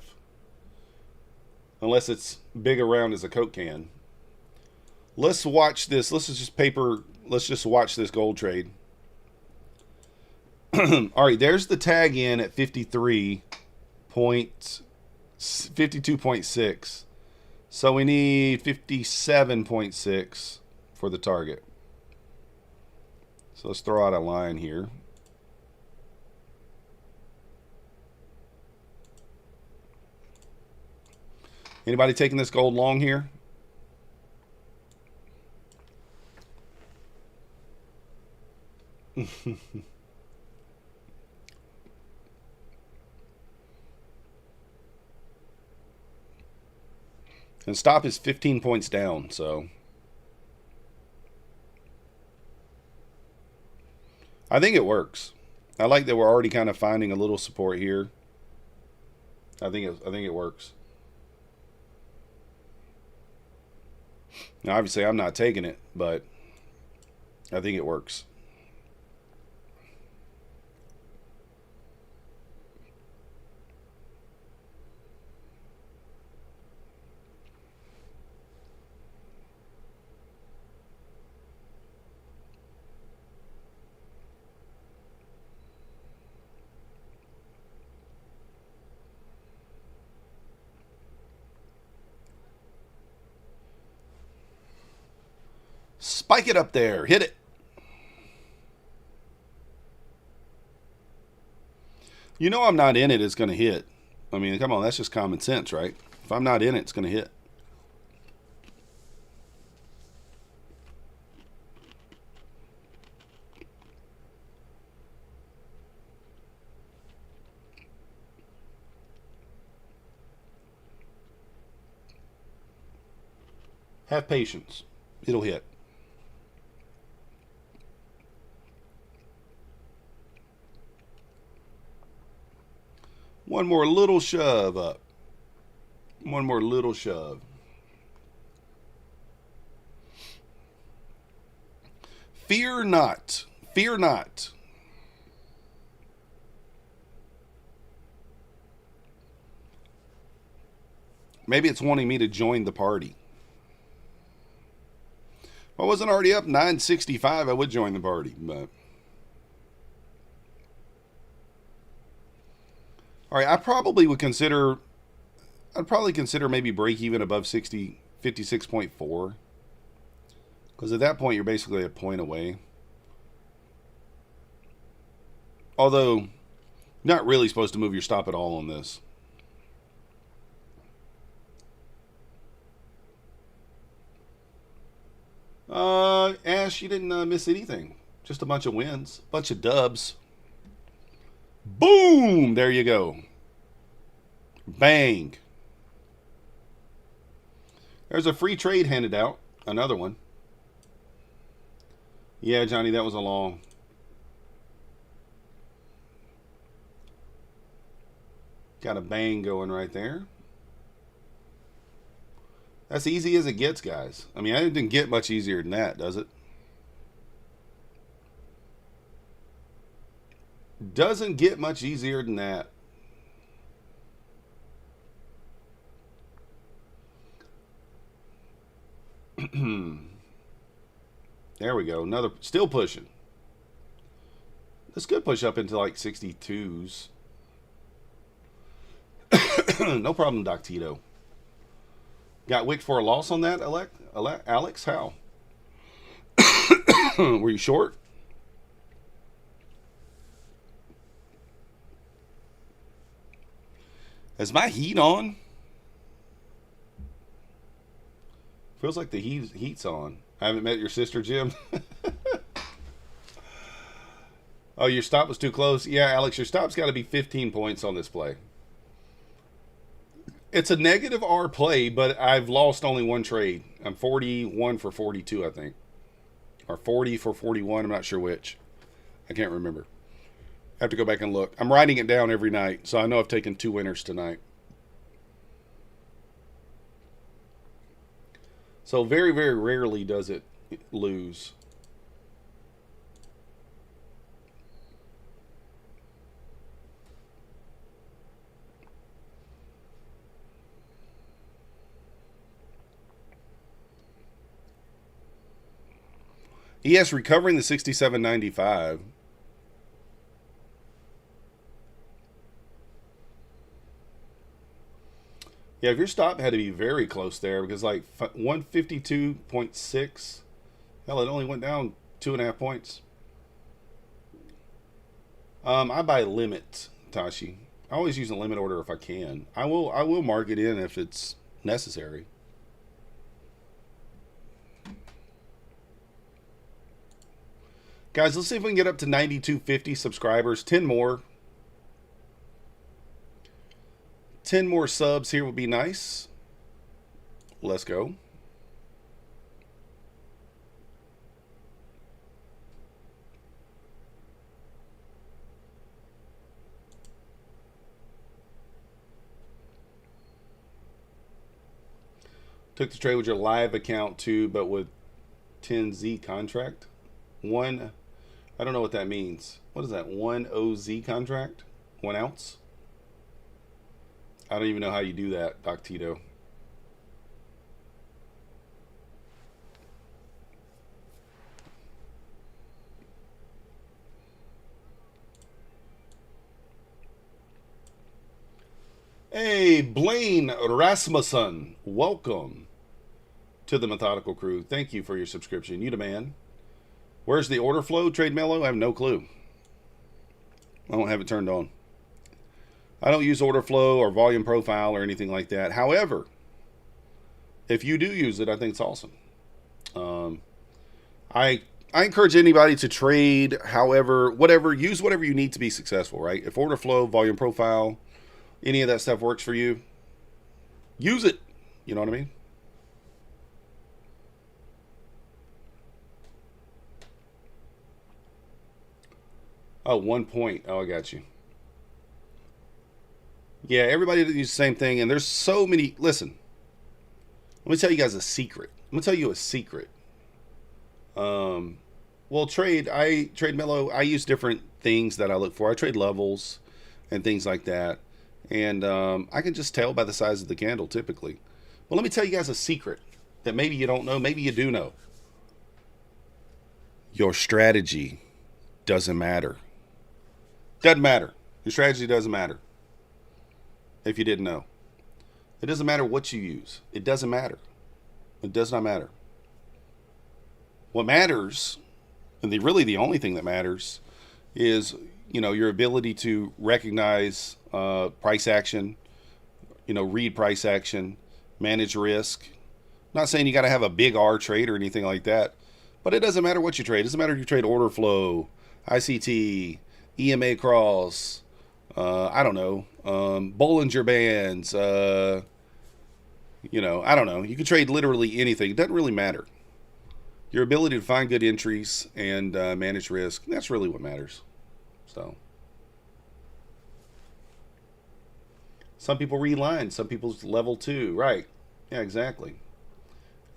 Unless it's big around as a Coke can. Let's watch this. Let's just watch this gold trade. All right, there's the tag in at 52.6. So we need 57.6 for the target. So let's throw out a line here. Anybody taking this gold long here? And stop is 15 points down, so I think it works. I like that we're already kind of finding a little support here. I think it works. Now, obviously, I'm not taking it, but I think it works. Spike it up there. Hit it. You know I'm not in it, it's going to hit. I mean, come on, that's just common sense, right? If I'm not in it, it's going to hit. Have patience. It'll hit. One more little shove up. One more little shove. Fear not. Fear not. Maybe it's wanting me to join the party. If I wasn't already up 965, I would join the party, but all right, I probably would consider, I'd probably consider maybe break even above 56.4. Because at that point, you're basically a point away. Although, not really supposed to move your stop at all on this. Ash, you didn't miss anything. Just a bunch of wins. Bunch of dubs. Boom! There you go. Bang. There's a free trade handed out. Another one. Yeah, Johnny, that was a long. Got a bang going right there. That's easy as it gets, guys. I mean, it didn't get much easier than that, does it? Doesn't get much easier than that. There we go. Another, still pushing. This could push up into like 62s. No problem, Doc Tito. Got wicked for a loss on that, Alex? How? Were you short? Is my heat on? Feels like the heat's on. I haven't met your sister, Jim. Oh, your stop was too close. Yeah, Alex, your stop's got to be 15 points on this play. It's a negative R play, but I've lost only one trade. I'm 41 for 42, I think. Or 40 for 41. I'm not sure which. I can't remember. I have to go back and look. I'm writing it down every night, so I know I've taken 2 winners tonight. So very, very rarely does it lose. ES recovering the 67.95. Yeah, if your stop had to be very close there, because like 152.6, hell, it only went down 2.5 points. I buy limit, Tashi. I always use a limit order if I can. I will mark it in if it's necessary. Guys, let's see if we can get up to 9250 subscribers. 10 more. 10 more subs here would be nice. Let's go. Took the trade with your live account too, but with 10Z contract. I don't know what that means. What is that? 1 OZ contract? 1 ounce? I don't even know how you do that, Doc Tito. Hey, Blaine Rasmussen, welcome to the Methodical Crew. Thank you for your subscription. You the man. Where's the order flow, Trade Mellow? I have no clue. I don't have it turned on. I don't use order flow or volume profile or anything like that. However, if you do use it, I think it's awesome. I encourage anybody to trade use whatever you need to be successful, right? If order flow, volume profile, any of that stuff works for you, use it. You know what I mean? Oh, 1 point. Oh, I got you. Yeah, everybody uses the same thing, and there's so many. Listen, let me tell you guys a secret. I'm gonna tell you a secret. Well, trade Mellow. I use different things that I look for. I trade levels and things like that, and I can just tell by the size of the candle typically. Well, let me tell you guys a secret that maybe you don't know, maybe you do know. Your strategy doesn't matter. Doesn't matter. Your strategy doesn't matter. If you didn't know, it doesn't matter what you use. It doesn't matter. It does not matter. What matters, and really the only thing that matters, is your ability to recognize price action, read price action, manage risk. I'm not saying you got to have a big R trade or anything like that, but it doesn't matter what you trade. It doesn't matter if you trade order flow, ICT, EMA cross. I don't know, Bollinger Bands, I don't know. You can trade literally anything. It doesn't really matter. Your ability to find good entries and manage risk, that's really what matters. So, some people read lines, some people's level 2, right? Yeah, exactly.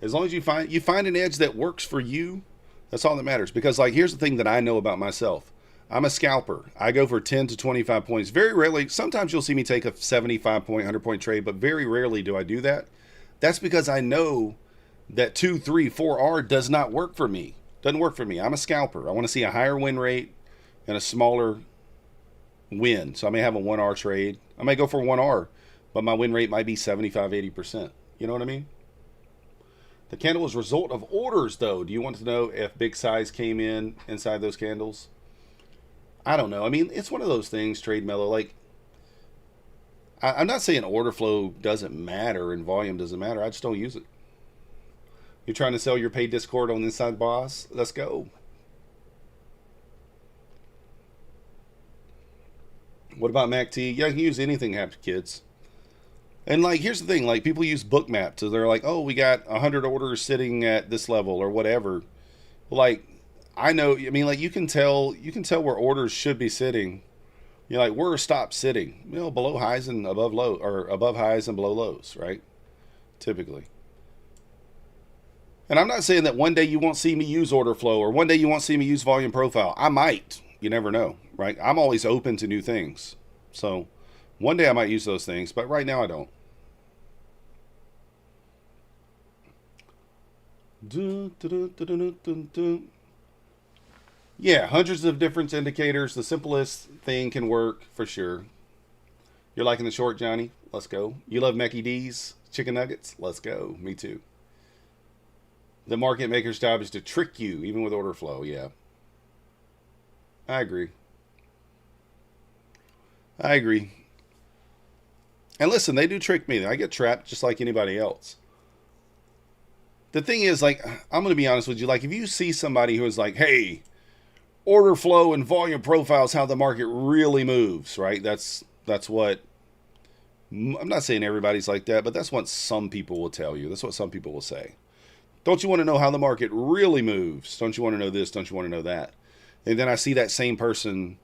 As long as you find an edge that works for you, that's all that matters. Because, here's the thing that I know about myself. I'm a scalper. I go for 10 to 25 points. Very rarely, sometimes you'll see me take a 75 point, 100 point trade, but very rarely do I do that. That's because I know that 2, 3, 4R does not work for me. Doesn't work for me. I'm a scalper. I want to see a higher win rate and a smaller win. So I may have a 1R trade. I may go for 1R, but my win rate might be 75, 80%. You know what I mean? The candle is a result of orders, though. Do you want to know if big size came in inside those candles? I don't know. I mean, it's one of those things, Trade Mellow. Like, I'm not saying order flow doesn't matter and volume doesn't matter. I just don't use it. You're trying to sell your paid Discord on Inside Boss? Let's go. What about MACD? Yeah, you can use anything, Happy Kids. And, like, here's the thing. Like, people use Bookmap. So they're like, oh, we got 100 orders sitting at this level or whatever. Like, I know, I mean, like, you can tell where orders should be sitting. You're like, where stop sitting? You know, below highs and above low, or above highs and below lows, right? Typically. And I'm not saying that one day you won't see me use order flow or one day you won't see me use volume profile. I might. You never know, right? I'm always open to new things. So one day I might use those things, but right now I don't. Yeah, hundreds of different indicators. The simplest thing can work for sure. You're liking the short, Johnny? Let's go. You love Mecky D's chicken nuggets? Let's go. Me too. The market maker's job is to trick you, even with order flow. Yeah. I agree. I agree. And listen, they do trick me. I get trapped just like anybody else. The thing is, like, I'm going to be honest with you. Like, if you see somebody who is like, hey, order flow and volume profile is how the market really moves, right? That's what, I'm not saying everybody's like that, but that's what some people will tell you. That's what some people will say. Don't you want to know how the market really moves? Don't you want to know this? Don't you want to know that? And then I see that same person,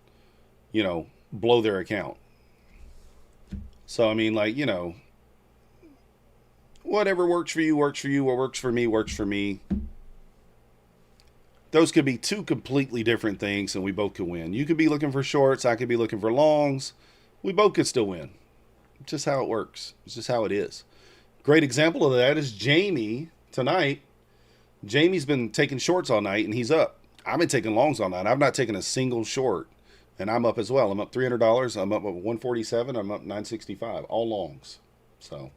you know, blow their account. So, I mean, like, you know, whatever works for you, works for you. What works for me, works for me. Those could be two completely different things, and we both could win. You could be looking for shorts. I could be looking for longs. We both could still win. It's just how it works. It's just how it is. Great example of that is Jamie tonight. Jamie's been taking shorts all night, and he's up. I've been taking longs all night. I've not taken a single short, and I'm up as well. I'm up $300. I'm up 147. I'm up 965. All longs. So,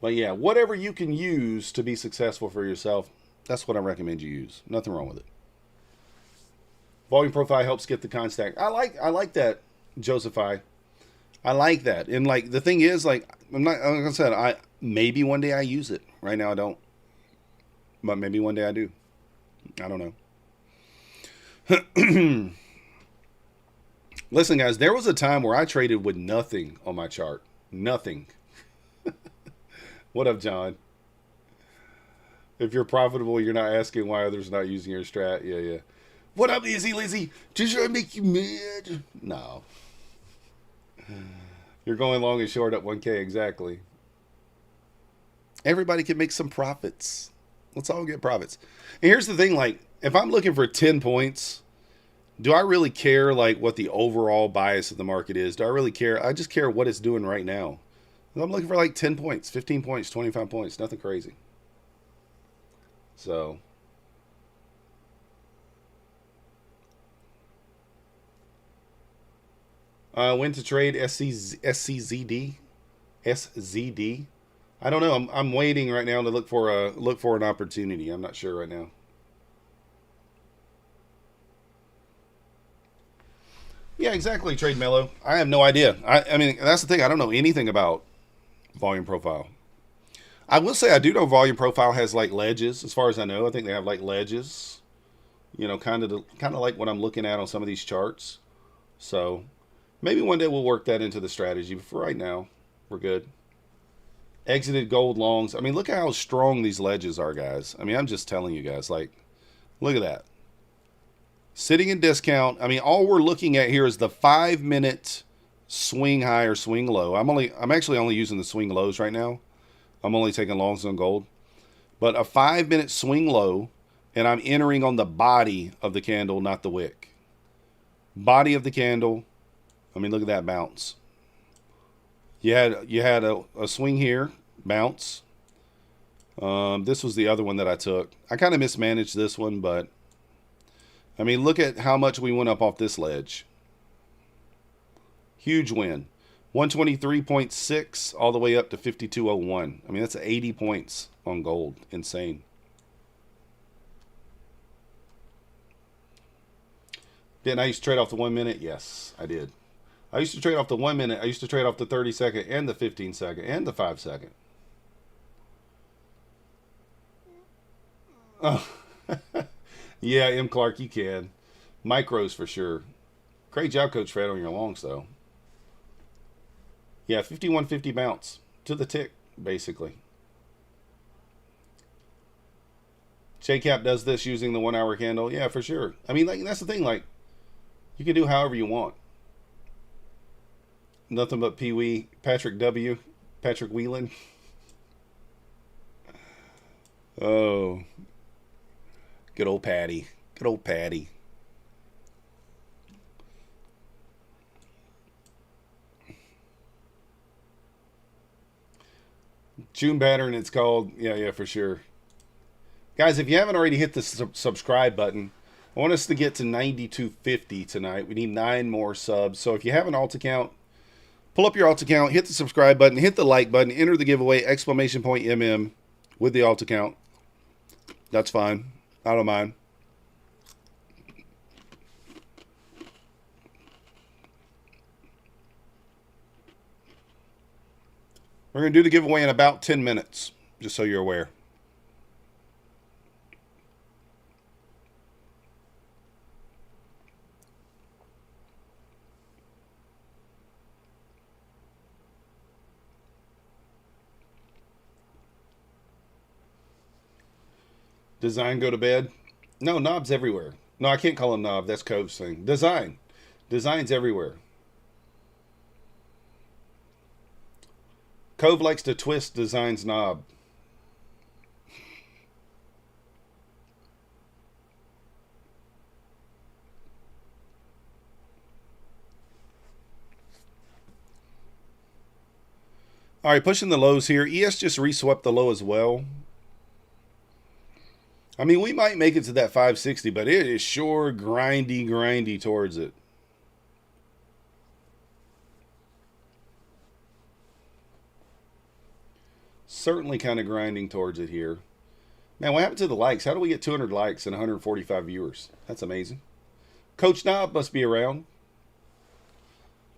but yeah, whatever you can use to be successful for yourself, that's what I recommend you use. Nothing wrong with it. Volume profile helps get the contact. I like that, Joseph. I like that. And like the thing is, like, like I said, maybe one day I use it. Right now I don't. But maybe one day I do. I don't know. Listen, guys, there was a time where I traded with nothing on my chart. Nothing. What up, John? If you're profitable, you're not asking why others are not using your strat. Yeah, yeah. What up, Lizzie? Just trying to make you mad? No. You're going long and short at 1K, exactly. Everybody can make some profits. Let's all get profits. And here's the thing, like, if I'm looking for 10 points, do I really care, like, what the overall bias of the market is? Do I really care? I just care what it's doing right now. I'm looking for, like, 10 points, 15 points, 25 points, nothing crazy. So, when to trade SCZD? SZD? I don't know. I'm waiting right now to look for an opportunity. I'm not sure right now. Yeah, exactly, Trade Mellow. I have no idea. I mean, that's the thing. I don't know anything about volume profile. I will say I do know volume profile has like ledges. As far as I know, I think they have like ledges. You know, kind of like what I'm looking at on some of these charts. So maybe one day we'll work that into the strategy. But for right now, we're good. Exited gold longs. I mean, look at how strong these ledges are, guys. I mean, I'm just telling you guys, like, look at that. Sitting in discount. I mean, all we're looking at here is the 5-minute swing high or swing low. I'm actually only using the swing lows right now. I'm only taking longs on gold. But a 5-minute swing low, and I'm entering on the body of the candle, not the wick. Body of the candle. I mean, look at that bounce. You had a swing here, bounce. This was the other one that I took. I kind of mismanaged this one, but I mean, look at how much we went up off this ledge. Huge win. 123.6 all the way up to 52.01. I mean, that's 80 points on gold. Insane. Didn't I used to trade off the 1 minute? Yes, I did. I used to trade off the 1 minute. I used to trade off the 30 second and the 15 second and the 5 second. Oh. Yeah, M. Clark, you can. Micros for sure. Great job, Coach Fred, on your longs, though. Yeah, 51.50 bounce. To the tick, basically. J-Cap does this using the 1 hour candle. Yeah, for sure. I mean, like, that's the thing. Like, you can do however you want. Nothing but Pee-wee. Patrick W. Patrick Whelan. Oh. Good old Patty. Good old Patty. June pattern, it's called. Yeah, for sure. Guys, if you haven't already hit the subscribe button, I want us to get to 9250 tonight. We need 9 more subs. So if you have an alt account, pull up your alt account, hit the subscribe button, hit the like button, enter the giveaway, exclamation point MM with the alt account. That's fine. I don't mind. We're going to do the giveaway in about 10 minutes, just so you're aware. Design go to bed? No, Knob's everywhere. No, I can't call him Knob. That's Cove's thing. Design. Design's everywhere. Cove likes to twist Design's knob. All right, pushing the lows here. ES just reswept the low as well. I mean, we might make it to that 560, but it is sure grindy towards it. Certainly kind of grinding towards it here. Man, what happened to the likes? How do we get 200 likes and 145 viewers? That's amazing. Coach Knob must be around.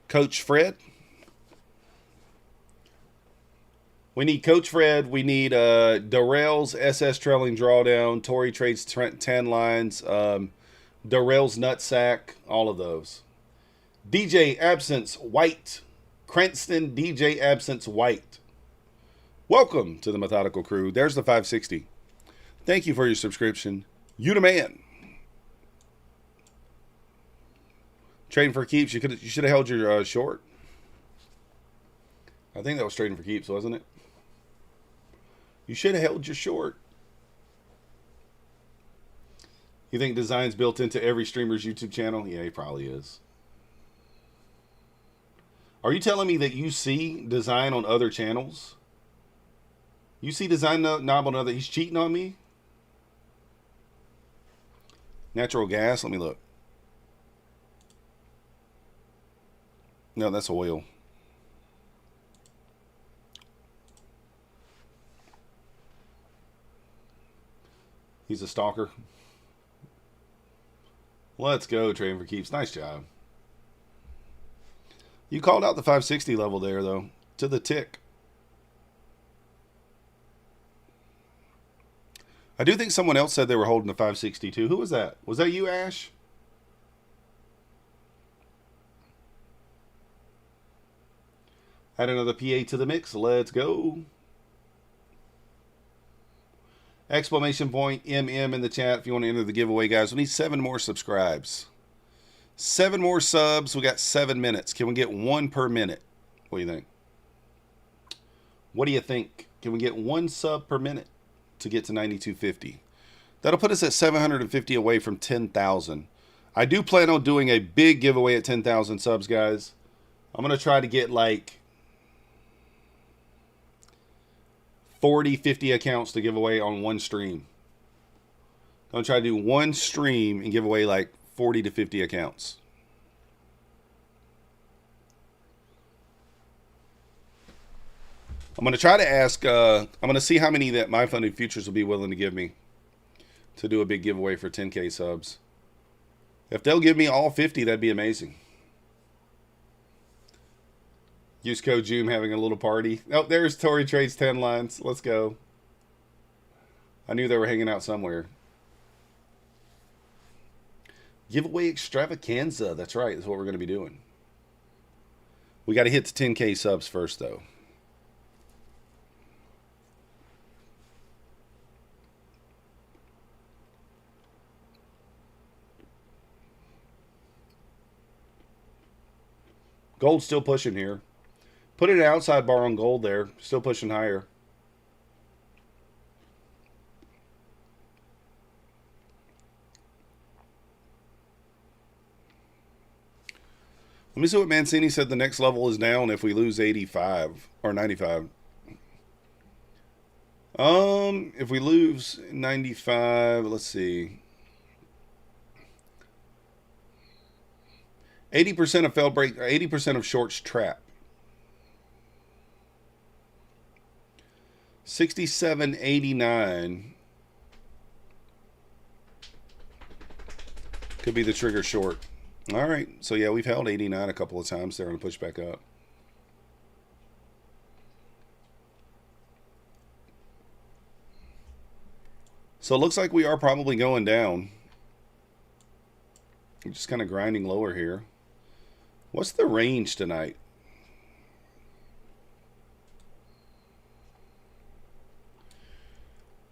Coach Fred. We need Coach Fred. We need Darrell's SS trailing drawdown. Tory trades 10 lines. Darrell's nutsack. All of those. DJ Absence White. Cranston DJ Absence White. Welcome to the Methodical Crew. There's the 560. Thank you for your subscription. You the man. Trading for keeps. You should have held your short. I think that was trading for keeps, wasn't it? You should have held your short. You think Design's built into every streamer's YouTube channel? Yeah, he probably is. Are you telling me that you see Design on other channels? You see Design Knob on other... He's cheating on me? Natural gas? Let me look. No, that's oil. He's a stalker. Let's go, trading for keeps. Nice job. You called out the 560 level there, though. To the tick. I do think someone else said they were holding the 562. Who was that? Was that you, Ash? Add another PA to the mix. Let's go. Exclamation point MM in the chat if you want to enter the giveaway, guys. We need 7 more subscribes. 7 more subs. We got 7 minutes. Can we get 1 per minute? What do you think? What do you think? Can we get 1 sub per minute to get to 9250? That'll put us at 750 away from 10,000. I do plan on doing a big giveaway at 10,000 subs, guys. I'm going to try to get like 40, 50 accounts to give away on one stream. I'm going to try to do one stream and give away like 40 to 50 accounts. I'm going to try to ask, I'm going to see how many that My Funded Futures will be willing to give me to do a big giveaway for 10K subs. If they'll give me all 50, that'd be amazing. Use code Joom having a little party. Oh, there's Tory Trades 10 lines. Let's go. I knew they were hanging out somewhere. Giveaway extravaganza. That's right. That's what we're going to be doing. We got to hit the 10K subs first, though. Gold's still pushing here. Put an outside bar on gold there. Still pushing higher. Let me see what Mancini said the next level is down if we lose 85 or 95. If we lose 95, let's see. 80% of failed break, 80% of shorts trap. 67.89 could be the trigger short. All right, so yeah, we've held 89 a couple of times there and push back up. So it looks like we are probably going down. We're just kind of grinding lower here. What's the range tonight?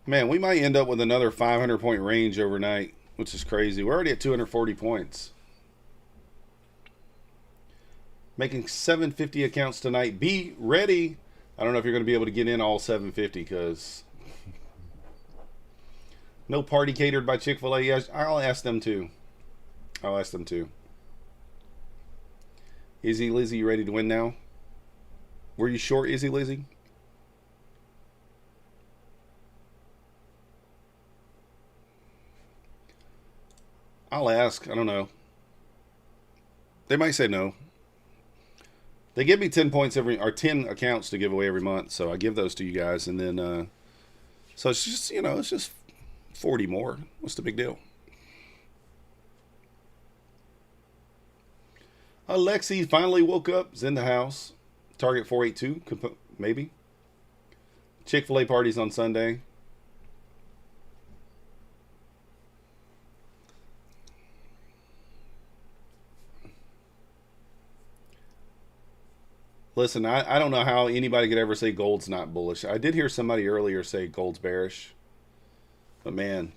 Man, we might end up with another 500-point range overnight, which is crazy. We're already at 240 points. Making 750 accounts tonight. Be ready. I don't know if you're going to be able to get in all 750 because no party catered by Chick-fil-A. I'll ask them too. I'll ask them too. Izzy Lizzy, you ready to win now? Were you short, Izzy Lizzy? I'll ask. I don't know. They might say no. They give me 10 points every, or 10 accounts to give away every month, so I give those to you guys, and then, so it's just, you know, it's just 40 more. What's the big deal? Alexi finally woke up. Is in the house. Target 482, maybe. Chick-fil-A parties on Sunday. Listen, I don't know how anybody could ever say gold's not bullish. I did hear somebody earlier say gold's bearish. But man,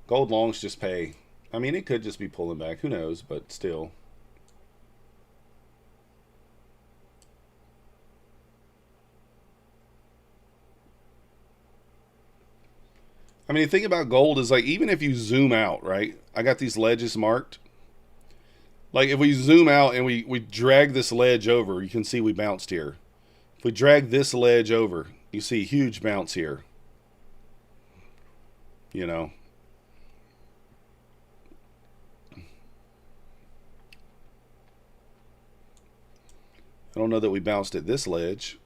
gold longs just pay. I mean, it could just be pulling back. Who knows? But still. I mean, the thing about gold is, like, even if you zoom out, right? I got these ledges marked. Like, if we zoom out and we drag this ledge over, you can see we bounced here. If we drag this ledge over, you see a huge bounce here. You know. I don't know that we bounced at this ledge.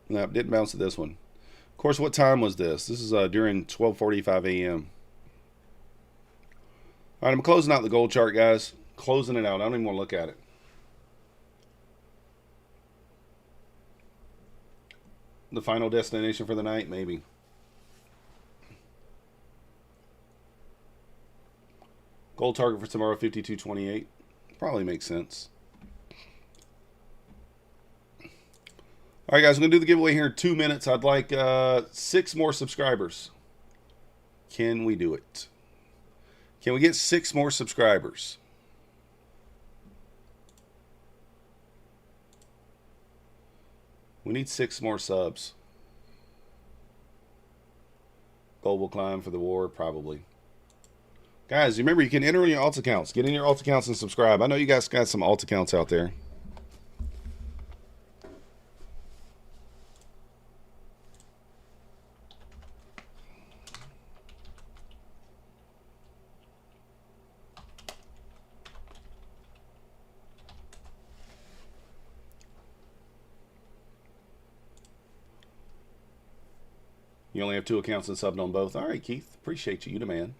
No, didn't bounce at this one. Of course, what time was this? This is during 12:45 a.m. All right, I'm closing out the gold chart, guys. Closing it out. I don't even want to look at it. The final destination for the night, maybe. Gold target for tomorrow, 52.28. Probably makes sense. All right, guys, I'm going to do the giveaway here in 2 minutes. I'd like 6 more subscribers. Can we do it? Can we get 6 more subscribers? We need 6 more subs. Gold will climb for the war, probably. Guys, remember, you can enter in your alt accounts. Get in your alt accounts and subscribe. I know you guys got some alt accounts out there. You only have 2 accounts and subbed on both. All right, Keith. Appreciate you. You the man.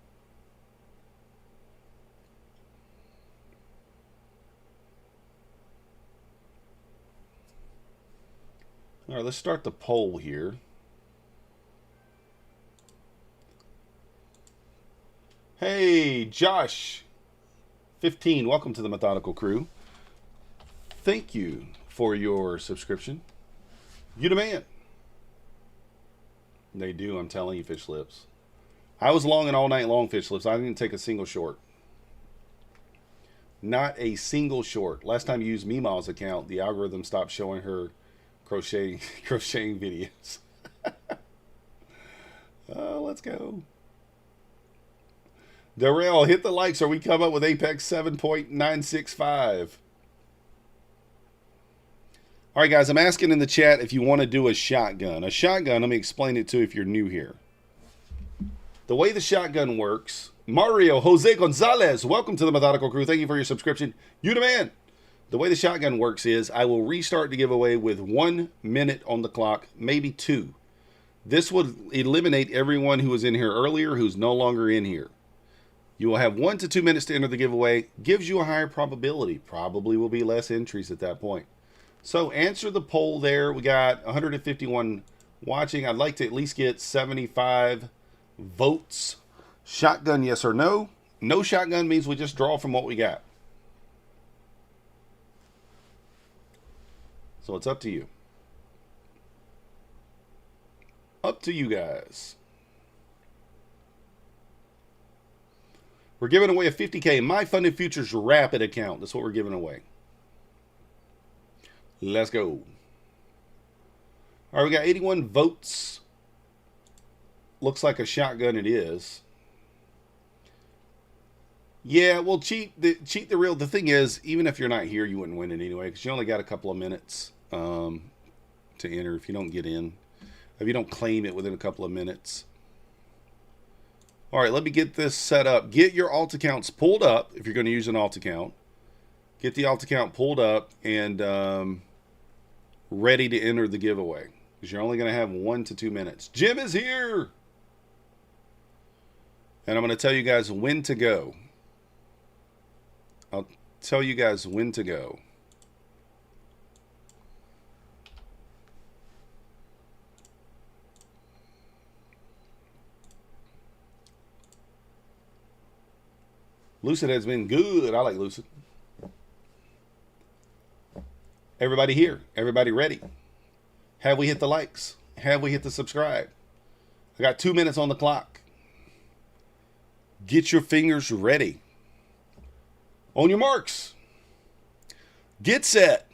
All right, let's start the poll here. Hey, Josh. 15, welcome to the Methodical Crew. Thank you for your subscription. You the man. They do, I'm telling you, Fish Lips. I was long and all night long, Fish Lips. I didn't take a single short. Not a single short. Last time you used Meemaw's account, the algorithm stopped showing her crocheting videos. Oh, let's go. Darrell, hit the likes or we come up with Apex 7.965. All right, guys, I'm asking in the chat if you want to do a shotgun. A shotgun, let me explain it to you if you're new here. The way the shotgun works, Mario Jose Gonzalez, welcome to the Methodical Crew. Thank you for your subscription. You the man. The way the shotgun works is I will restart the giveaway with 1 minute on the clock, maybe 2. This would eliminate everyone who was in here earlier who's no longer in here. You will have 1 to 2 minutes to enter the giveaway. Gives you a higher probability. Probably will be less entries at that point. So answer the poll there. We got 151 watching. I'd like to at least get 75 votes. Shotgun, yes or no? No shotgun means we just draw from what we got. So it's up to you. Up to you guys. We're giving away a 50K My Funded Futures Rapid account. That's what we're giving away. Let's go. All right, we got 81 votes. Looks like a shotgun it is. Yeah, well, cheat the real. The thing is, even if you're not here, you wouldn't win it anyway because you only got a couple of minutes to enter if you don't get in. If you don't claim it within a couple of minutes. All right, let me get this set up. Get your alt accounts pulled up if you're going to use an alt account. Get the alt account pulled up and ready to enter the giveaway because you're only going to have 1 to 2 minutes. Jim is here. And I'm going to tell you guys when to go. I'll tell you guys when to go. Lucid has been good. I like Lucid. Everybody here. Everybody ready. Have we hit the likes? Have we hit the subscribe? I got 2 minutes on the clock. Get your fingers ready. On your marks. Get set.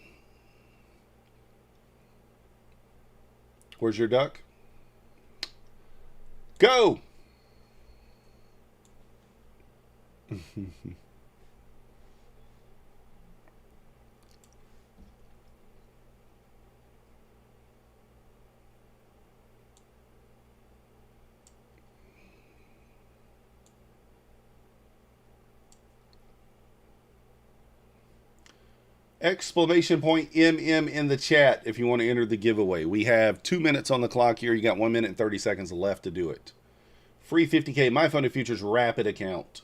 Where's your duck? Go. Exclamation point MM in the chat if you want to enter the giveaway. We have 2 minutes on the clock here. You got 1 minute and 30 seconds left to do it. Free 50K My Funded Futures Rapid account.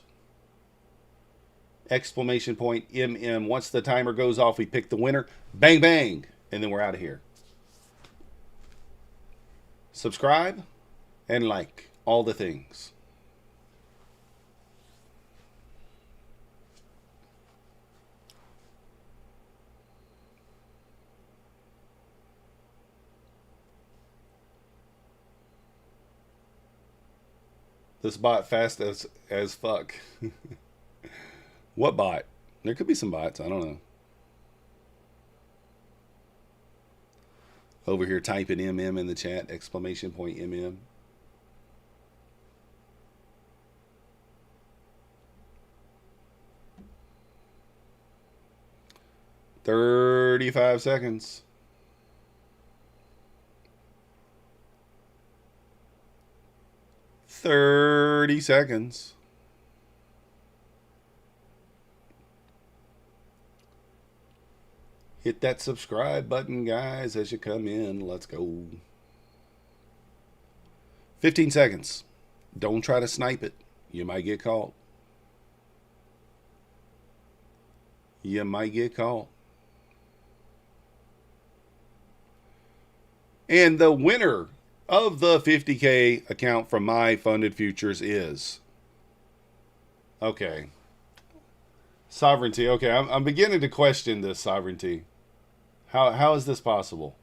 Exclamation point MM. Once the timer goes off, we pick the winner. Bang, bang. And then we're out of here. Subscribe and like. All the things. This bot fast as fuck. What bot? There could be some bots. I don't know. Over here typing MM in the chat. Exclamation point MM. "35 seconds. "30 seconds. Hit that subscribe button, guys, as you come in. Let's go. 15 seconds. Don't try to snipe it. You might get caught. You might get caught. And the winner of the 50K account from My Funded Futures is... Okay. Sovereignty. Okay, I'm beginning to question this sovereignty. How is this possible?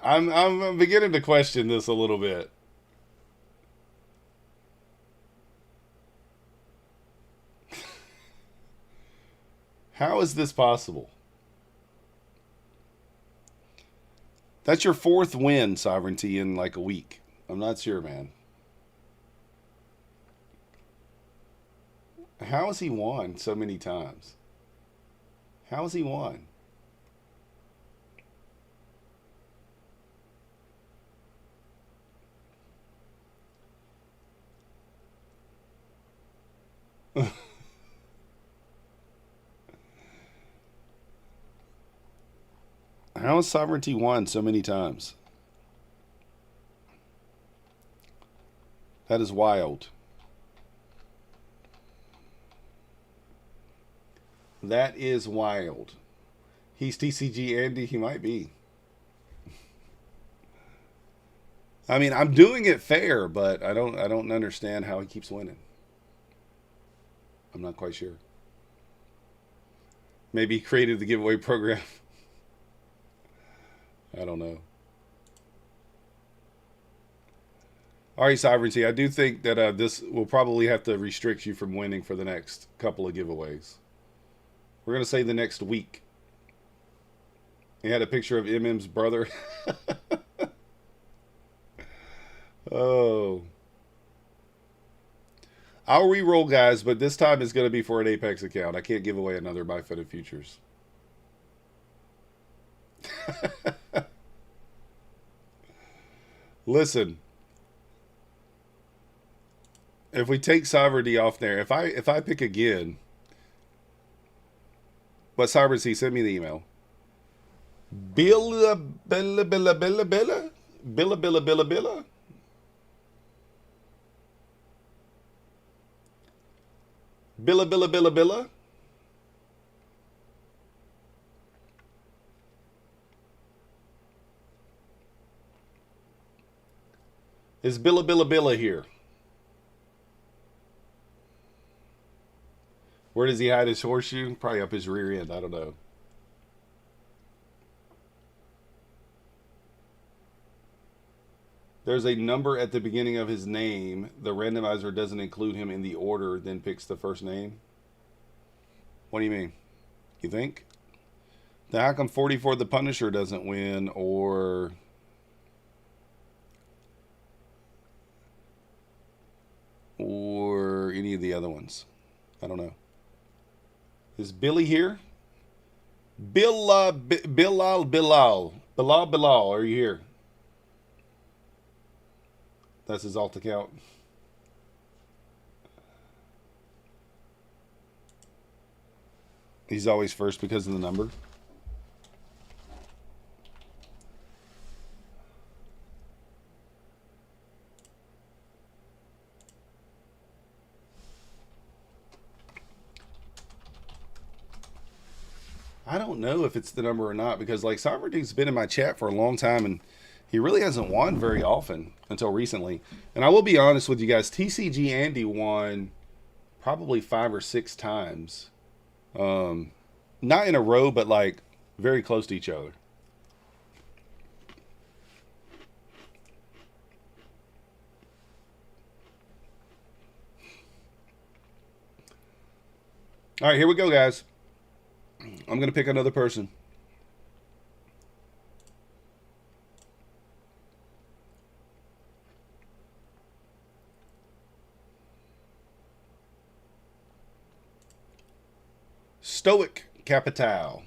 I'm beginning to question this a little bit. How is this possible? That's your 4th win, Sovereignty, in like a week. I'm not sure, man. How has he won so many times? How has he won? How has Sovereignty won so many times? That is wild. That is wild. He's TCG Andy. He might be. I mean, I'm doing it fair, but I don't understand how he keeps winning. I'm not quite sure. Maybe he created the giveaway program. I don't know. All right, Sovereignty. I do think that this will probably have to restrict you from winning for the next couple of giveaways. We're going to say the next week. He had a picture of MM's brother. Oh. I'll re-roll, guys, but this time it's going to be for an Apex account. I can't give away another My Funded Futures. Listen, if we take Sovereignty off there, if I pick again, but Sovereignty, send me the email. Billa. Is Billa here? Where does he hide his horseshoe? Probably up his rear end. I don't know. There's a number at the beginning of his name. The randomizer doesn't include him in the order, then picks the first name. What do you mean? You think? Then how come 44 the Punisher doesn't win, or any of the other ones? I don't know. Is Billy here? Bilal, are you here? That's his alt account. He's always first because of the number. I don't know if it's the number or not, because like Sovereignty's been in my chat for a long time and he really hasn't won very often until recently. And I will be honest with you guys, TCG Andy won probably 5 or 6 times. Not in a row, but like very close to each other. All right, here we go, guys. I'm going to pick another person. Stoic Capital.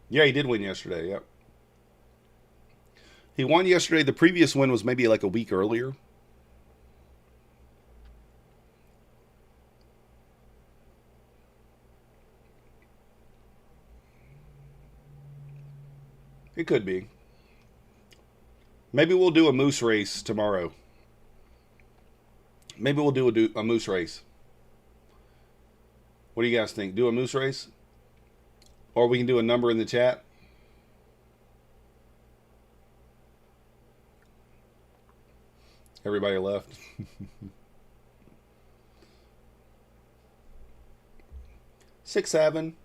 Yeah, he did win yesterday. Yep. He won yesterday. The previous win was maybe like a week earlier. It could be. Maybe we'll do a moose race tomorrow. Maybe we'll do a moose race. What do you guys think? Do a moose race? Or we can do a number in the chat. Everybody left. 6, 7.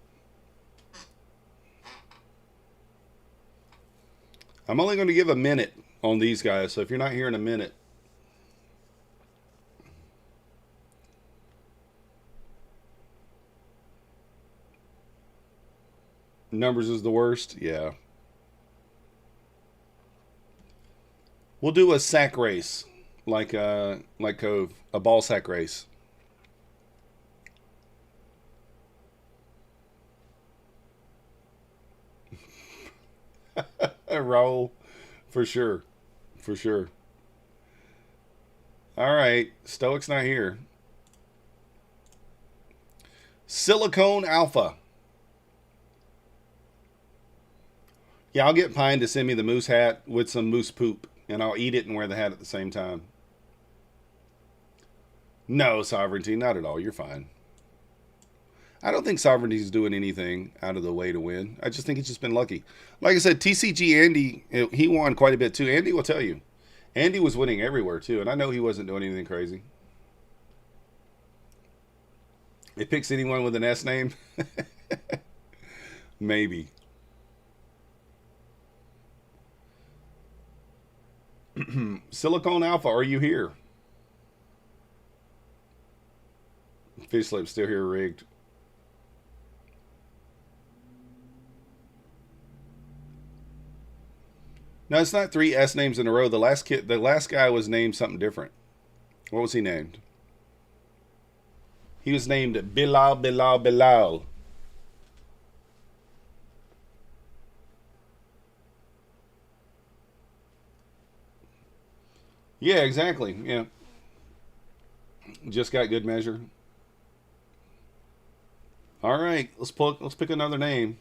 I'm only going to give a minute on these guys, so if you're not here in a minute. Numbers is the worst? Yeah. We'll do a sack race, like Cove, a ball sack race. A roll, for sure, for sure. All right, Stoic's not here. Silicone Alpha. Yeah, I'll get Pine to send me the moose hat with some moose poop, and I'll eat it and wear the hat at the same time. No, Sovereignty, not at all. You're fine. I don't think Sovereignty's doing anything out of the way to win. I just think he's just been lucky. Like I said, TCG Andy, he won quite a bit too. Andy will tell you. Andy was winning everywhere too, and I know he wasn't doing anything crazy. It picks anyone with an S name? Maybe. Silicone Alpha, are you here? Fish Slip's still here, rigged. No, it's not 3 S names in a row. The last guy was named something different. What was he named? He was named Bilal. Yeah, exactly. Yeah. Just got good measure. All right, let's pick another name.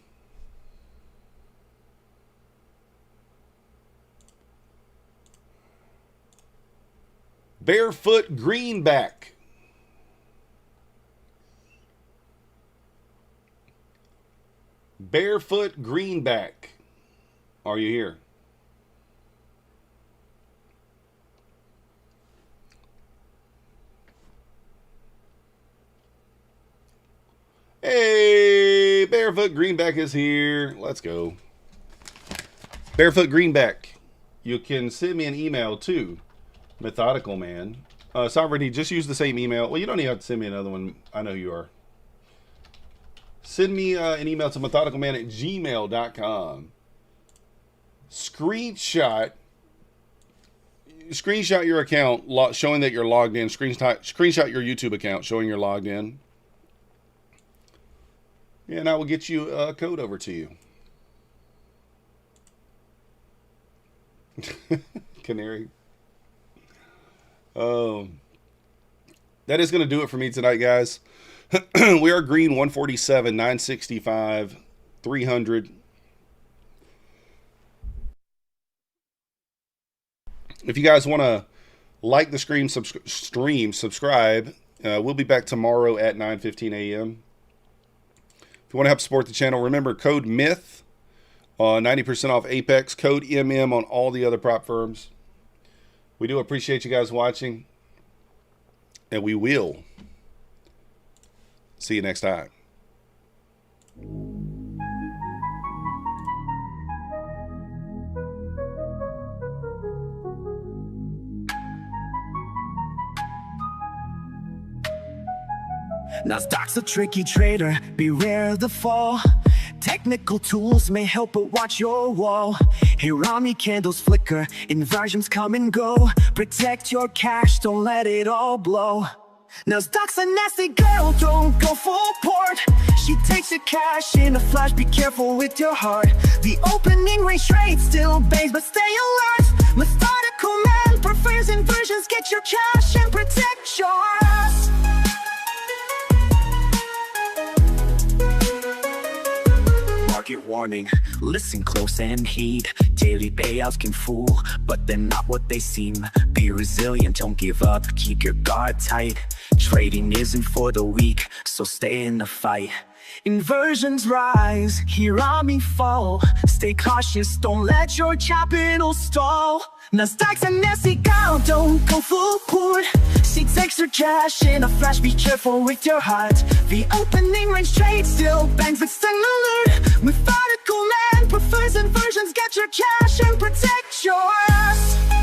Barefoot Greenback. Barefoot Greenback. Are you here? Hey, Barefoot Greenback is here. Let's go. Barefoot Greenback. You can send me an email too. Methodical Man. Sovereignty, just use the same email. Well, you don't even have to send me another one. I know you are. Send me an email to methodicalman@gmail.com. Screenshot your account showing that you're logged in. Screenshot your YouTube account showing you're logged in. And I will get you a code over to you. Canary. That is going to do it for me tonight, guys. We are green 147, 965, 300. If you guys want to like the stream, subscribe. We'll be back tomorrow at 9:15 a.m. If you want to help support the channel, remember code MYTH, 90% off Apex, code MM on all the other prop firms. We do appreciate you guys watching, and we will see you next time. Nasdaq's a tricky trader, beware the fall. Technical tools may help, but watch your wall. Hirami candles flicker, inversions come and go. Protect your cash, don't let it all blow. Nasdaq's a nasty girl, don't go full port. She takes your cash in a flash, be careful with your heart. The opening range trade still bangs, but stay alert. Methodical man prefers inversions, get your cash and protect yours. Market warning, listen close and heed. Daily payouts can fool, but they're not what they seem. Be resilient, don't give up, keep your guard tight. Trading isn't for the weak, so stay in the fight. Inversions rise, hear army fall. Stay cautious, don't let your capital stall. Nasdaq's and Nasdaq, don't go full port. Seeks extra cash in a flash, be careful with your heart. The opening range trade still bangs, but stand alert. Methodical man prefers inversions, get your cash and protect yours.